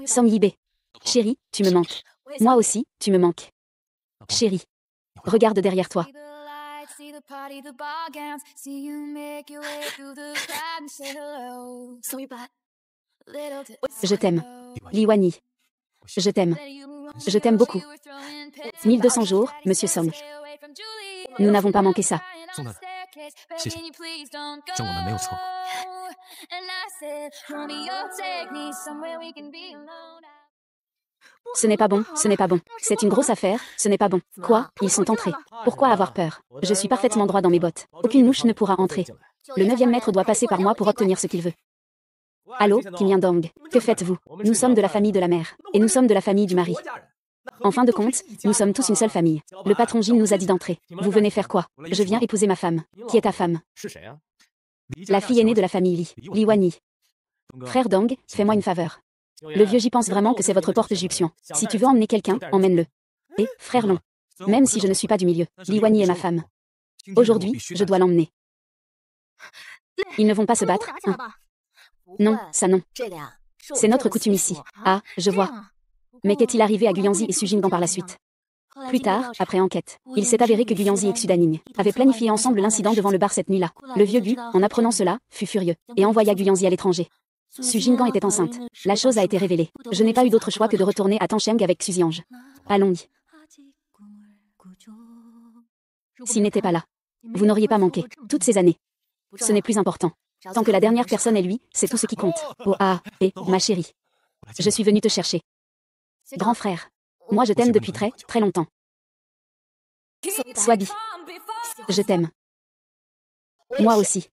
Som Yibe. Chérie, tu me manques. Moi aussi, tu me manques. Chérie. Regarde derrière toi. Je t'aime. Li Wanyi. Je t'aime. Je t'aime beaucoup. 1200 jours, Monsieur Song. Nous n'avons pas manqué ça. 宋大大，谢谢，这我们没有错过。 Ce n'est pas bon, ce n'est pas bon. C'est une grosse affaire, ce n'est pas bon. Quoi? Ils sont entrés. Pourquoi avoir peur? Je suis parfaitement droit dans mes bottes. Aucune mouche ne pourra entrer. Le 9e maître doit passer par moi pour obtenir ce qu'il veut. Allô, Kim Yang-dong. Que faites-vous? Nous sommes de la famille de la mère. Et nous sommes de la famille du mari. En fin de compte, nous sommes tous une seule famille. Le patron Jin nous a dit d'entrer. Vous venez faire quoi? Je viens épouser ma femme. Qui est ta femme? La fille aînée de la famille Li, Li Wanyi. Frère Dong, fais-moi une faveur. Le vieux J pense vraiment que c'est votre porte-juction. Si tu veux emmener quelqu'un, emmène-le. Et, frère Long. Même si je ne suis pas du milieu, Li Wanyi est ma femme. Aujourd'hui, je dois l'emmener. Ils ne vont pas se battre, hein? Non, ça non. C'est notre coutume ici. Ah, je vois. Mais qu'est-il arrivé à Guyanzi et Su Jinggan par la suite? Plus tard, après enquête, il s'est avéré que Guyanzi et Xu Daning avaient planifié ensemble l'incident devant le bar cette nuit-là. Le vieux Gu, en apprenant cela, fut furieux, et envoya Guyanzi à l'étranger. Su Jinggan était enceinte. La chose a été révélée. Je n'ai pas eu d'autre choix que de retourner à Tancheng avec Xu Ziange. Allons-y. S'il n'était pas là, vous n'auriez pas manqué, toutes ces années. Ce n'est plus important. Tant que la dernière personne est lui, c'est tout ce qui compte. Oh ah, et, ma chérie. Je suis venue te chercher. Grand frère. Moi je t'aime depuis très, très longtemps. Swaggy. Je t'aime. Moi aussi.